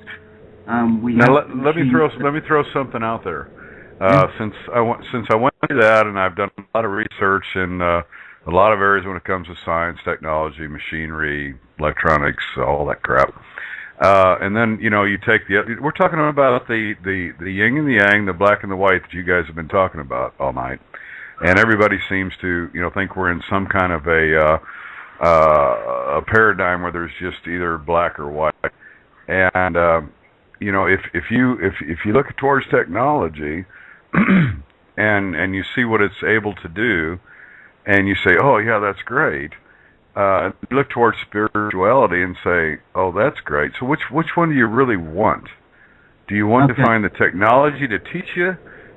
Let me throw something out there. Since I went through that, and I've done a lot of research in a lot of areas when it comes to science, technology, machinery, electronics, all that crap. And then you take we're talking about the yin and the yang, the black and the white that you guys have been talking about all night, and everybody seems to think we're in some kind of a paradigm where there's just either black or white. And if you look towards technology and you see what it's able to do, and you say, oh yeah, that's great. You look towards spirituality and say, oh, that's great. So which one do you really want? Do you want to find the technology to teach you,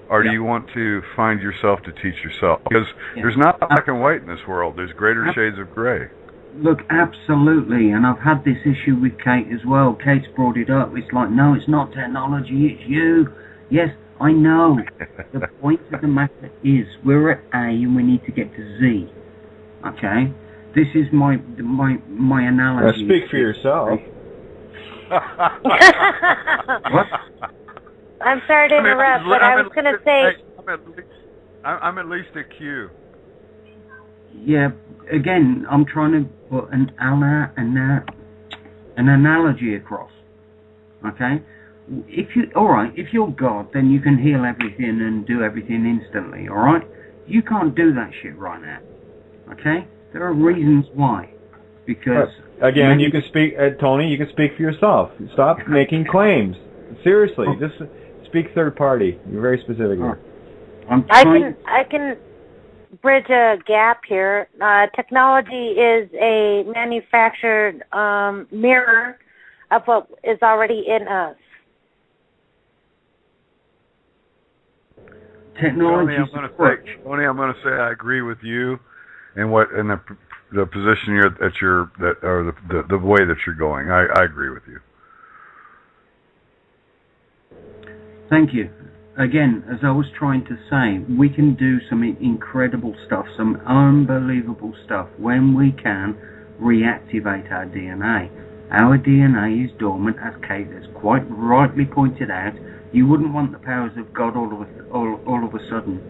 or do you want to find yourself to teach yourself? Because there's not black and white in this world. There's greater shades of gray. Look, absolutely, and I've had this issue with Kate as well. Kate's brought it up. It's like, no, it's not technology, it's you. Yes, I know. The point of the matter is we're at A and we need to get to Z. Okay? This is my analogy. Now speak for yourself. What? I'm sorry to interrupt, but I was going to say... I'm at least a Q. Yeah, again, I'm trying to put an analogy across. Okay? If you're God, then you can heal everything and do everything instantly, alright? You can't do that shit right now. Okay? There are reasons why. Because... Again, you can speak, Tony, you can speak for yourself. Stop making claims. Seriously, just speak third party. You're very specific here. I can bridge a gap here. Technology is a manufactured mirror of what is already in us. Technology. Tony, I'm going to say I agree with you in the position the way that you're going. I agree with you. Thank you. Again, as I was trying to say, we can do some incredible stuff, some unbelievable stuff when we can reactivate our DNA. Our DNA is dormant, as Kate has quite rightly pointed out. You wouldn't want the powers of God all of a sudden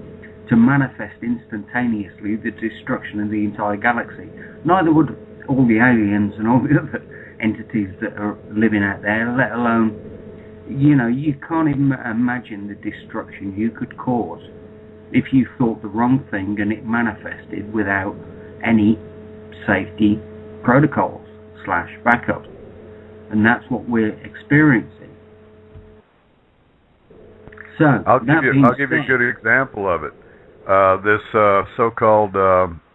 to manifest instantaneously the destruction of the entire galaxy. Neither would all the aliens and all the other entities that are living out there, let alone, you can't even imagine the destruction you could cause if you thought the wrong thing and it manifested without any safety protocols / backups. And that's what we're experiencing. So, I'll give you a good example of it. This so-called,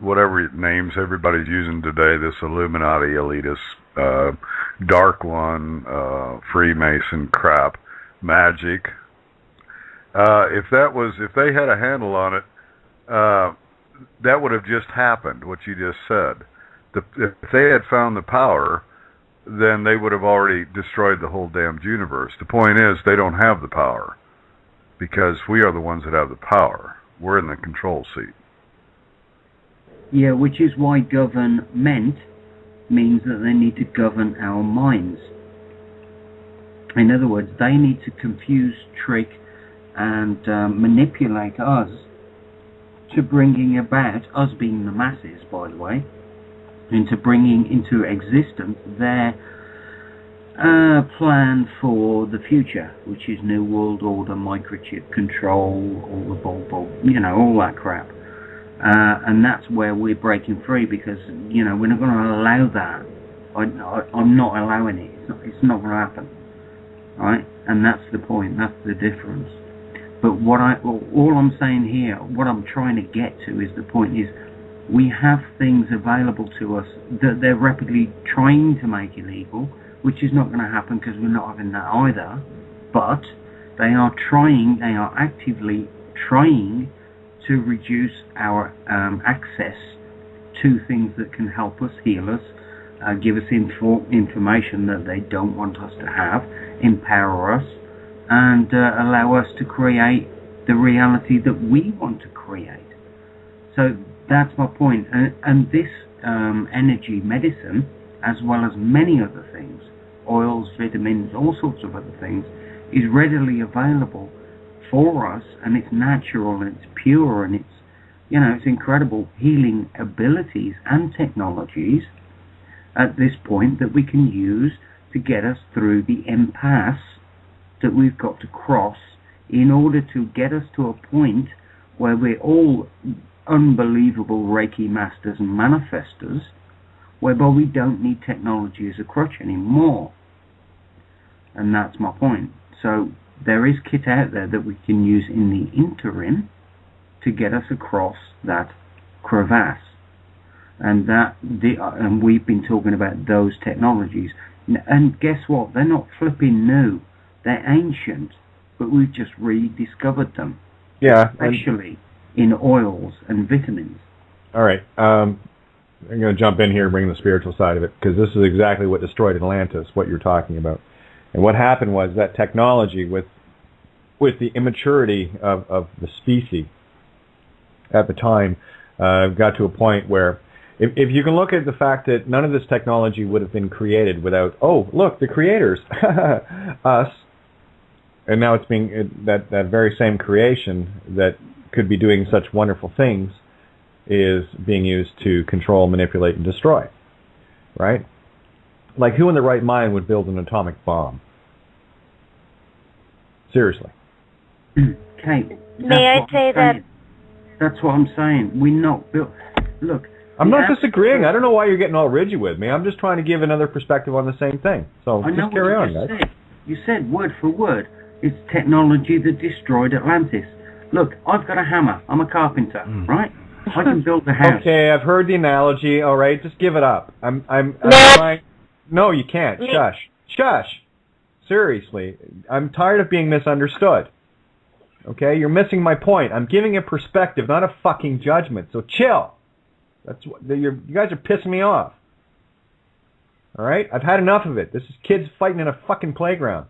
whatever names everybody's using today, this Illuminati elitist, Dark One, Freemason crap, magic. If they had a handle on it, that would have just happened, what you just said. If they had found the power, then they would have already destroyed the whole damned universe. The point is, they don't have the power, because we are the ones that have the power. We're in the control seat. Yeah, which is why government means that they need to govern our minds. In other words, they need to confuse, trick, and manipulate us to bringing about, us being the masses, by the way, into bringing into existence their plan for the future, which is New World Order, microchip control, all the all that crap. And that's where we're breaking free, because, we're not going to allow that. I'm not allowing it. It's not going to happen. Right? And that's the point. That's the difference. But all I'm saying here, what I'm trying to get to is the point is, we have things available to us that they're rapidly trying to make illegal, which is not going to happen because we're not having that either. But they are actively trying to reduce our access to things that can help us, heal us, give us information that they don't want us to have, empower us, and allow us to create the reality that we want to create. So that's my point. And this energy medicine, as well as many other things, oils, vitamins, all sorts of other things, is readily available for us, and it's natural and it's pure, and it's incredible healing abilities and technologies at this point that we can use to get us through the impasse that we've got to cross in order to get us to a point where we're all unbelievable Reiki masters and manifestors, whereby we don't need technology as a crutch anymore. And that's my point. So there is kit out there that we can use in the interim to get us across that crevasse. And and we've been talking about those technologies. And guess what? They're not flipping new. They're ancient, but we've just rediscovered them. Yeah. Especially in oils and vitamins. All right. I'm going to jump in here and bring the spiritual side of it, because this is exactly what destroyed Atlantis, what you're talking about. And what happened was that technology, with the immaturity of the species at the time, got to a point where, if you can look at the fact that none of this technology would have been created without, oh, look, the creators, us, and now it's being, that very same creation that could be doing such wonderful things is being used to control, manipulate, and destroy, right? Like, who in their right mind would build an atomic bomb? Seriously. Kate, may I say that? That's what I'm saying. We're not built. Look, I'm not disagreeing. I don't know why you're getting all rigid with me. I'm just trying to give another perspective on the same thing. So just carry on, guys. You said word for word, it's technology that destroyed Atlantis. Look, I've got a hammer. I'm a carpenter, right? I can build the house. Okay, I've heard the analogy. All right, just give it up. I'm trying. No, you can't. Shush. Seriously, I'm tired of being misunderstood. Okay, you're missing my point. I'm giving a perspective, not a fucking judgment. So chill. That's what you guys are pissing me off. All right, I've had enough of it. This is kids fighting in a fucking playground.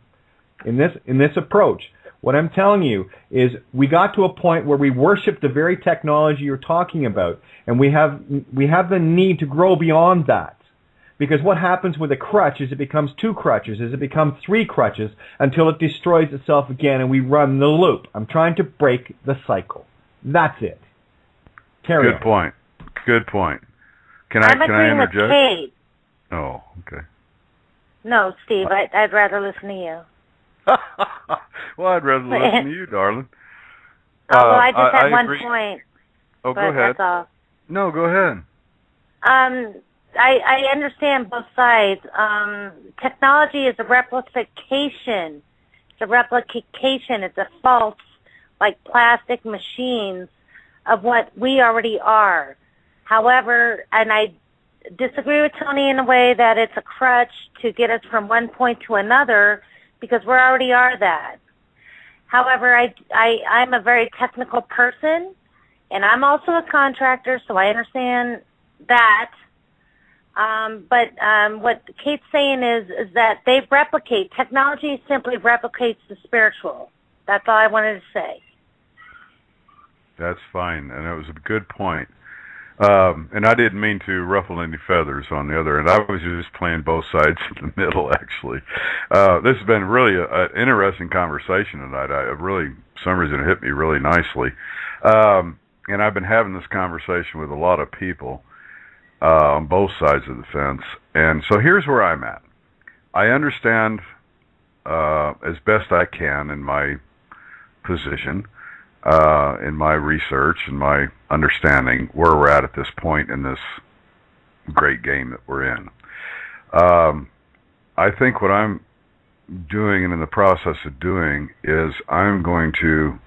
In this approach, what I'm telling you is we got to a point where we worship the very technology you're talking about, and we have the need to grow beyond that. Because what happens with a crutch is it becomes 2 crutches, it becomes 3 crutches, until it destroys itself again and we run the loop. I'm trying to break the cycle. That's it. Carry on. Good point. Can I interject? With Kate. Oh, okay. No, Steve, I'd rather listen to you. Well, I'd rather listen to you, darling. Oh, well, I just had one point. Oh, go ahead. That's all. No, go ahead. I understand both sides. Technology is a replication. It's a false, like plastic machines of what we already are. However, and I disagree with Tony in a way that it's a crutch to get us from one point to another, because we already are that. However, I'm a very technical person, and I'm also a contractor, so I understand that. But what Kate's saying is that they replicate. Technology simply replicates the spiritual. That's all I wanted to say. That's fine, and it was a good point. And I didn't mean to ruffle any feathers on the other end. I was just playing both sides in the middle, actually. This has been really an interesting conversation tonight. For some reason, it hit me really nicely. And I've been having this conversation with a lot of people on both sides of the fence. And so here's where I'm at. I understand as best I can in my position, in my research and my understanding where we're at this point in this great game that we're in. I think what I'm doing and in the process of doing is I'm going to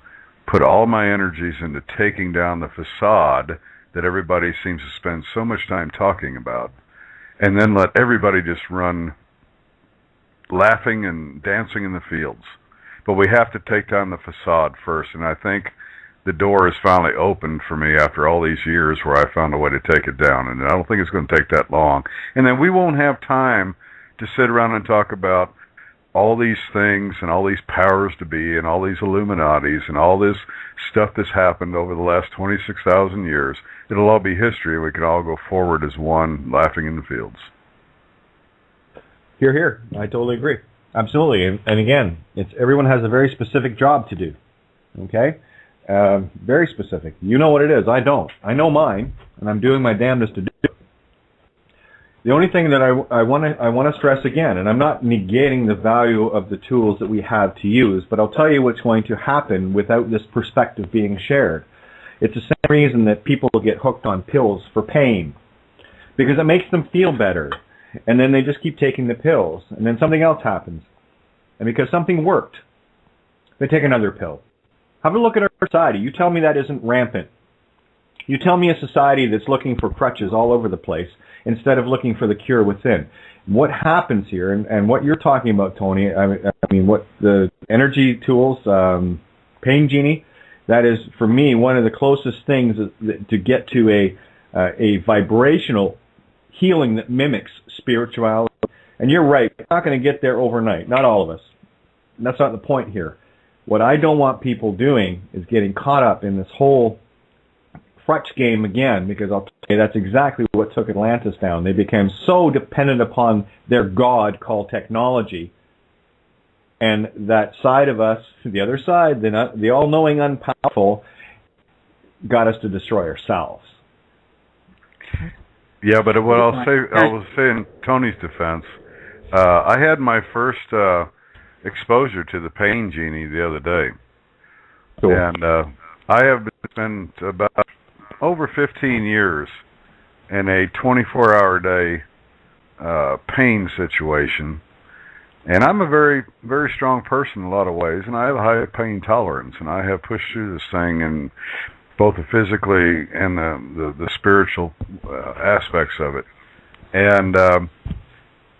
put all my energies into taking down the facade that everybody seems to spend so much time talking about, and then let everybody just run laughing and dancing in the fields. But we have to take down the facade first, and I think the door is finally opened for me after all these years where I found a way to take it down, and I don't think it's going to take that long. And then we won't have time to sit around and talk about all these things and all these powers to be and all these Illuminatis and all this stuff that's happened over the last 26,000 years. It'll all be history. We can all go forward as one, laughing in the fields. Hear, hear. I totally agree. Absolutely. And again, everyone has a very specific job to do. Okay? Very specific. You know what it is. I don't. I know mine, and I'm doing my damnedest to do it. The only thing that I want to stress again, and I'm not negating the value of the tools that we have to use, but I'll tell you what's going to happen without this perspective being shared. It's the same reason that people get hooked on pills for pain, because it makes them feel better, and then they just keep taking the pills, and then something else happens, and because something worked, they take another pill. Have a look at our society. You tell me that isn't rampant. You tell me a society that's looking for crutches all over the place instead of looking for the cure within. What happens here, and what you're talking about, Tony, I mean what the energy tools, Pain Genie, that is, for me, one of the closest things to get to a vibrational healing that mimics spirituality. And you're right, we're not going to get there overnight, not all of us. And that's not the point here. What I don't want people doing is getting caught up in this whole crutch game again, because I'll tell you that's exactly what took Atlantis down. They became so dependent upon their god called technology, and that side of us, the other side, the all-knowing, unpowerful, got us to destroy ourselves. Yeah, but what I'll say, I will say in Tony's defense, I had my first exposure to the Pain Genie the other day, cool. And I have been about over 15 years in a 24-hour day pain situation, and I'm a very, very strong person in a lot of ways, and I have a high pain tolerance, and I have pushed through this thing, and both the physically and the spiritual aspects of it, and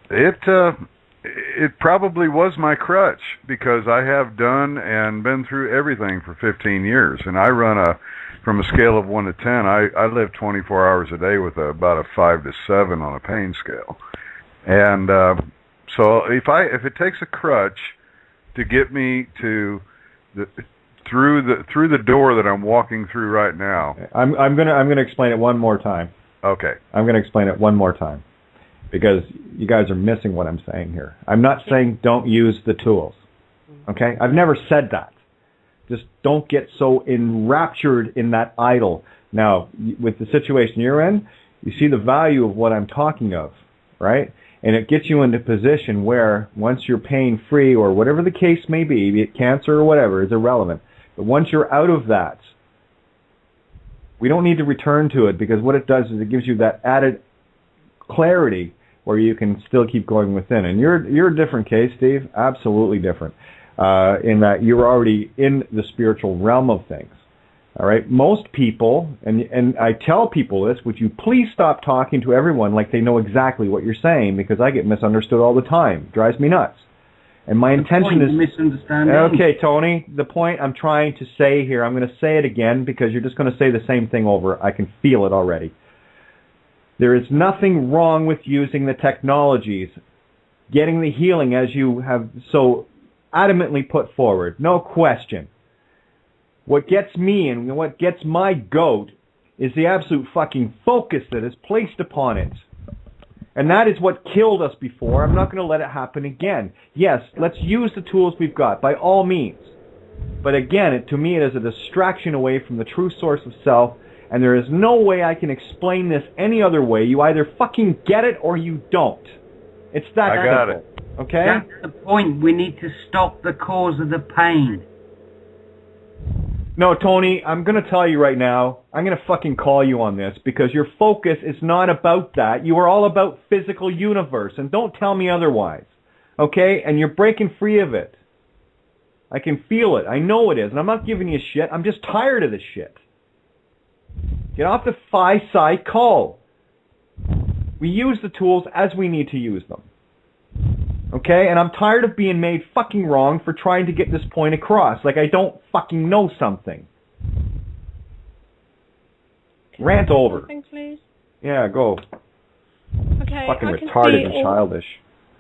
it probably was my crutch, because I have done and been through everything for 15 years, and I run from a scale of 1 to 10, I live 24 hours a day with about a 5 to 7 on a pain scale. And so if it takes a crutch to get me to through the door that I'm walking through right now. I'm gonna explain it one more time. Okay. I'm gonna explain it one more time, because you guys are missing what I'm saying here. I'm not saying don't use the tools. Okay? I've never said that. Just don't get so enraptured in that idol. Now, with the situation you're in, you see the value of what I'm talking of, right? And it gets you into a position where once you're pain-free, or whatever the case may be it cancer or whatever, is irrelevant. But once you're out of that, we don't need to return to it, because what it does is it gives you that added clarity where you can still keep going within. And you're a different case, Steve, absolutely different. In that you're already in the spiritual realm of things. All right? Most people, and I tell people this, would you please stop talking to everyone like they know exactly what you're saying, because I get misunderstood all the time. It drives me nuts. And my intention is... misunderstanding. Okay, Tony, the point I'm trying to say here, I'm going to say it again, because you're just going to say the same thing over. I can feel it already. There is nothing wrong with using the technologies, getting the healing as you have so adamantly put forward, no question. What gets me and what gets my goat is the absolute fucking focus that is placed upon it. And that is what killed us before. I'm not going to let it happen again. Yes, let's use the tools we've got, by all means. But again, to me, it is a distraction away from the true source of self, and there is no way I can explain this any other way. You either fucking get it or you don't. It's that simple. I got it. Okay? That's the point. We need to stop the cause of the pain. No, Tony, I'm going to tell you right now, I'm going to fucking call you on this, because your focus is not about that. You are all about physical universe, and don't tell me otherwise. Okay? And you're breaking free of it. I can feel it. I know it is. And I'm not giving you shit. I'm just tired of this shit. Get off the phi-sci call. We use the tools as we need to use them. Okay? And I'm tired of being made fucking wrong for trying to get this point across. Like I don't fucking know something. Rant over. Something, please? Yeah, go. Okay. Fucking retarded and childish.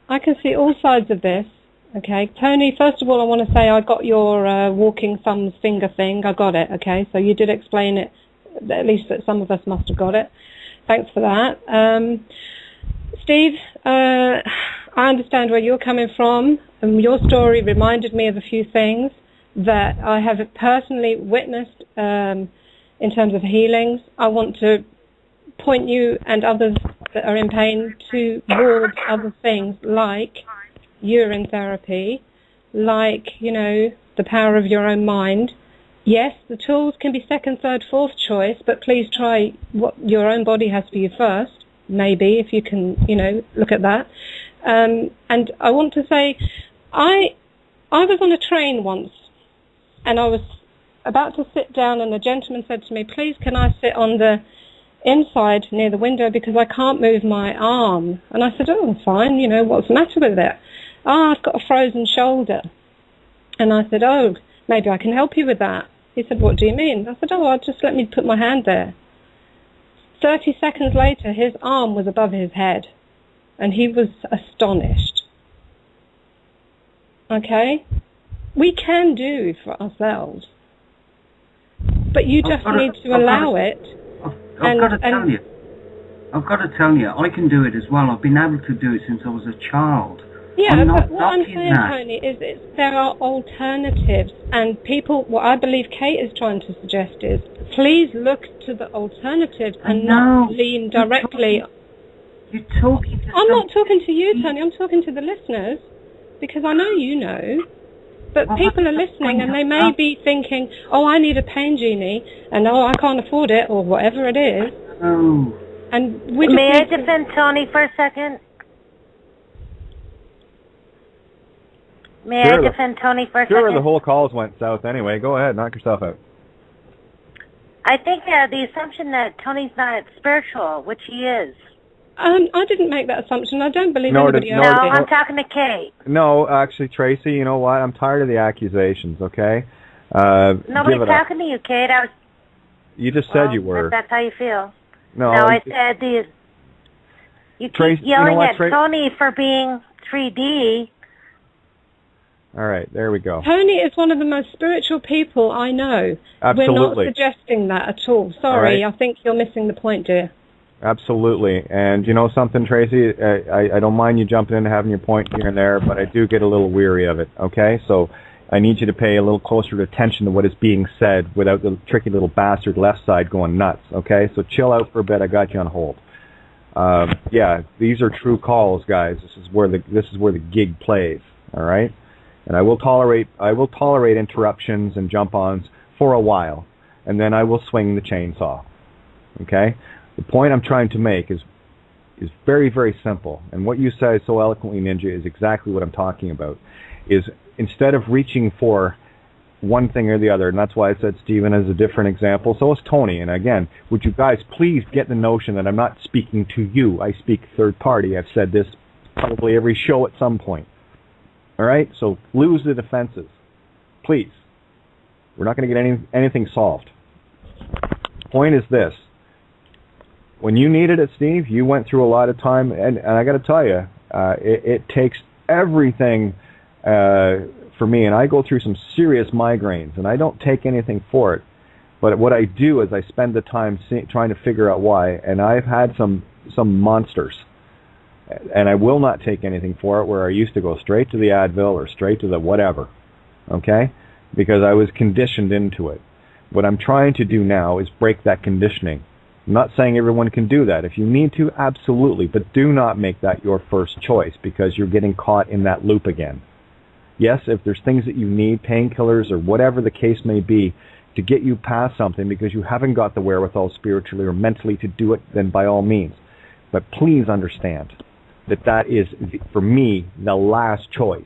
I can see all sides of this. Okay. Tony, first of all, I want to say I got your walking thumbs finger thing. I got it. Okay. So you did explain it. At least that some of us must have got it. Thanks for that. Steve, I understand where you're coming from. Your story reminded me of a few things that I have personally witnessed in terms of healings. I want to point you and others that are in pain towards other things like urine therapy, like, the power of your own mind. Yes, the tools can be second, third, fourth choice, but please try what your own body has for you first, maybe, if you can, look at that. And I want to say, I I was on a train once, and I was about to sit down, and the gentleman said to me, please, can I sit on the inside near the window because I can't move my arm? And I said, oh, fine, you know, what's the matter with it? Oh, I've got a frozen shoulder. And I said, oh, maybe I can help you with that. He said, what do you mean? I said, oh, just let me put my hand there. 30 seconds later, his arm was above his head, and he was astonished. Okay? We can do for ourselves, but you just need to allow it. I've got to tell you, I can do it as well. I've been able to do it since I was a child. Yeah, but what I'm saying, Tony, is there are alternatives, and people, what I believe Kate is trying to suggest is, please look to the alternatives and not lean directly. You're talking to I'm not talking to you, Tony, I'm talking to the listeners, because I know you know, but people are listening and they may be thinking, oh, I need a pain genie, and oh, I can't afford it, or whatever it is. Oh. And we just May I defend Tony for a second? May I defend Tony for a second? Sure, the whole calls went south anyway. Go ahead, knock yourself out. I think the assumption that Tony's not spiritual, which he is. I didn't make that assumption. I don't believe anybody else. No, I'm talking to Kate. No, actually, Tracy, you know what? I'm tired of the accusations, okay? Nobody's talking to you, Kate. You just said you were. That's how you feel. No, I said you keep yelling at Tony for being 3D. All right, there we go. Tony is one of the most spiritual people I know. Absolutely. We're not suggesting that at all. Sorry, right. I think you're missing the point, dear. Absolutely. And you know something, Tracy? I don't mind you jumping in and having your point here and there, but I do get a little weary of it, okay? So I need you to pay a little closer attention to what is being said without the tricky little bastard left side going nuts, okay? So chill out for a bit. I got you on hold. Yeah, these are true calls, guys. This is where the gig plays, all right? And I will tolerate interruptions and jump-ons for a while, and then I will swing the chainsaw. Okay? The point I'm trying to make is very, very simple. And what you say so eloquently, Ninja, is exactly what I'm talking about. Is instead of reaching for one thing or the other, and that's why I said Stephen is a different example, so is Tony. And again, would you guys please get the notion that I'm not speaking to you. I speak third party. I've said this probably every show at some point. All right? So lose the defenses. Please. We're not going to get anything solved. The point is this. When you needed it, Steve, you went through a lot of time, and I got to tell you, it takes everything for me, and I go through some serious migraines, and I don't take anything for it. But what I do is I spend the time trying to figure out why, and I've had some monsters. And I will not take anything for it, where I used to go straight to the Advil or straight to the whatever, okay? Because I was conditioned into it. What I'm trying to do now is break that conditioning. I'm not saying everyone can do that. If you need to, absolutely, but do not make that your first choice because you're getting caught in that loop again. Yes, if there's things that you need, painkillers or whatever the case may be, to get you past something because you haven't got the wherewithal spiritually or mentally to do it, then by all means. But please understand that is, for me, the last choice,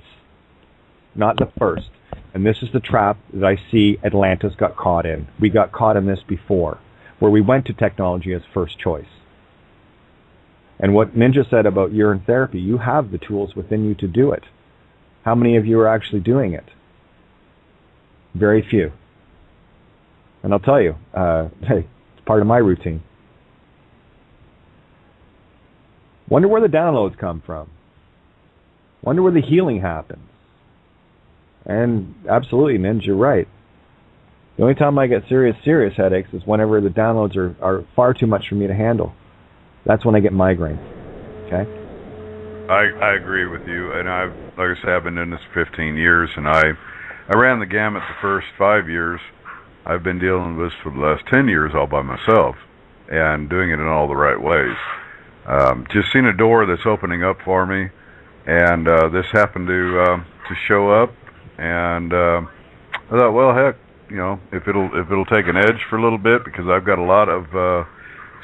not the first. And this is the trap that I see Atlantis got caught in. We got caught in this before, where we went to technology as first choice. And what Ninja said about urine therapy, you have the tools within you to do it. How many of you are actually doing it? Very few. And I'll tell you, hey, it's part of my routine. Wonder where the downloads come from. Wonder where the healing happens. And absolutely, Ninja, you're right. The only time I get serious headaches is whenever the downloads are far too much for me to handle. That's when I get migraines. Okay? I agree with you, and like I said, I've been doing this for 15 years, and I ran the gamut the first 5 years. I've been dealing with this for the last 10 years all by myself, and doing it in all the right ways. Just seen a door that's opening up for me, and this happened to show up, and I thought, well, heck, you know, if it'll take an edge for a little bit, because I've got a lot of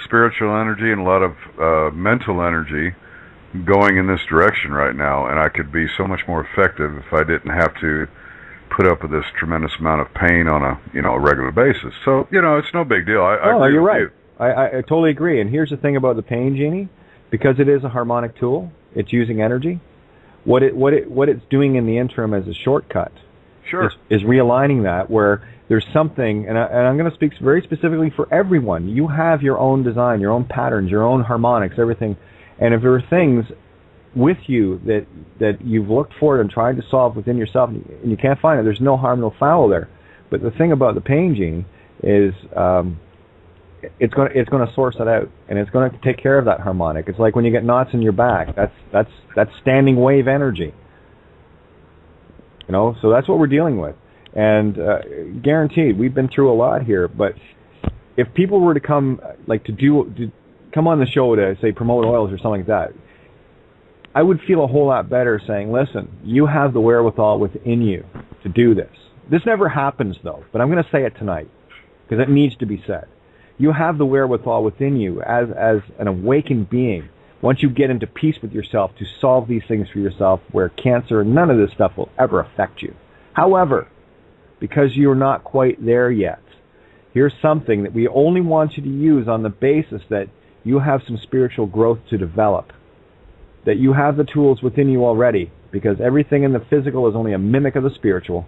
spiritual energy and a lot of mental energy going in this direction right now, and I could be so much more effective if I didn't have to put up with this tremendous amount of pain on a a regular basis. So it's no big deal. I agree you're with right. you. I totally agree. And here's the thing about the pain genie, because it is a harmonic tool. It's using energy. What it's doing in the interim as a shortcut is realigning that where there's something, and I'm going to speak very specifically for everyone. You have your own design, your own patterns, your own harmonics, everything. And if there are things with you that you've looked for and tried to solve within yourself and you can't find it, there's no harm, no foul there. But the thing about the pain genie is it's going to source it out, and it's going to take care of that harmonic. It's like when you get knots in your back. That's standing wave energy. So that's what we're dealing with. And guaranteed, we've been through a lot here. But if people were to come, come on the show to say promote oils or something like that, I would feel a whole lot better saying, listen, you have the wherewithal within you to do this. This never happens though, but I'm going to say it tonight because it needs to be said. You have the wherewithal within you as an awakened being. Once you get into peace with yourself to solve these things for yourself, where cancer and none of this stuff will ever affect you. However, because you're not quite there yet, here's something that we only want you to use on the basis that you have some spiritual growth to develop, that you have the tools within you already, because everything in the physical is only a mimic of the spiritual.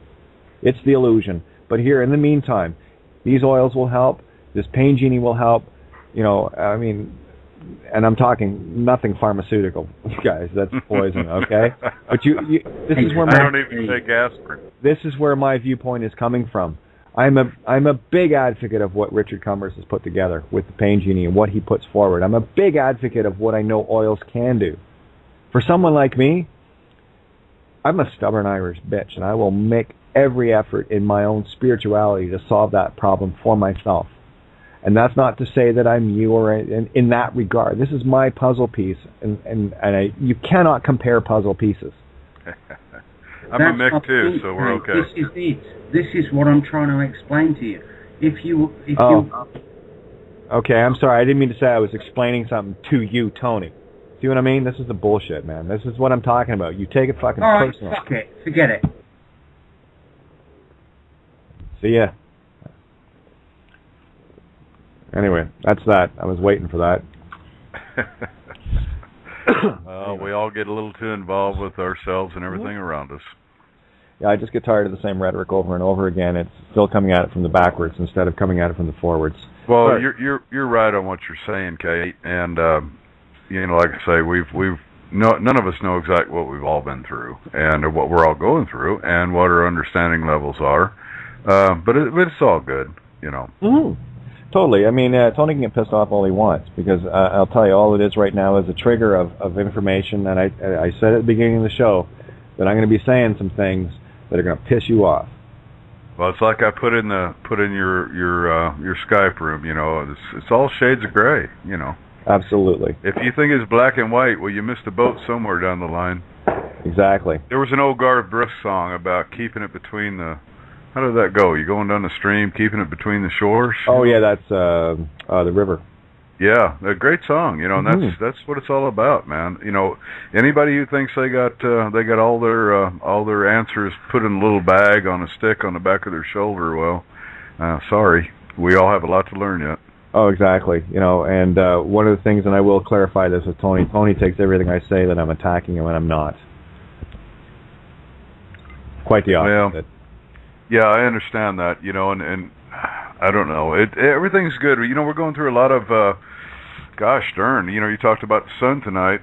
It's the illusion. But here, in the meantime, these oils will help. This pain genie will help. And I'm talking nothing pharmaceutical, guys. That's poison, okay? But this is where I don't even take aspirin. This is where my viewpoint is coming from. I'm a big advocate of what Richard Cumbers has put together with the pain genie and what he puts forward. I'm a big advocate of what I know oils can do. For someone like me, I'm a stubborn Irish bitch, and I will make every effort in my own spirituality to solve that problem for myself. And that's not to say that I'm you or in that regard. This is my puzzle piece, and you cannot compare puzzle pieces. I'm a Mick too, so we're okay. This is it. This is what I'm trying to explain to you. If you Okay, I'm sorry. I didn't mean to say I was explaining something to you, Tony. See what I mean? This is the bullshit, man. This is what I'm talking about. You take it fucking personal. Fuck it. Forget it. See ya. Anyway, that's that. I was waiting for that. We all get a little too involved with ourselves and everything around us. Yeah, I just get tired of the same rhetoric over and over again. It's still coming at it from the backwards instead of coming at it from the forwards. Well, right. You're right on what you're saying, Kate. And like I say, none of us know exactly what we've all been through and what we're all going through and what our understanding levels are. But it's all good, Mm-hmm. Totally. I mean, Tony can get pissed off all he wants because I'll tell you, all it is right now is a trigger of information. And I said at the beginning of the show that I'm going to be saying some things that are going to piss you off. Well, it's like I put in your Skype room. It's all shades of gray. Absolutely. If you think it's black and white, well, you missed a boat somewhere down the line. Exactly. There was an old Garth Brooks song about keeping it between the. How did that go? You going down the stream, keeping it between the shores? Oh yeah, that's the river. Yeah, a great song, and that's what it's all about, man. Anybody who thinks they got all their answers put in a little bag on a stick on the back of their shoulder, well, sorry, we all have a lot to learn yet. Oh, exactly. And one of the things, and I will clarify this with Tony. Tony takes everything I say that I'm attacking him, and I'm not. Quite the opposite. Well, yeah, I understand that, and I don't know. Everything's good. We're going through a lot of, gosh darn, you talked about the sun tonight.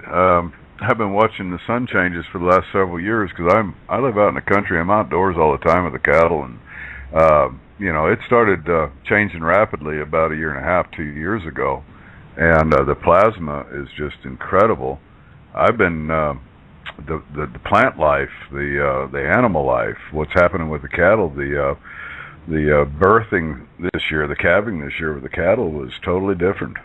I've been watching the sun changes for the last several years because I live out in the country. I'm outdoors all the time with the cattle, and, it started changing rapidly about 1.5 years, 2 years ago, and the plasma is just incredible. I've been... The plant life, the animal life, what's happening with the cattle, the birthing this year, the calving this year with the cattle was totally different.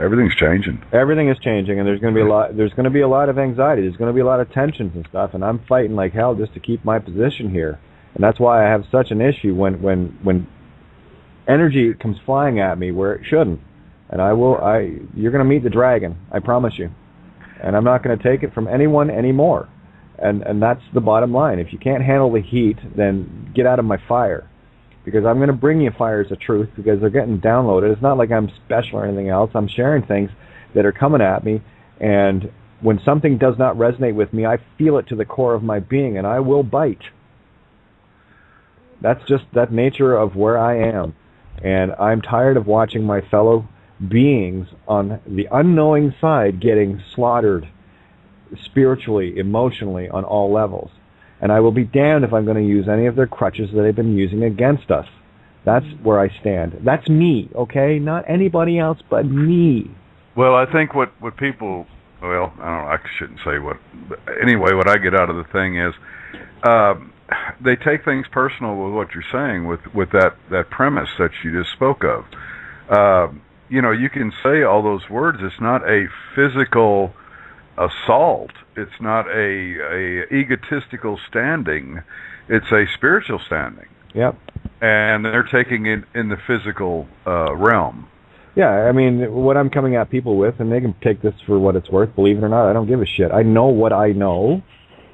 Everything's changing. Everything is changing, and there's going to be a lot of anxiety. There's going to be a lot of tensions and stuff, and I'm fighting like hell just to keep my position here. And that's why I have such an issue when energy comes flying at me where it shouldn't. And you're going to meet the dragon, I promise you. and I'm not going to take it from anyone anymore. And that's the bottom line. If you can't handle the heat, then get out of my fire, because I'm going to bring you fires of truth, because they're getting downloaded. It's not like I'm special or anything else. I'm sharing things that are coming at me, and when something does not resonate with me, I feel it to the core of my being, and I will bite. That's just that nature of where I am. And I'm tired of watching my fellow beings on the unknowing side getting slaughtered spiritually, emotionally, on all levels. And I will be damned if I'm going to use any of their crutches that they've been using against us. That's where I stand. That's me, okay? Not anybody else but me. Well, I think what people, well, I shouldn't say what, but anyway, what I get out of the thing is they take things personal with what you're saying, with that premise that you just spoke of. You can say all those words. It's not a physical assault. It's not a egotistical standing. It's a spiritual standing. Yep. And they're taking it in the physical realm. Yeah, I mean, what I'm coming at people with, and they can take this for what it's worth, believe it or not, I don't give a shit. I know what I know.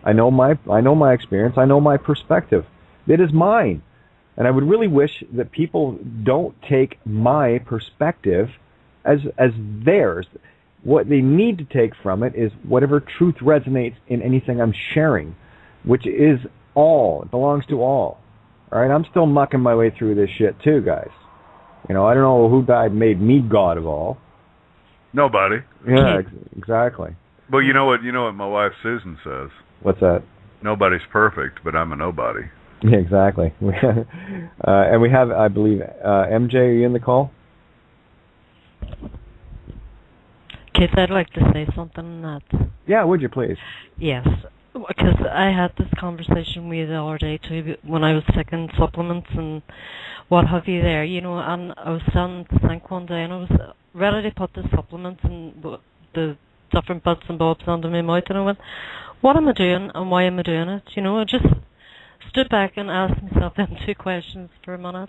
I know my experience. I know my perspective. It is mine. And I would really wish that people don't take my perspective as theirs. What they need to take from it is whatever truth resonates in anything I'm sharing, which is all. It belongs to all. All right, I'm still mucking my way through this shit too, guys. I don't know who made me God of all. Nobody. Yeah, exactly. Well, you know what my wife Susan says? What's that? Nobody's perfect, but I'm a nobody. Yeah, exactly. And we have, I believe, MJ, are you in the call? Keith, I'd like to say something on that. Yeah, would you please? Yes, because I had this conversation with you the other day too when I was taking supplements and what have you there, and I was starting to think one day, and I was ready to put the supplements and the different bits and bobs under my mouth, and I went, what am I doing and why am I doing it? I just stood back and asked myself them two questions for a minute,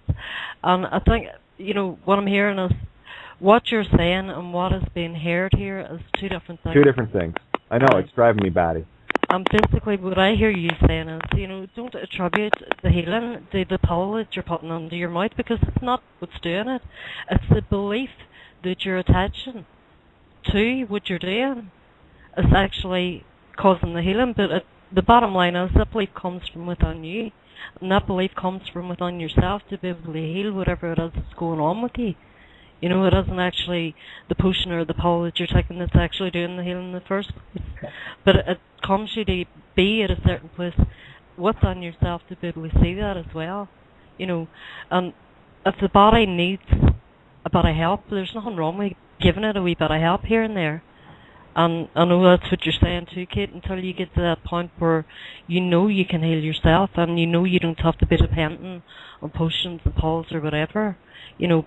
and I think, what I'm hearing is what you're saying and what is being heard here is two different things. Two different things. I know, it's driving me batty. And basically what I hear you saying is, don't attribute the healing to the pill that you're putting under your mouth, because it's not what's doing it. It's the belief that you're attaching to what you're doing is actually causing the healing. But the bottom line is that belief comes from within you, and that belief comes from within yourself to be able to heal whatever it is that's going on with you. It isn't actually the potion or the pill that you're taking that's actually doing the healing in the first place. But it comes you to be at a certain place within yourself to be able to see that as well. And if the body needs a bit of help, there's nothing wrong with giving it a wee bit of help here and there. And I know that's what you're saying too, Kate, until you get to that point where you can heal yourself, and you don't have to be dependent on potions and pills or whatever.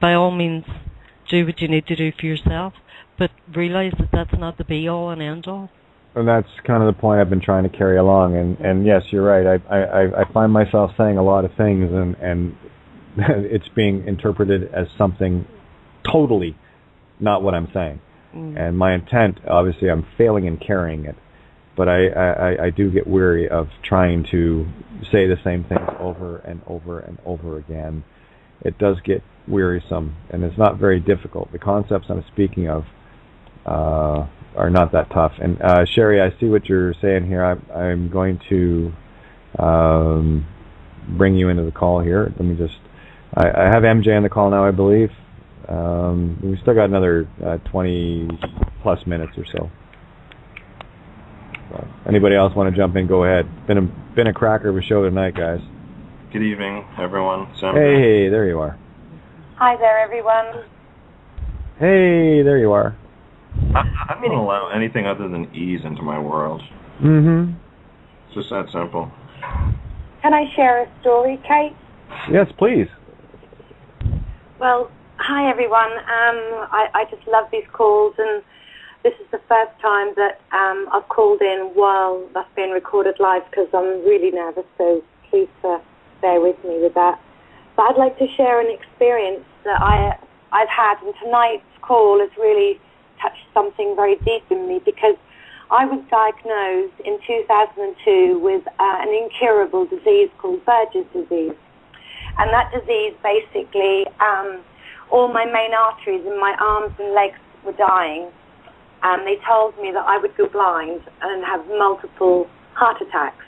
By all means, do what you need to do for yourself, but realize that that's not the be-all and end-all. And that's kind of the point I've been trying to carry along. And yes, you're right. I find myself saying a lot of things, and it's being interpreted as something totally not what I'm saying. And my intent, obviously, I'm failing in carrying it. But I do get weary of trying to say the same things over and over and over again. It does get wearisome, and it's not very difficult. The concepts I'm speaking of are not that tough. And Sherry, I see what you're saying here. I'm going to bring you into the call here. Let me just... I have MJ on the call now, I believe. We've still got another 20-plus minutes or so. Anybody else want to jump in, go ahead. Been a cracker of a show tonight, guys. Good evening, everyone. Hey, there you are. Hi there, everyone. Hey, there you are. I don't allow anything other than ease into my world. Mm-hmm. It's just that simple. Can I share a story, Kate? Yes, please. Well, hi, everyone. I just love these calls, and this is the first time that I've called in while that's being recorded live, because I'm really nervous, so please bear with me with that. But I'd like to share an experience that I've had, and tonight's call has really touched something very deep in me, because I was diagnosed in 2002 with an incurable disease called Burgess disease. And that disease basically, all my main arteries in my arms and legs were dying. And they told me that I would go blind and have multiple heart attacks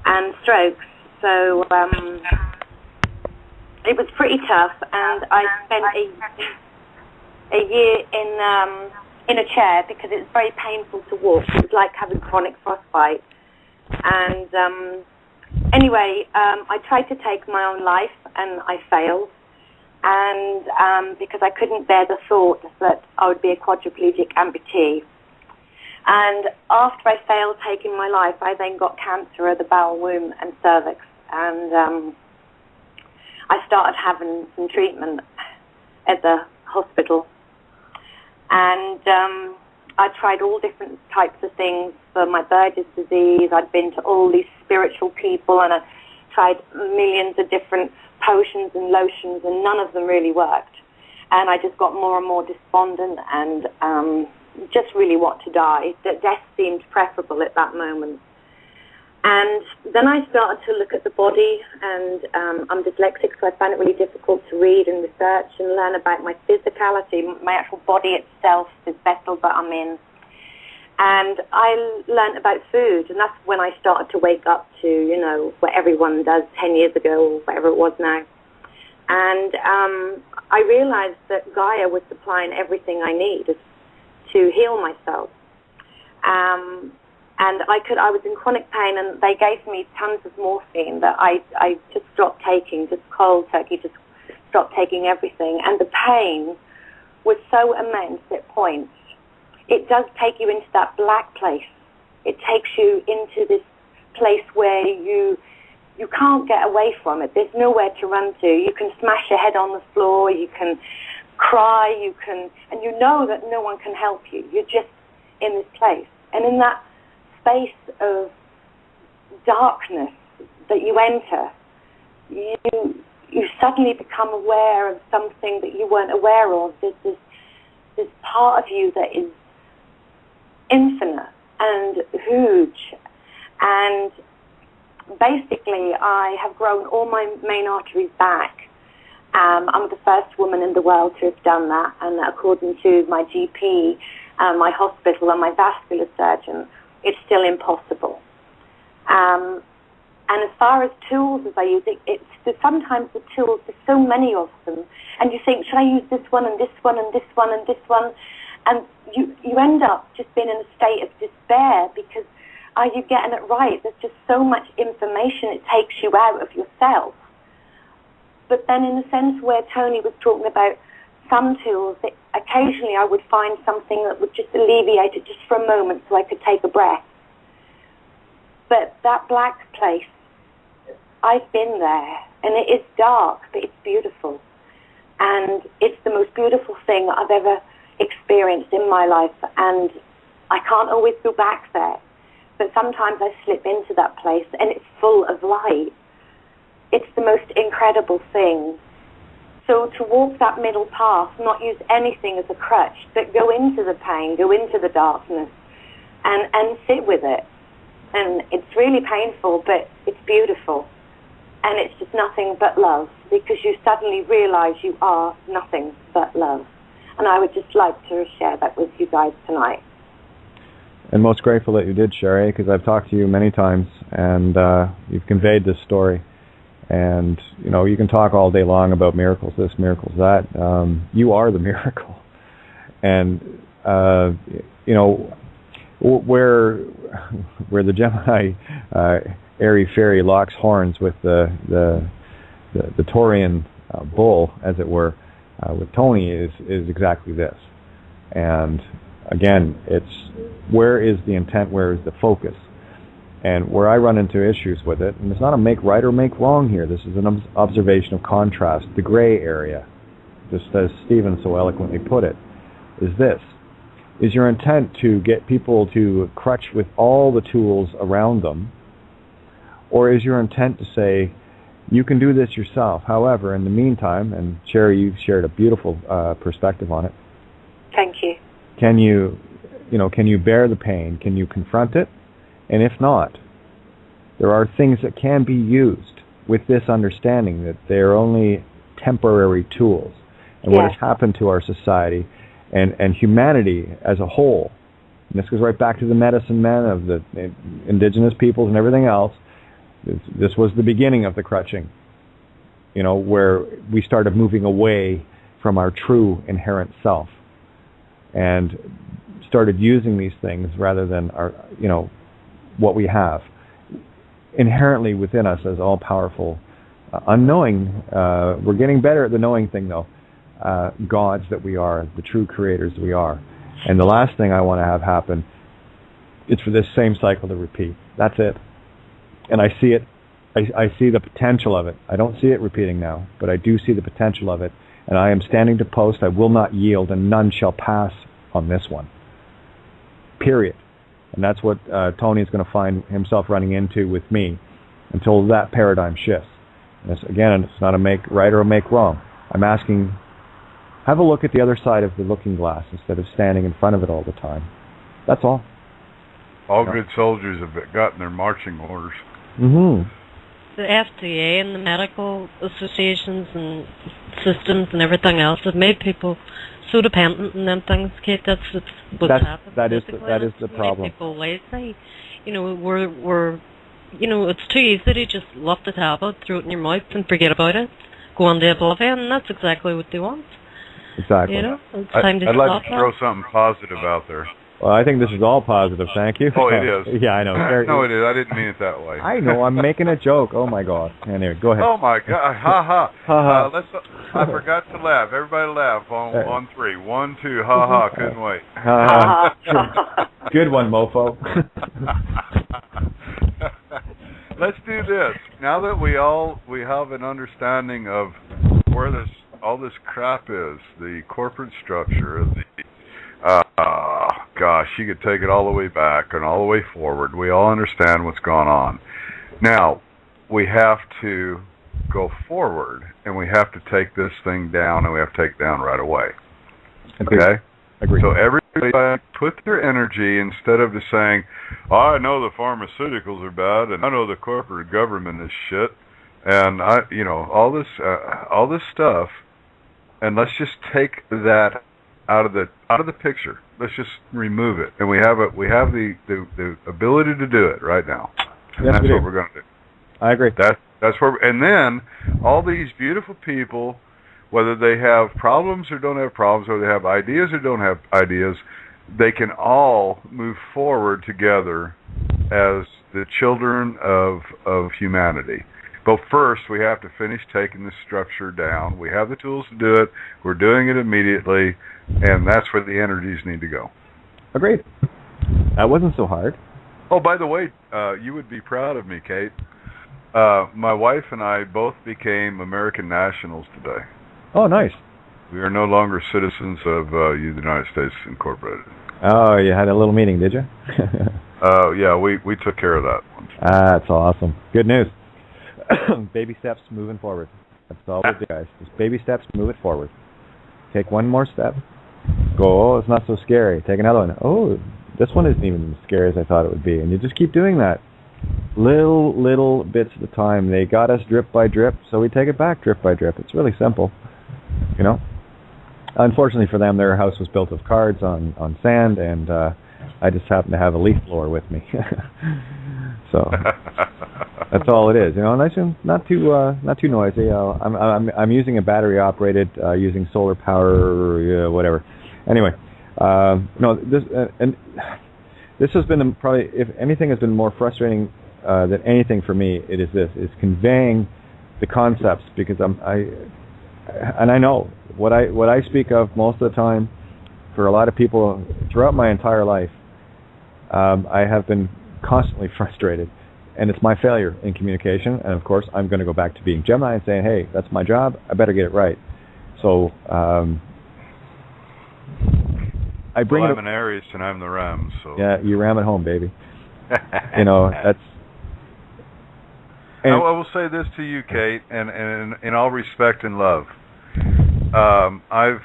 and strokes. So it was pretty tough, and I spent a year in a chair because it was very painful to walk. It was like having chronic frostbite. And anyway, I tried to take my own life, and I failed. And because I couldn't bear the thought that I would be a quadriplegic amputee. And after I failed taking my life, I then got cancer of the bowel, womb, and cervix. And I started having some treatment at the hospital. And I tried all different types of things for my Burgess disease. I'd been to all these spiritual people, and I tried millions of different potions and lotions, and none of them really worked. And I just got more and more despondent and just really want to die. That death seemed preferable at that moment. And then I started to look at the body, and I'm dyslexic, so I found it really difficult to read and research and learn about my physicality, my actual body itself, this vessel that I'm in. And I learned about food, and that's when I started to wake up to, you know, what everyone does 10 years ago, or whatever it was now. And I realized that Gaia was supplying everything I needed to heal myself. And I was in chronic pain, and they gave me tons of morphine that I just stopped taking, just cold turkey, just stopped taking everything. And the pain was so immense at points. It does take you into that black place. It takes you into this place where you can't get away from it. There's nowhere to run to. You can smash your head on the floor, you can cry, and you know that no one can help you. You're just in this place. And in that space of darkness that you enter, you suddenly become aware of something that you weren't aware of. There's this part of you that is infinite and huge. And basically, I have grown all my main arteries back. I'm the first woman in the world to have done that, and according to my GP, my hospital, and my vascular surgeon, it's still impossible. And as far as tools as I use it, sometimes the tools, there's so many of them, and you think, should I use this one and this one and this one and this one? And you end up just being in a state of despair because are you getting it right? There's just so much information, it takes you out of yourself. But then in the sense where Tony was talking about some tools, occasionally I would find something that would just alleviate it just for a moment so I could take a breath. But that black place, I've been there, and it is dark, but it's beautiful. And it's the most beautiful thing I've ever experienced in my life, and I can't always go back there. But sometimes I slip into that place, and it's full of light. It's the most incredible thing. So to walk that middle path, not use anything as a crutch, but go into the pain, go into the darkness, and sit with it. And it's really painful, but it's beautiful. And it's just nothing but love, because you suddenly realize you are nothing but love. And I would just like to share that with you guys tonight. And most grateful that you did, Sherry, because I've talked to you many times, and you've conveyed this story. And, you know, you can talk all day long about miracles this, miracles that. You are the miracle. And, you know, where the Gemini airy fairy locks horns with the Taurian bull, as it were, with Tony is exactly this. And again, it's where is the intent, where is the focus? And where I run into issues with it, and it's not a make right or make wrong here, this is an observation of contrast, the gray area, just as Stephen so eloquently put it, is this. Is your intent to get people to crutch with all the tools around them, or is your intent to say, you can do this yourself? However, in the meantime, and Sherry, you've shared a beautiful perspective on it. Thank you. Can you can you bear the pain? Can you confront it? And if not, there are things that can be used with this understanding that they are only temporary tools. And what has happened to our society and humanity as a whole, and this goes right back to the medicine men of the indigenous peoples and everything else, this was the beginning of the crutching, where we started moving away from our true inherent self and started using these things rather than our, what we have inherently within us as all-powerful, unknowing. We're getting better at the knowing thing, though. Gods that we are, the true creators we are. And the last thing I want to have happen is for this same cycle to repeat. That's it. And I see it. I see the potential of it. I don't see it repeating now, but I do see the potential of it. And I am standing to post. I will not yield, and none shall pass on this one. Period. And that's what Tony is going to find himself running into with me until that paradigm shifts. And again, it's not a make right or a make wrong. I'm asking, have a look at the other side of the looking glass instead of standing in front of it all the time. That's all. All good soldiers have gotten their marching orders. Mm-hmm. The FDA and the medical associations and systems and everything else have made people so dependent on them things, Kate. That's what's happened. That is the problem. Made people lazy. We're it's too easy to just lift the tablet, throw it in your mouth, and forget about it. Go into oblivion, and that's exactly what they want. Exactly. It's time to I'd stop like to throw something positive out there. Well, I think this is all positive. Thank you. Oh, it is. Yeah, I know. No, it is. I didn't mean it that way. I know. I'm making a joke. Oh my God. Anyway, go ahead. Oh my God! Ha ha! I forgot to laugh. Everybody laugh on three. 1, 2. Ha ha! Couldn't wait. Ha ha! Good one, mofo. Let's do this. Now that we have an understanding of where all this crap is, the corporate structure, gosh, you could take it all the way back and all the way forward. We all understand what's gone on. Now, we have to go forward, and we have to take this thing down, and we have to take it down right away. Okay? Agreed. So everybody put their energy, instead of just saying, I know the pharmaceuticals are bad, and I know the corporate government is shit, and all this stuff, and let's just take that out of the picture. Let's just remove it, and we have the ability to do it right now. And yes, that's what we're going to do. I agree. That's where, and then all these beautiful people, whether they have problems or don't have problems, or they have ideas or don't have ideas, they can all move forward together as the children of humanity. But first, we have to finish taking the structure down. We have the tools to do it. We're doing it immediately, and that's where the energies need to go. Agreed. That wasn't so hard. Oh, by the way, you would be proud of me, Kate. My wife and I both became American nationals today. Oh, nice. We are no longer citizens of the United States Incorporated. Oh, you had a little meeting, did you? Yeah, we took care of that one. That's awesome. Good news. Baby steps moving forward. That's all we do, guys. Just baby steps, move it forward. Take one more step. Go, oh, it's not so scary. Take another one. Oh, this one isn't even as scary as I thought it would be. And you just keep doing that. Little bits at a time. They got us drip by drip, so we take it back drip by drip. It's really simple. Unfortunately for them, their house was built of cards on sand, and I just happen to have a leaf blower with me. So that's all it is. Nice and not too noisy. I'm using a battery operated, using solar power, whatever. Anyway, this has been probably, if anything has been more frustrating than anything for me, it is this: is conveying the concepts, because I know what I speak of most of the time. For a lot of people throughout my entire life, I have been constantly frustrated, and it's my failure in communication. And of course, I'm going to go back to being Gemini and saying, "Hey, that's my job. I better get it right." So I bring I'm an Aries and I'm the Ram. So yeah, you ram it home, baby. That's. I will say this to you, Kate, and in all respect and love. I've,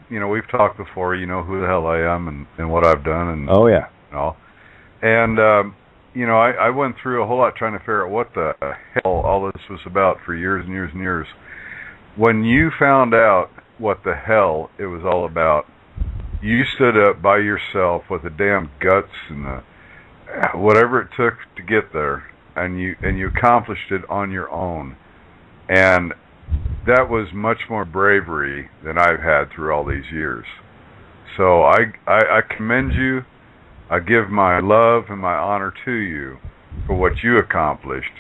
we've talked before. You know who the hell I am and what I've done, and oh yeah, all. And I went through a whole lot trying to figure out what the hell all this was about for years and years and years. When you found out what the hell it was all about, you stood up by yourself with the damn guts and the whatever it took to get there, and you accomplished it on your own. And that was much more bravery than I've had through all these years. So I commend you. I give my love and my honor to you for what you accomplished,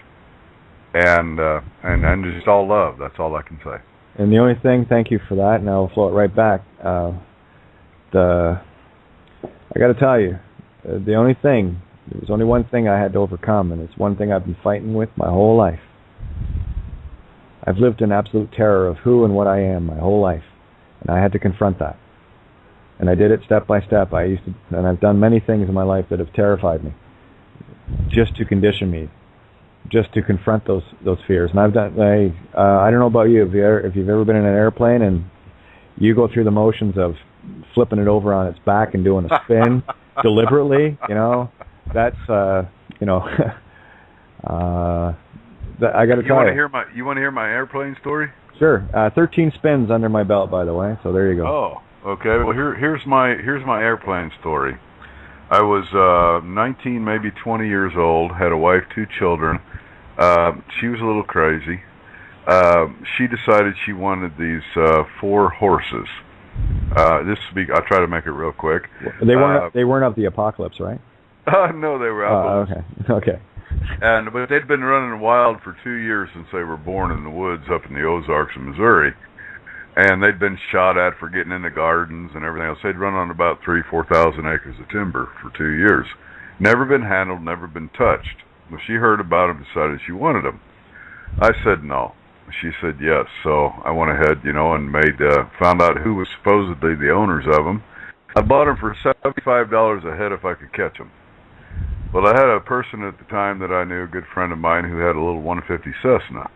and just all love. That's all I can say. And the only thing, thank you for that, and I'll flow it right back. I got to tell you, the only thing, there was only one thing I had to overcome, and it's one thing I've been fighting with my whole life. I've lived in absolute terror of who and what I am my whole life, and I had to confront that. And I did it step by step. And I've done many things in my life that have terrified me, just to condition me, just to confront those fears. And I don't know about you, if you've ever been in an airplane and you go through the motions of flipping it over on its back and doing a spin deliberately, that's I got to tell you. You want to hear my airplane story? Sure. 13 spins under my belt, by the way. So there you go. Oh, okay. Well, here's my airplane story. I was 19, maybe 20 years old. Had a wife, 2 children. She was a little crazy. She decided she wanted these 4 horses. I'll try to make it real quick. They weren't of the apocalypse, right? No, they were out. Okay. But they'd been running wild for 2 years since they were born in the woods up in the Ozarks of Missouri, and they'd been shot at for getting in the gardens and everything else. They'd run on about 3,000-4,000 acres of timber for 2 years. Never been handled, never been touched. Well, she heard about them, decided she wanted them. I said no. She said yes. So I went ahead, and found out who was supposedly the owners of them. I bought them for $75 a head if I could catch them. Well, I had a person at the time that I knew, a good friend of mine, who had a little 150 Cessna.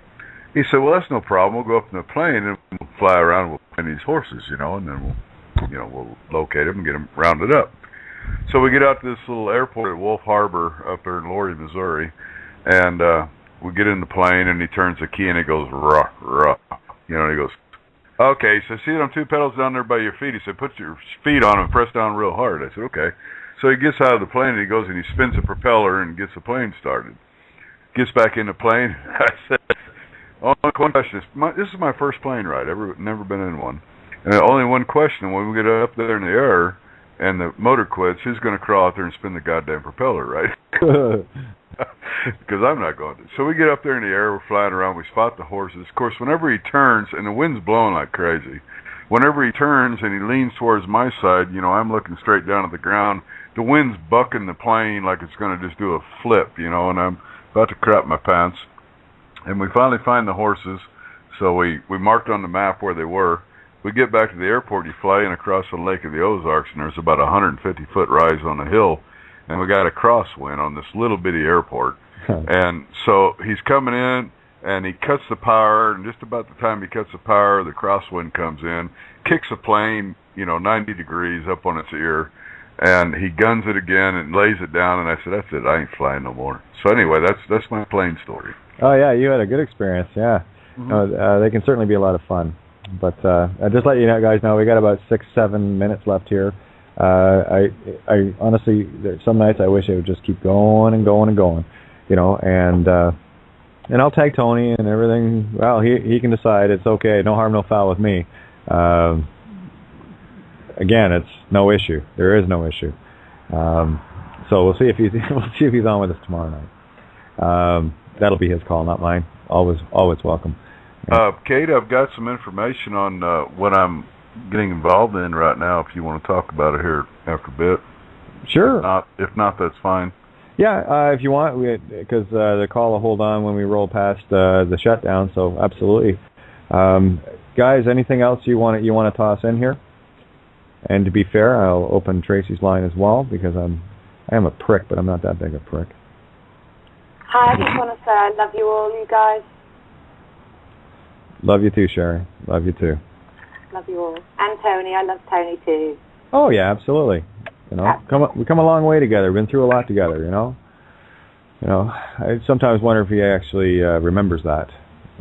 He said, well, that's no problem. We'll go up in the plane and we'll fly around. We'll find these horses, and then we'll locate them and get them rounded up. So we get out to this little airport at Wolf Harbor up there in Laurie, Missouri, and we get in the plane, and he turns the key, and it goes, rah, rah. And he goes, okay. So see them 2 pedals down there by your feet? He said, put your feet on them and press down real hard. I said, okay. So he gets out of the plane, and he goes and he spins the propeller and gets the plane started. Gets back in the plane. I said, only one question. This is my first plane ride. Never been in one. And only one question. When we get up there in the air and the motor quits, who's going to crawl out there and spin the goddamn propeller, right? Because I'm not going to. So we get up there in the air. We're flying around. We spot the horses. Of course, whenever he turns, and the wind's blowing like crazy, whenever he turns and he leans towards my side, I'm looking straight down at the ground. The wind's bucking the plane like it's going to just do a flip, and I'm about to crap my pants. And we finally find the horses, so we marked on the map where they were. We get back to the airport, you fly in across the Lake of the Ozarks, and there's about a 150-foot rise on the hill, and we got a crosswind on this little bitty airport. And so he's coming in, and he cuts the power, and just about the time he cuts the power, the crosswind comes in, kicks the plane, 90 degrees up on its ear, and he guns it again and lays it down, and I said, that's it, I ain't flying no more. So anyway, that's my plane story. Oh yeah, you had a good experience, yeah. Mm-hmm. They can certainly be a lot of fun. But just let you guys know, we got about 6-7 minutes left here. I honestly, some nights I wish I would just keep going and going and going, and I'll tag Tony and everything. Well, he can decide. It's okay. No harm, no foul with me. Again, it's no issue. There is no issue. So we'll see if he's on with us tomorrow night. That'll be his call, not mine. Always welcome. Kate, I've got some information on what I'm getting involved in right now. If you want to talk about it here after a bit. Sure. If not, that's fine. Yeah, if you want, because the call will hold on when we roll past the shutdown. So absolutely, guys. Anything else you want to toss in here? And to be fair, I'll open Tracy's line as well because I am a prick, but I'm not that big a prick. Hi, I just want to say I love you all, you guys. Love you too, Sherry. Love you too. Love you all. And Tony. I love Tony too. Oh yeah, absolutely. You know, we come a long way together. Been through a lot together. You know. I sometimes wonder if he actually remembers that.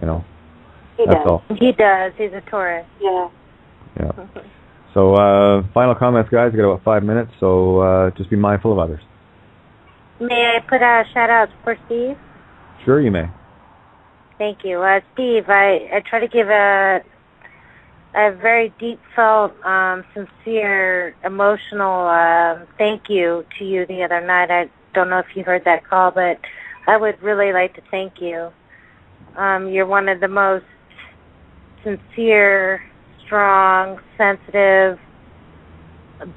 You know. He That's does. all. He does. He's a Taurus. Yeah. Yeah. So, final comments, guys. We got about 5 minutes, so just be mindful of others. May I put a shout-out for Steve? Sure, you may. Thank you. Steve, I try to give a very deep felt, sincere, emotional thank you to you the other night. I don't know if you heard that call, but I would really like to thank you. You're one of the most sincere, strong, sensitive,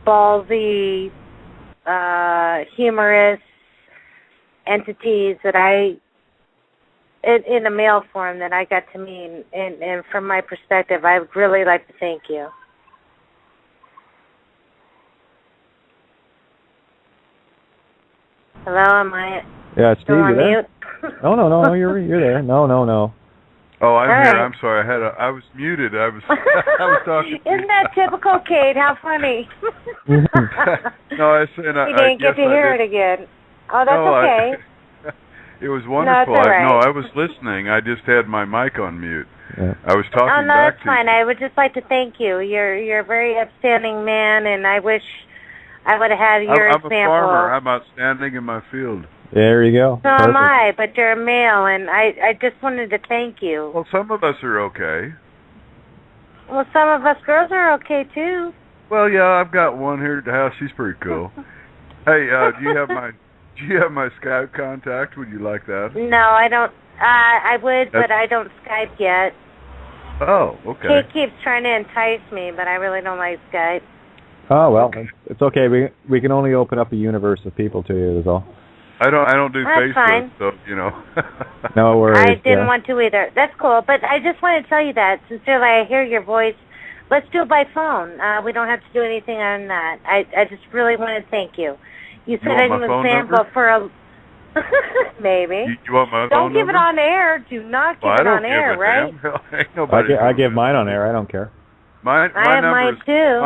ballsy, humorous entities that in a male form that I got to meet. And from my perspective, I would really like to thank you. Hello, am I Yeah, Steve, still on you there? mute? No, you're there. No. Oh, I'm All here. right. I'm sorry. I was muted. I was talking. Isn't that typical, Kate? How funny. No, I said You didn't get to hear it again. Oh, that's okay. It was wonderful. No, it's all right. I was listening. I just had my mic on mute. Yeah. I was talking Oh, no, back that's to fine. you. I would just like to thank you. You're a very upstanding man, and I wish I would have had your I'm example. a farmer. I'm outstanding in my field. There you go. So Perfect. am I, but you're a male, and I just wanted to thank you. Well, some of us are okay. Well, some of us girls are okay, too. Well, yeah, I've got one here at the house. She's pretty cool. Hey, do you have my Skype contact? Would you like that? No, I don't. I would, That's- but I don't Skype yet. Oh, okay. Kate keeps trying to entice me, but I really don't like Skype. Oh well, it's okay. We can only open up a universe of people to you. Is all. I don't do That's Facebook, fine. so you know. No worries. I didn't yeah. want to either. That's cool, but I just want to tell you that sincerely. I hear your voice. Let's do it by phone. We don't have to do anything on that. I just really want to thank you. You set want an my phone example number? for a maybe. You want my Don't phone give number? it on air. Do not give Well, I it don't on give air, a right? damn. Ain't nobody I give mine on air. I don't care. My I have number mine is, too.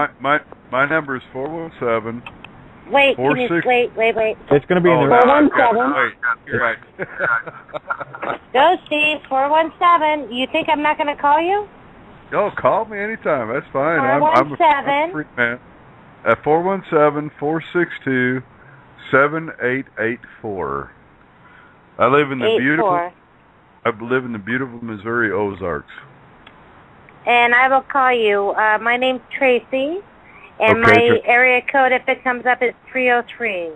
My number is 417. Wait, can you wait. It's going to be in the. 417. Wait, you're right. Go, Steve. 417. You think I'm not going to call you? Oh, call me anytime. That's fine. I'm a 417. free man. At 417-462-7884. I live in the 84. beautiful Missouri Ozarks. And I will call you. My name's Tracy, and Okay, my area code, if it comes up, is 303.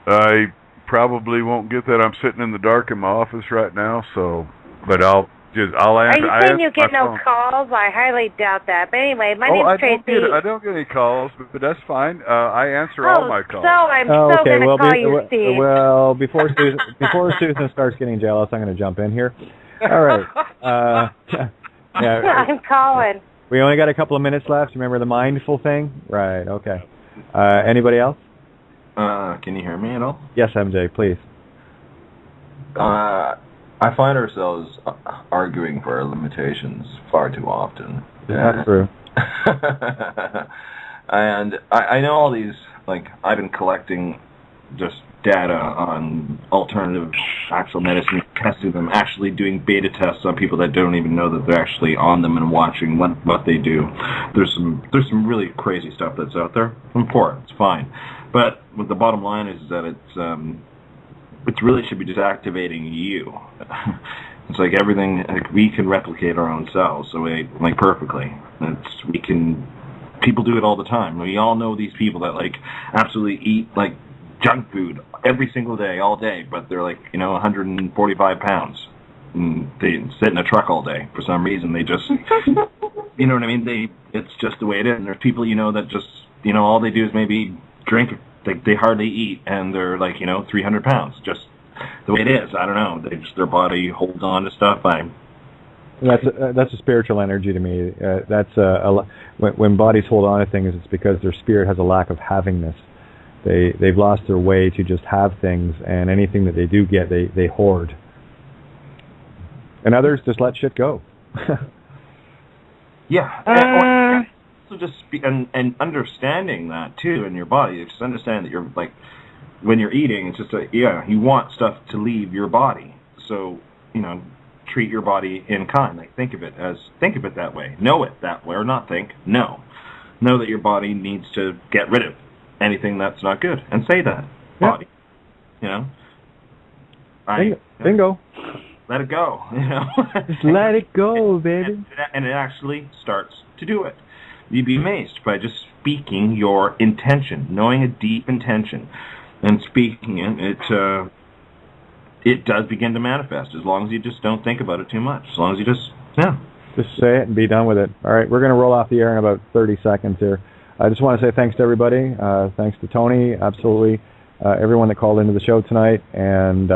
I probably won't get that. I'm sitting in the dark in my office right now, but I'll answer. Are you saying you get my no phone. calls? I highly doubt that. But anyway, my name's Tracy. I don't get any calls, but that's fine. I answer all my calls. So I'm okay. going to Well, call you, Steve. well, before Susan starts getting jealous, I'm going to jump in here. All right. Yeah. I'm calling. We only got a couple of minutes left. Remember the mindful thing? Right. Okay. Anybody else? Can you hear me at all? Yes, MJ, please. I find ourselves arguing for our limitations far too often. That's true. And I know all these, like, I've been collecting just data on alternative actual medicine, testing them, actually doing beta tests on people that don't even know that they're actually on them and watching what they do. There's some really crazy stuff that's out there. I'm for it. It's fine. But what the bottom line is that it really should be just activating you. It's like everything, like we can replicate our own cells, so like perfectly. People do it all the time. We all know these people that like absolutely eat like junk food every single day, all day, but they're like, 145 pounds. And they sit in a truck all day. For some reason, they just, you know what I mean? It's just the way it is. And there's people, that just, all they do is maybe drink. They hardly eat, and they're like, 300 pounds. Just the way it is. I don't know. Their body holds on to stuff. That's a spiritual energy to me. When bodies hold on to things, it's because their spirit has a lack of havingness. They've lost their way to just have things, and anything that they do get, they hoard. And others just let shit go. And also just and understanding that too in your body. Just understand that you're like when you're eating, it's just you want stuff to leave your body. So treat your body in kind. Like think of it that way. Know it that way, or not think. Know that your body needs to get rid of anything that's not good, and say that body. Bingo. Let it go. Just let it go, baby. And it actually starts to do it. You'd be amazed by just speaking your intention, knowing a deep intention, and speaking it. It does begin to manifest as long as you just don't think about it too much. As long as you just say it and be done with it. All right, we're going to roll off the air in about 30 seconds here. I just want to say thanks to everybody. Thanks to Tony, absolutely, everyone that called into the show tonight, and